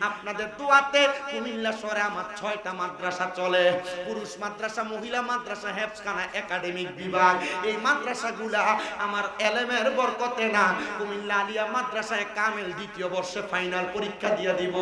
আপনাদের দোয়াতে কুমিল্লা শহরে আমার 6টা মাদ্রাসা চলে, পুরুষ মাদ্রাসা, মহিলা মাদ্রাসা, হেফজখানা, একাডেমিক বিভাগ। এই মাদ্রাসাগুলা আমার এলেমের বরকতে না, কুমিল্লা আলিয়া মাদ্রাসায় কামেল 2য় বর্ষে ফাইনাল পরীক্ষা দিয়ে দিব।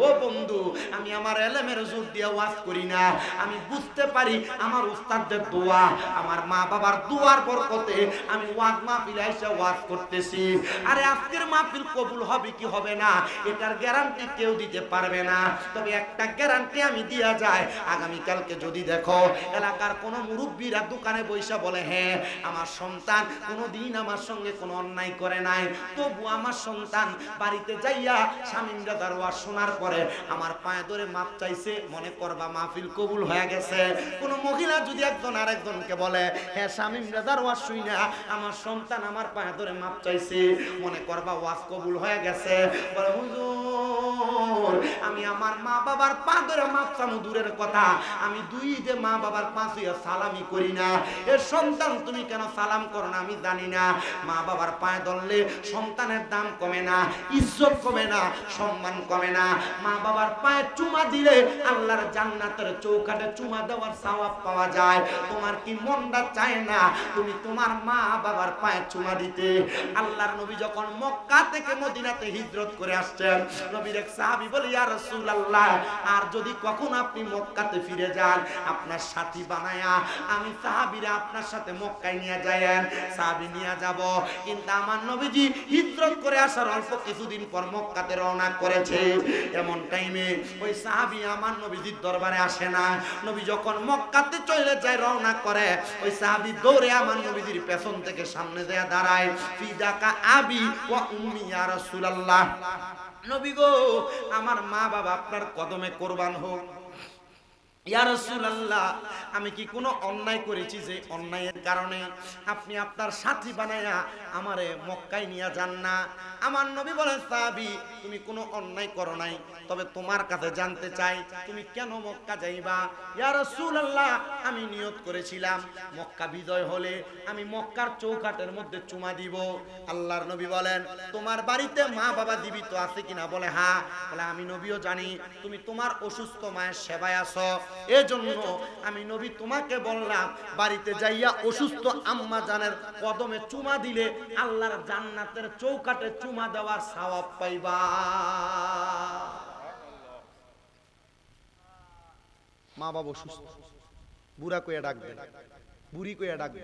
ও বন্ধু, আমি আমার এলেমের জোর দিয়ে ওয়াজ করি না, আমি বুঝতে পারি আমার উস্তাদদের দোয়া, আমার মা বাবার দোয়ার বরকতে আমি ওয়াজ মাহফিলে এসে ওয়াজ করতেছি। আরে আজকের মাহফিল কবুল হবে কি হবে না এটার গ্যারান্টি কেউ দিতে পারবে না, তবে একটা গ্যারান্টি আমি দিয়া যায়, আগামী কালকে যদি দেখো এলাকার কোনো মুরব্বীরা দোকানে বৈশা বলে হ্যাঁ আমার সন্তান কোনোদিন আমার সঙ্গে কোনো অন্যায় করে নাই, তবু আমার সন্তান বাড়িতে যাইয়া শামীম দাদার ওয়াজ শোনার পরে আমার পায়ে ধরে মাপ চাইছে, মনে করবা মাহফিল কবুল হয়ে গেছে। কোনো মহিলা যদি একজন আরেকজনকে বলে হ্যাঁ শামীম দাদার ওয়াজ শুইনা আমার সন্তান আমার পায়ে ধরে মাপ চাইছে, মনে করবা ওয়াজ কবুল হয়ে গেছে। বলে হুজুর আমি আমার মা বাবার পা ধরে মাপ চামু দূরের কথা, আমি দুই যে মা বাবার পাশে সালামি করি না। এর সন্তান তুমি কেন সালাম করো না আমি জানি না। মা বাবার পায়ে ধরলে সন্তানের দাম কমে না, ইজ্জত কমে না, সম্মান কমে না। মা বাবার পায়ে চুমা দিলে আল্লাহর জান্নাতের চৌকাঠে চুমা দেওয়ার সওয়াব পাওয়া যায়। তোমার কি মনটা চায় না তুমি তোমার মা বাবার পায়ে চুমা দিতে? আল্লাহর নবী যখন মক্কা থেকে মদিনাতে হিজরত করে আসছেন, নবীর এক সাহাবী বলে ইয়া রাসূলুল্লাহ আর যদি কখন আপনি মক্কাতে ফিরে যান আপনার সাথী বানায়া আমি সাহাবীরা আপনার সাথে মক্কায় নিয়ে যায়েন। সাহাবী নিয়ে যাব, কিন্তু আমার নবীজি হিজরত করে আসার অল্প কিছুদিন পর মক্কাতে রওনা করেছে। এমন টাইমে ওই সাহাবী আমার নবীজির দরবারে আসে না। নবী যখন মক্কাতে চলে যায় রওনা করে, ওই সাহাবী দৌড়ে আমার নবীজির পেছন থেকে সামনে যায় দাঁড়ায়, ফিদাকা আবি ওয়া উম্মি ইয়া রাসূলুল্লাহ, নবী গো আমার মা বাবা আপনার কদমে কুরবান হোক। ইয়া রাসূলুল্লাহ আমি কি কোনো অন্যায় করেছি যে অন্যায়ের কারণে আপনি আপনার সাথী বানায়া আমারে মক্কায় নিয়ে যান না? আমার নবী বলেন সাহাবী তুমি কোনো অন্যায় করো নাই, তবে তোমার কাছে জানতে চাই তুমি কেন মক্কা যাইবা? ইয়া রাসূলুল্লাহ আমি নিয়ত করেছিলাম মক্কা বিজয় হলে আমি মক্কার চৌকাঠের মধ্যে চুমা দিব। আল্লাহর নবী বলেন তোমার বাড়িতে মা বাবা জীবিত আছে কিনা? বলে হ্যাঁ। বলে আমি নবীও জানি তুমি তোমার অসুস্থ মায়ের সেবায় আছো, এজন্য আমি নবী তোমাকে বললাম বাড়িতে যাইয়া অসুস্থ আম্মা জানের কদমে চুমা দিলে আল্লাহর জান্নাতের চৌকাঠে চুমা দেওয়ার সওয়াব পাইবা। মা বাবা অসুস্থ, বুড়া কইয়া ডাকবে, বুড়ি কইয়া ডাকবে।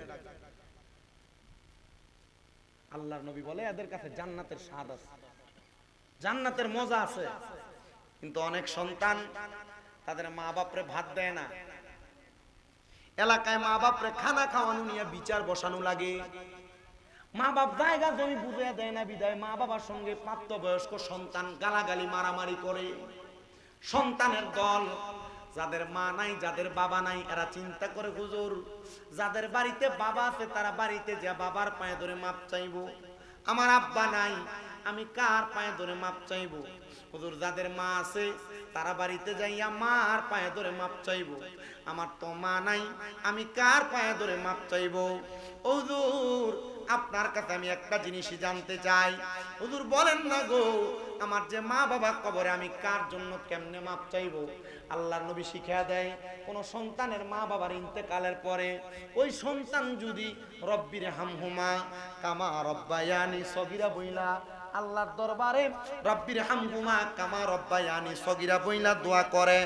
আল্লাহর নবী বলে এদের কাছে জান্নাতের স্বাদ আছে, জান্নাতের মজা আছে। কিন্তু অনেক সন্তান তাদের মা বাপরে ভাত দেয় না, এলাকায় মা বাপরে খানা খাওয়ানো নিয়ে বিচার বসানো লাগে। মা বাপ জায়গা জমি বুঝে দেয় না বিদায় মা বাবার সঙ্গে প্রাপ্তবয়স্ক সন্তান গালাগালি মারামারি করে। সন্তানের দল, যাদের মা নাই যাদের বাবা নাই এরা চিন্তা করে হুজুর যাদের বাড়িতে বাবা আছে তারা বাড়িতে যা বাবার পায়ে ধরে মাপ চাইবো, আমার আব্বা নাই আমি কার পায়ে ধরে মাপ চাইবো? হুজুর যাদের মা আছে তারা বাড়িতে যাইয়া মার পায়ে ধরে মাপ চাইবো, আমার তো মা নাই আমি কার পায়ে ধরে মাপ চাইবো? হুজুর আপনার কাছে আমি একটা জিনিসই জানতে চাই, হুজুর বলেন না গো আমার যে মা বাবা কবরে আমি কার জন্য কেমনে মাপ চাইবো? আল্লাহর নবী শিখিয়ে দেয় কোন সন্তানের মা বাবার ইন্তেকালের পরে ওই সন্তান যদি রব্বির হামহুমা কামা রব্বায়ানি সগীরা বইলা আল্লাহর দরবারে রব্বির হামহুমা কামা রব্বায়ানি সগীরা বইলা দোয়া করে,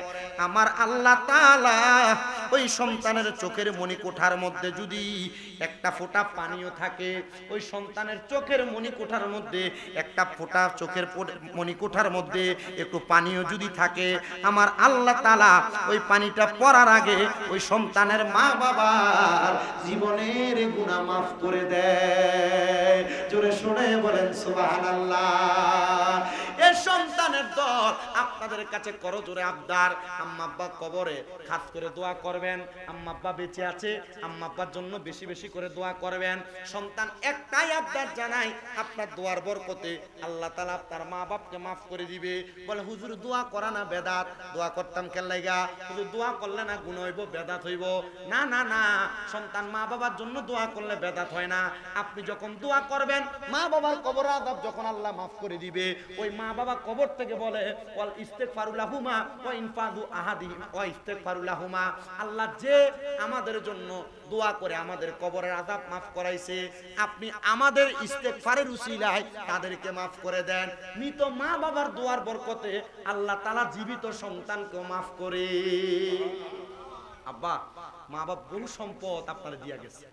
আমার আল্লাহ তাআলা ওই সন্তানের চোখের মণিকোঠার মধ্যে যদি একটা ফোঁটা পানিও থাকে, ওই সন্তানের চোখের মণিকোঠার মধ্যে একটা ফোঁটা চোখের মণিকোঠার মধ্যে একটু পানিও যদি থাকে, আমার আল্লাহ তাআলা ওই পানিটা পড়ার আগে ওই সন্তানের মা বাবার জীবনের গুনাহ মাফ করে দেয়। জোরে শুনে বলেন সুবহানাল্লাহ। এই সন্তানের দল আপনাদের কাছে করো জোরে আবদার, আম্মা আব্বা কবরে খাস করে দোয়া করবেন, আম্মা আব্বা বেঁচে আছে আম্মা আব্বার জন্য বেশি বেশি করে দোয়া করবেন। সন্তান একটাই আবদার জানাই আপনার দোয়ার বরকতে আল্লাহ তাআলা আপনার মা বাপকে মাফ করে দিবে। বলে হুজুর দোয়া করা না বেদাত, দোয়া করতাম কেন লাগা? হুজুর দোয়া করলে না গুনাহ হইব বেদাত হইব? না না না, সন্তান মা বাবার জন্য দোয়া করলে বেদাত হয় না। আপনি যখন দোয়া করবেন মা বাবার কবর আযাব যখন আল্লাহ মাফ করে দিবে, ওই মা বাবা কবর থেকে বলে ওয়াল ইস্তিগফারু লাহুমা ওয়া ইনফাদু আহাদিহিম ওয়া ইস্তিগফারু লাহুমা, আল্লাহ যে আমাদের জন্য দোয়া করে আমাদের কবরের আযাব মাফ করাইছে, আপনি আমাদের ইস্তিগফারের উসিলায় তাদেরকে মাফ করে দেন। মৃত মা বাবার দোয়ার বরকতে আল্লাহ তাআলা জীবিত সন্তানকেও মাফ করে। আব্বা মা বাপ বহু সম্পদ আপনারা দিয়া গেছে,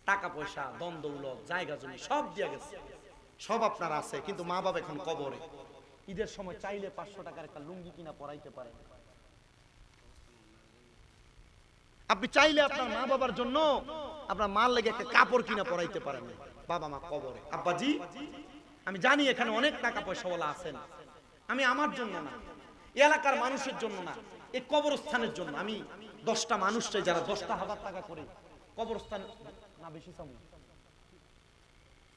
টাকা পয়সা দন দৌলত জায়গা জমি সব দিয়া গেছে, সব আপনার আছে, কিন্তু মা বাপ এখন কবরে। ঈদের সময় চাইলে 500 টাকার একটা লুঙ্গি কিনা পরাইতে পারেন। আপনি চাইলে আপনার মা বাবার জন্য আপনার মার লেগে একটা কাপড় কিনা পরাইতে পারেন। বাবা মা কবরে। আব্বাজি আমি জানি এখানে অনেক টাকা পয়সাওয়ালা আছেন, আমি আমার জন্য না, এলাকার মানুষের জন্য না, এই কবরস্থানের জন্য আমি 10টা মানুষ চাই যারা 10,000 টাকা করে কবরস্থান না বেশি চাই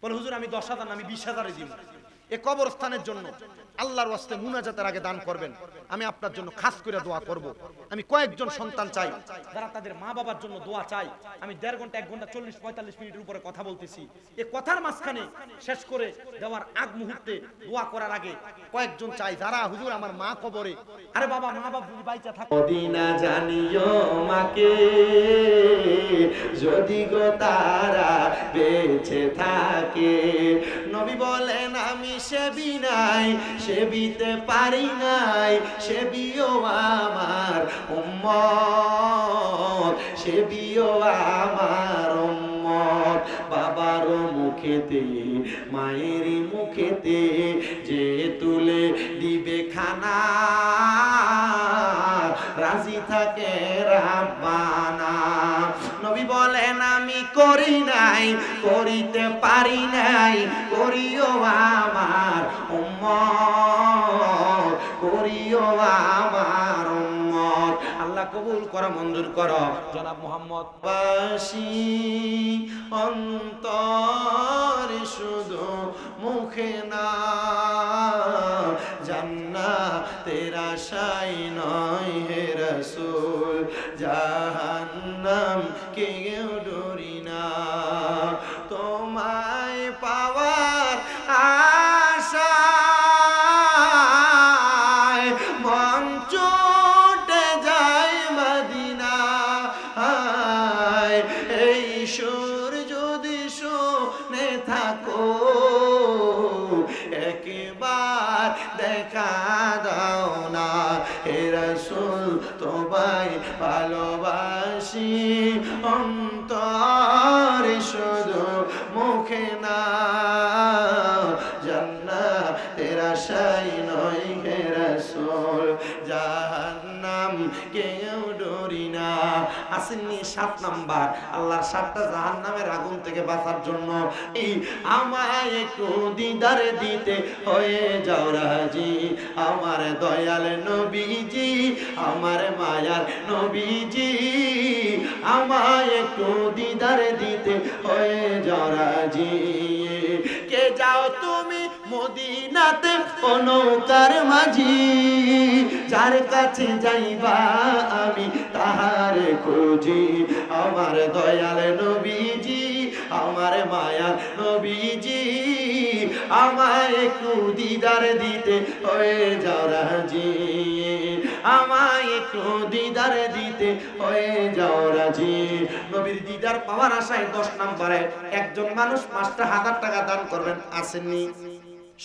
বলে হুজুর আমি 10,000 না আমি 20,000 দিব, এই কবরস্থানের জন্য আল্লাহর ওয়াস্তে মুনাজাতের আগে দান করবেন। আমি আপনার জন্য খাস করে দোয়া করব। আমি কয়েকজন সন্তান চাই যারা তাদের মা বাবার জন্য দোয়া চাই। আমি 1.5 ঘন্টা 1 ঘন্টা 40-45 মিনিটের উপরে কথা বলতেছি, এই কথার মাঝখানে শেষ করে দেওয়ার আগ মুহূর্তে দোয়া করার আগে কয়েকজন চাই যারা হুজুর আমার মা কবরে, আরে বাবা মা বাবা যদি বাইচা থাকে মদিনা জানিও মাকে যদি গো তারা বেঁচে থাকে। নবী বলেন আমি সেবি নাই, সেবিতে পারি নাই, সেবিও আমার উম্মত, সেবিও আমার উম্মত। বাবার মুখেতে মায়ের মুখেতে যে তুলে দিবে খানা, রাজি থাকে রাব্বানা। নবী বলেন আমি করি নাই, করিতে পারি নাই, করিও আমার উম্মত, করিও আমার উম্মত। আল্লাহ কবুল করো, মঞ্জুর করো। জনাব মুহাম্মদ বাসি অন্তর শুধু মুখে না, জান্নাতের আশায় নয় হে রাসূল, জাহান্নাম কেউ ডরি না। তোমায় পাওয়ার আশায় মন ছুটে যায় মদিনায়। এই সুর যদি শুনে থাকো, একবার দেখা দাও না হে রাসূল, তোমায় ভালোবাসি অন্তরে শুধু মুখে না, জান্নাতের আশায় নয় হে রাসূল, জাহান্নাম কেউ ডরি না। আসেননি 7 নাম্বার, আল্লাহর 7টা জাহান্নামের আগুন থেকে বাঁচার জন্য। এই আমায় একটু দিদার দিতে হয়ে যাও রাজি, আমার দয়াল নবীজি, আমার মায়ার নবীজি, আমায় একটু দিদার দিতে হয়ে যাও রাজি। কে যাও তুমি মদিনাতে ও নৌকার মাঝি, যার কাছে যাইবা আমি তাহার খুঁজি, আমার দয়াল নবীজি, আমার মায়ার নবীজি, আমায় একটু দিদার দিতে হয়ে যাও রাজি, আমায় একটু দিদার দিতে হয়ে যাও রাজি। নবীর দিদার পাওয়ার আশায় 10 নম্বরে একজন মানুষ 5,000 টাকা দান করবেন। আসেননি?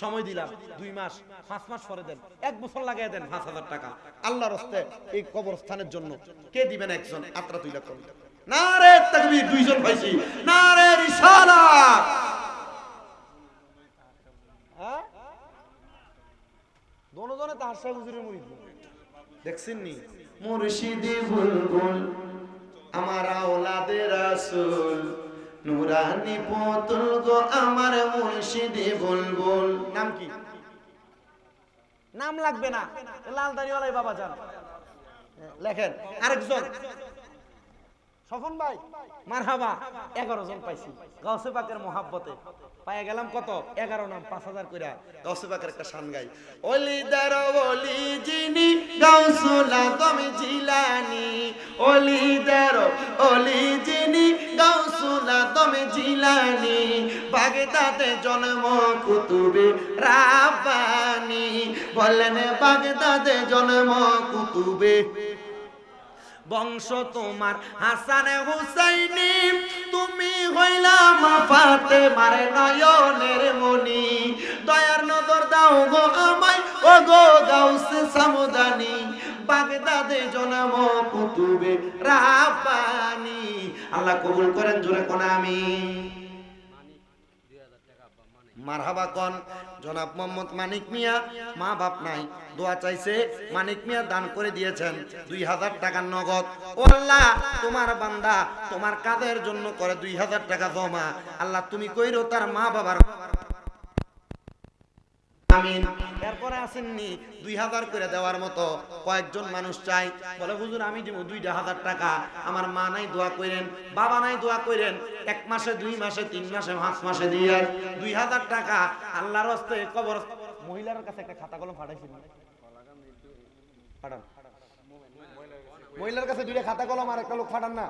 সময় দিলাম 2 মাস, 5 মাস পরে দেন, 1 বছর লাগাই দেন 5,000 টাকা আল্লাহর রাস্তায় এই কবরস্থানের জন্য। কে দিবেন? একজন আত্রা তুইলা করুন। নারে তাকবীর, 2 জন পাইছি। নারে রিসালাত। হ্যাঁ দোনোজনে তার সাহেব হুজুরের মুরিদ দেখছেন নি? মুর্শিদি বুলবুল আমার আওলাদে রাসূল, নুরানি পুতুল গো আমার মুর্শিদি বুলবুল। নাম কি? নাম লাগবে না, লাল দাড়িওয়ালাই বাবা জান লেখেন। আরেকজন স্বপন ভাই, মারহাবা। 11 জন পাইছি গাউসে পাকের মোহাব্বতে। পায়ে গেলাম কত? 11 নাম, 5,000 কইরা গাউসে পাকের একটা শান গাই। ওলিদার ওলি যিনি গাউসুল আজম জিলানী, ওলিদার ওলি যিনি গাউসুল আজম জিলানী, বাগদাদে জন্ম কুতুবে রাব্বানী। বললেন বাগদাদে জন্ম কুতুবে, বংশ তোমার হাসান হুসাইনি, তুমি হইলা মা ফাতেমার নয়নের মনি। দয়ার নজর দাও গো আমায় ও গো গাউসে সামদানি, বাগদাদে জন্ম কুতুবে রাব্বানি। আল্লাহ কবুল করেন, জোরে কোন আমিন। মারহাবা কোন। জনাব মোহাম্মদ মানিক মিয়া মা বাপ নাই, দোয়া চাইছে, মানিক মিয়া দান করে দিয়েছেন 2000 টাকা নগদ। ও আল্লাহ, তোমার বান্দা তোমার কাজের জন্য করে 2000 টাকা জমা। আল্লাহ তুমি কইরো তার মা বাবার আমিন। এরপরে আসেননি 2000 করে দেওয়ার মতো কয়েকজন মানুষ চাই, বলে হুজুর আমি দিব 2000 টাকা, আমার মা নাই দোয়া করেন, বাবা নাই দোয়া করেন, 1 মাসে 2 মাসে 3 মাসে 5 মাসে দিয়ে 2000 টাকা আল্লাহর রাস্তে কবর। মহিলার কাছে একটা খাতা কলম ফাটাইছিল, ফাটান। মহিলার কাছে 2টা খাতা কলম আর একটা লোক ফাটান না।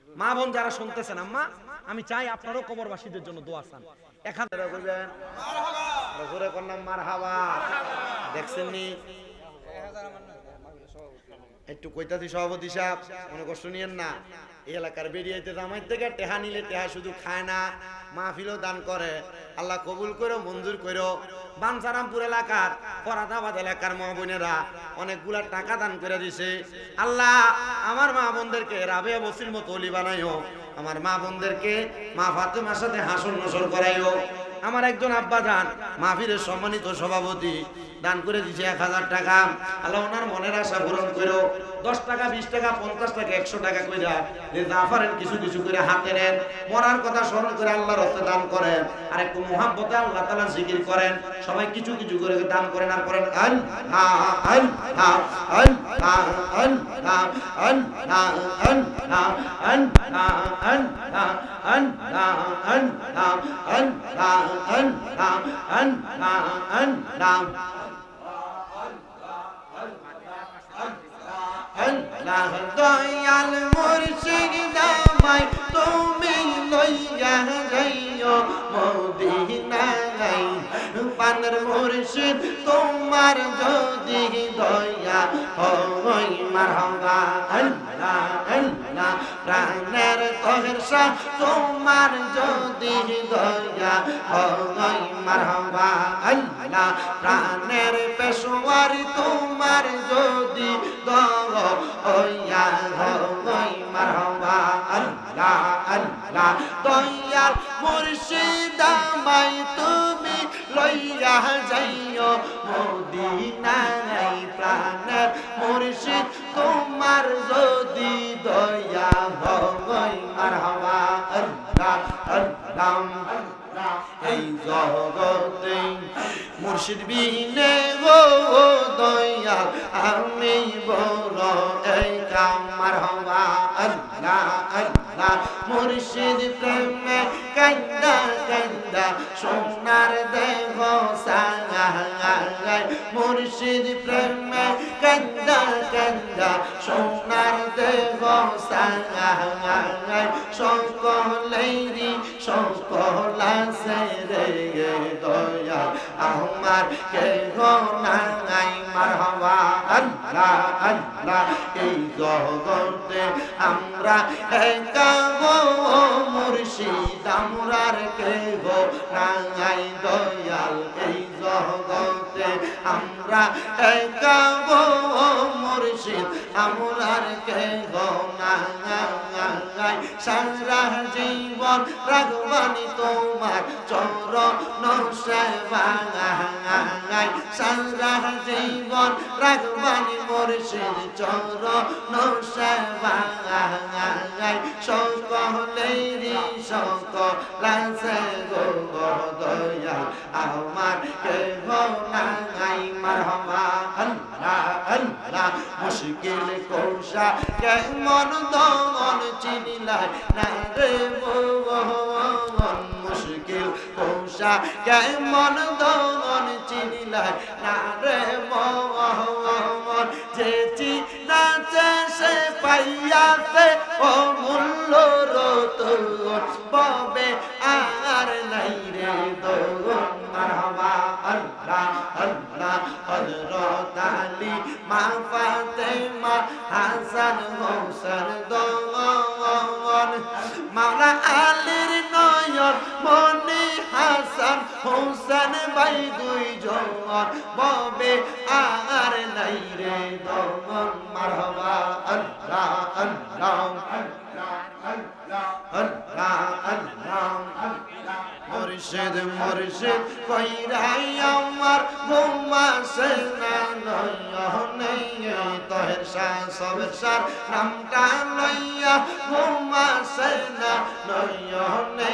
মা বোন যারা শুনতেছেন, আম্মা আমি চাই আপনারও কবরবাসীদের জন্য দোয়া চান। 1000 টাকা করবেন, জোরে করলাম মারহাবা। দেখছেন নি একটু কইতাছি সভাপতি সাহেব, মনে কষ্ট নিয়েন না। এই এলাকার বেরিয়েতে জামাই থেকে টেহা নিলে টেহা শুধু খায় না, মাহফিলও দান করে। আল্লাহ কবুল করো, মঞ্জুর করো। বাঞ্ছারামপুর এলাকার, ফরাদাবাদ এলাকার মা বোনেরা অনেকগুলা টাকা দান করে দিছে। আল্লাহ আমার মা বোনদেরকে রাবেয়া বসির মতো অলি বানাইও, আমার মা বোনদেরকে মা ফাতেমার সাথে হাসন নসর করাইও। আমার একজন আব্বা জান মাহফিলের সম্মানিত সভাপতি দান করে দিয়েছে 1000 টাকা। আল্লাহ ওনার মনের আশা পূরণ করো। 10 টাকা 20 টাকা 50 টাকা 100 টাকা কইরা যে জাফারের কিছু কিছু করে হাতে নেন, মরার কথা স্মরণ করে আল্লাহর রাস্তে দান করেন, আর একটু মুহাব্বতে আল্লাহ তাআলা জিকির করেন। সবাই কিছু কিছু করে দান করেন আর করেন আল্লাহ আল্লাহ আল্লাহ আল্লাহ আল্লাহ আল্লাহ আল্লাহ আল্লাহ আল্লাহ আল্লাহ আল্লাহ আল্লাহ আল্লাহ আল্লাহ আল্লাহ দয়াল মুর্শিদ আমায় তুমি লইয়া যাইও মদিনায়। পানের মুর্শিদ তোমার যদি দয়া হয় মারহাবা আল্লাহ আল্লাহ। প্রাণের তহরসা তোমার যদি দয়া হয় মারহাবা আল্লাহ। প্রাণের পেশোয়ার তোমার যদি দয়া হয় মারহাবা আল্লাহ আল্লাহ। দয়াল মুর্শিদ আমায় তুমি লইয়া যাইও মদিনায়। প্রাণের মুর্শিদ তোমার যদি দয়া হয় মারহাবা আল্লাহ আল্লাহ। এই জগতে মুর্শিদ বিনে গো দয়াল আমি বড় একা মারহাবা আল্লাহ আল্লাহ। মুর্শিদ প্রেমে কান্দা কান্দা সোনার দেহ সাঙ্গায়। মুর্শিদ প্রেমে কান্দা কান্দা সোনার দেহ সাঙ্গায়। সকলেরই সকল আছে রে দয়া আমার কেহ নাই মারহাবা আল্লাহ আল্লাহ। এই জগতে আমরা একা গো মুর্শিদ আমরার কেহ নাই দয়াল। এই জগতে আমরা একা গো মুর্শিদ আমরার কেহ নাই। সারা জীবন রাখবানি তোমার চরণ সেবায়। সারা জীবন রাখবানি মুর্শিদ চরণ সেবায়। সকলেরই সকল আছে গো দয়া আমার কেহ নাই মারহাবা আল্লাহ আল্লাহ। মুশকিল কোষা কেমন দমন চিনিলাই না রে মন। মুশকিল কোষা কেমন দমন চিনিলাই না রে মন। যে চিনাছে সে পাইয়াছে ও মূল্য রতন ববে আর নাই রে দোন মারহাবা আল্লাহ আল্লাহ। হযরত আলী মা ফাতেমা হাসান হোসেন দোন। মাওলা আলীর নয়ন মনি হাসান হোসেন ভাই দুই জোয়ার ববে আর নাই রে দমন মারহাবা আল্লাহ আল্লাহ আল্লাহ আল্লাহ মুর্শিদ মুর্শিদ কইরাই আমার ঘুমাসে না নয়নে তহের শাহ সবের শাহ নামটা লইয়া ঘুমাসে না নয়নে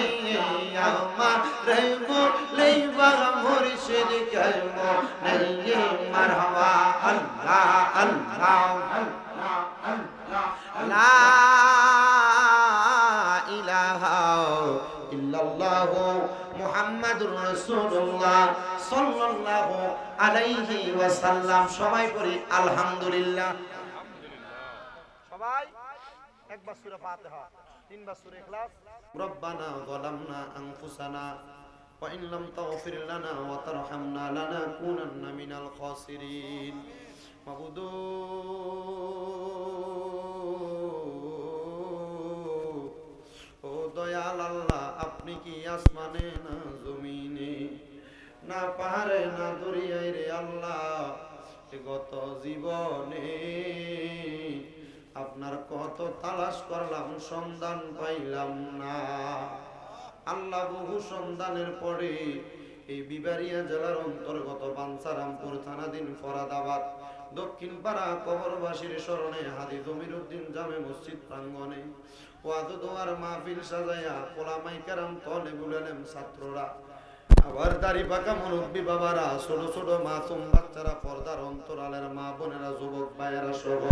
আমার রে বলেইবা মুর্শিদ কলম নেই মারহাবা আল্লাহ আল্লাহ লা ইলাহা ইল্লাল্লাহু মুহাম্মাদুর রাসূলুল্লাহ সাল্লাল্লাহু আলাইহি ওয়াসাল্লাম। সবাই পড়ি আলহামদুলিল্লাহ। সবাই একবার সূরা ফাতিহা, তিনবার সূরা ইখলাস। রব্বানা যালামনা আনফুসানা ওয়া ইন লাম তাগফির লানা ওয়া তারহামনা লানাকুনান্না মিনাল খাসিরিন। মাবুদু ও দয়াল আল্লাহ, আপনি কি আসমানে না জমিনে না পাহাড়ে না দরিয়ায় রে আল্লাহ, গত জীবনে আপনার কত তালাশ করলাম সন্ধান পাইলাম না আল্লাহ। বহু সন্ধানের পরে এই বিবারিয়া জেলার অন্তর্গত বাঞ্ছারামপুর থানাধীন ফরাদাবাদ দক্ষিণ পাড়া কবরবাসীর স্মরণে হাজী জমিরউদ্দিন জামে মসজিদ প্রাঙ্গণে ওয়াজ দোয়ার মাহফিল সাজায়া ওলামায়ে কেরাম তালেবুল ইলম ছাত্ররা আবার দাড়ি পাকা মুরব্বী বাবারা ছোট ছোট মাসুম বাচ্চারা পর্দার অন্তরালের মা বোনেরা যুবক ভাইয়েরা সহ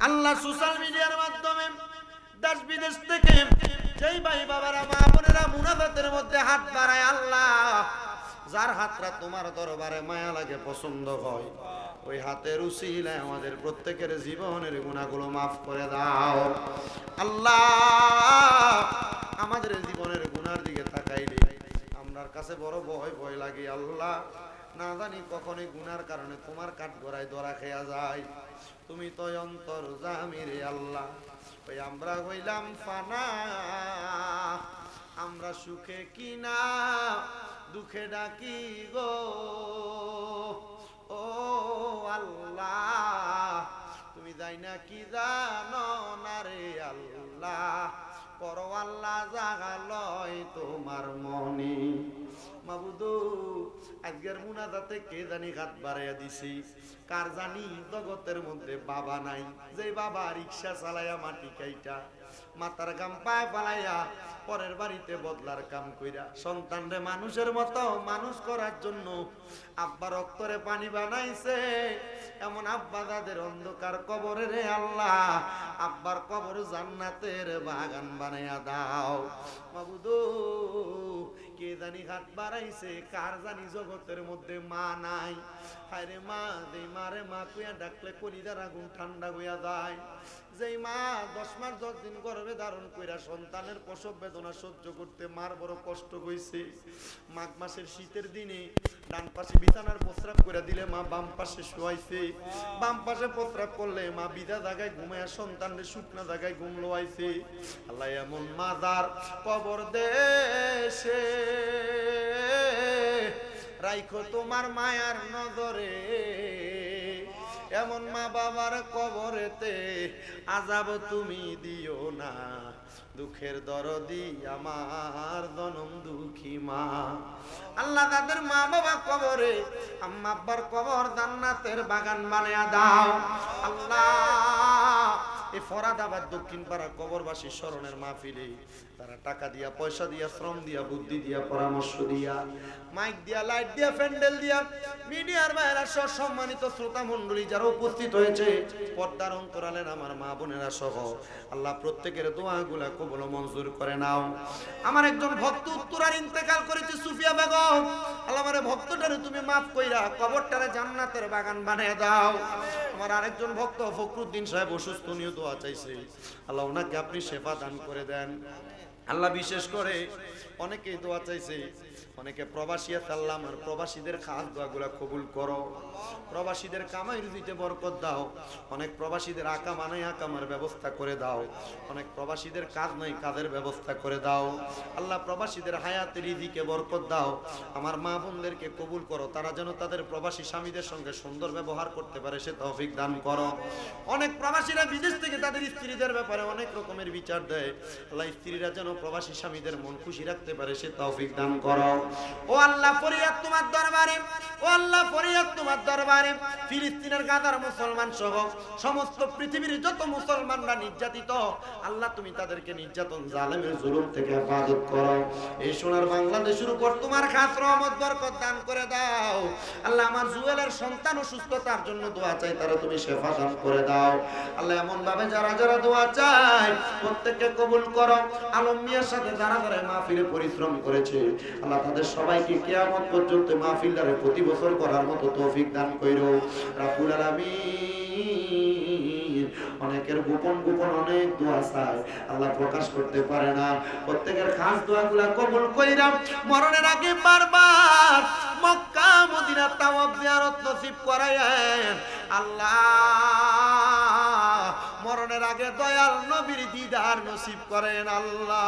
আল্লাহ সোশ্যাল মিডিয়ার মাধ্যমে দেশ বিদেশ থেকে যেই ভাই বাবারা মা বোনেরা মুনাজাতের মধ্যে হাত বাড়ায় আল্লাহ, যার হাতটা তোমার দরবারে মায়া লাগে পছন্দ হয়, ওই হাতের উসিলায় আমাদের প্রত্যেকের জীবনের গুনাহগুলো মাফ করে দাও আল্লাহ। আমাদের জীবনের গুনার দিকে তাকাইলে আমরার কাছে বড় ভয় লাগে আল্লাহ। না জানি কখনই গুনার কারণে তোমার কাঠগড়ায় ধরা খেয়া যায়। তুমি তো অন্তর জামি রে আল্লাহ। ওই আমরা হইলাম ফানা, আমরা সুখে কিনা দুঃখে ডাকি গো ও আল্লাহ। তুমি যাই না কি জানো না রে আল্লাহ, পর আল্লাহ জাগালয় তোমার মনে। মাবুদু আজকের মুনাজাতে কে জানি হাত বাড়াইয়া দিছি, কার জানি জগতের মধ্যে বাবা নাই, যে বাবা রিক্সা চালাইয়া মাটি কাইটা মাথার গাম পায় পালাইয়া পরের বাড়িতে বদলার কাম কইরা সন্তানরে মানুষের মতো মানুষ করার জন্য আব্বা রক্তরে পানি বানাইছে, এমন আব্বা যাদের অন্ধকার কবরে রে আল্লাহ, আব্বার কবর জান্নাতের বাগান বানাইয়া দাও মাবুদু। কে জানি হাত বাড়াইছে, কার জানি জগতের মধ্যে মা নাই। হায়রে মা, যেই মারে মা কুয়া ডাকলে কলিজার আগুন ঠান্ডা হইয়া যায়। যেই মা 10 মাস 10 দিন গর্ভে ধারণ কইরা সন্তানের প্রসব বেদনা সহ্য করতে মার বড় কষ্ট হইছে। মাঘ মাসের শীতের দিনে ডান পাশে বিছানার প্রস্রাব করে দিলে মা বাম পাশে শোয়াইছে, বাম পাশে প্রস্রাব করলে মা বিধা জায়গায় ঘুমায় সন্তানের শুকনা জায়গায় ঘুম লোয়াইছে। আল্লাহ এমন মাদার কবর দেশে রাইখো তোমার মায়ার নজরে, এমন মা বাবার কবরেতে আযাব তুমি দিও না, দুঃখের দরদি আমার জনম দুঃখী মা। আল্লাহ তাদের মা বাবা কবরে আম্মা আব্বার কবর জান্নাতের বাগান বানায়া দাও আল্লাহ। এই ফরাদাবাদ দক্ষিণ পাড়া কবরবাসী স্মরণের মাহফিলে তারা টাকা দিয়া, পয়সা দিয়া, শ্রম দিয়া, বুদ্ধি দিয়া, পরামর্শ দিয়া, মাইক দিয়া, লাইট দিয়া, প্যান্ডেল দিয়া, মিডিয়ার বাইরে সহ সম্মানিত শ্রোতা মণ্ডলী যারা উপস্থিত হয়েছে, পর্দার অন্তরালের আমার মা বোনেরা সহ আল্লাহ প্রত্যেকের দোয়াগুলা কবুল মঞ্জুর করে নাও। আমার একজন ভক্ত উত্তরার ইন্তেকাল করেছে সুফিয়া বেগম, আল্লাহ আমার ভক্তটারে তুমি মাফ কইরা কবরটারে জান্নাতের বাগান বানিয়ে দাও। আমার আরেকজন ভক্ত ফখরুদ্দিন সাহেব অসুস্থ, নিয়ে দোয়া চাইছে, আল্লাহ ওনাকে আপনি শেফা দান করে দেন আল্লাহ। বিশেষ করে অনেকেই দোয়া চাইছে, অনেকে প্রবাসী আছে, আল্লাহ আমার প্রবাসীদের খাস দোয়াগুলা কবুল করো, প্রবাসীদের কামাই রুজিতে বরকত দাও, অনেক প্রবাসীদের আকামা নাই আকামার ব্যবস্থা করে দাও, অনেক প্রবাসীদের কাজ নাই কাজের ব্যবস্থা করে দাও। আল্লাহ প্রবাসীদের হায়াতে রিজিকে বরকত দাও। আমার মা বোনদেরকে কবুল করো, তারা যেন তাদের প্রবাসী স্বামীদের সঙ্গে সুন্দর ব্যবহার করতে পারে সে তৌফিক দান করো। অনেক প্রবাসীরা বিদেশ থেকে তাদের স্ত্রীদের ব্যাপারে অনেক রকমের বিচার দেয়, আল্লাহ স্ত্রীরা যেন প্রবাসী স্বামীদের মন খুশি রাখতে পারে সে তৌফিক দান করো। ও আল্লাহ ফরিয়াদ তোমার দরবারে, ও আল্লাহ ফরিয়াদ তোমার দরবারে, ফিলিস্তিনের গাজার মুসলমান সহ সমস্ত পৃথিবীর যত মুসলমানরা নির্যাতিত, আল্লাহ তুমি তাদেরকে নির্যাতন জালেমের জুলুম থেকে হেফাজত করো। এই সোনার বাংলাদেশের উপর তোমার খাস রহমত বরকত দান করে দাও। আল্লাহ আমার জুয়েলের সন্তান অসুস্থতার জন্য দোয়া চাই, তারা তুমি শেফা দান করে দাও। আল্লাহ এমন ভাবে যারা যারা দোয়া চাই প্রত্যেককে কবুল করো। আলম মিয়ার সাথে যারা যারা মাহফিলে পরিশ্রম করেছে, আল্লাহ তাদের সবাইকে কিয়ামত পর্যন্ত মাহফিলদারে প্রতি বছর করার মতো তৌফিক দান কইরো রাব্বুল আলামিন। অনেকের গোপন গোপন অনেক দোয়া চায়, আল্লাহ প্রকাশ করতে পারে না, প্রত্যেকের খাস দোয়াগুলা কবুল কইরা মরণের আগে বারবার মক্কা মদিনা তাওয়াফ জিয়ারত নসিব করায়েন আল্লাহ। মরণের আগে দয়াল নবীর দিদার নসিব করেন আল্লাহ।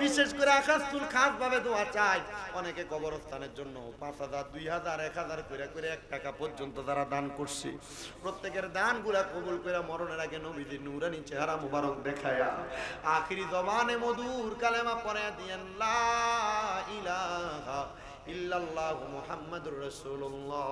বিশেষ করে আকাশুল খাস ভাবে দোয়া চাই, অনেকে কবরস্থানের জন্য 5,000 2,000 1,000 করে করে 1 টাকা পর্যন্ত যারা দান করছে, প্রত্যেকের দানগুলা কবুল করে মরণের আগে নবীজির নূরানি চেহারা মুবারক দেখায়া আখিরি জবানে মধুর কালেমা পড়ে দিয়েন লা ইলাহা ইল্লাল্লাহু মুহাম্মাদুর রাসূলুল্লাহ।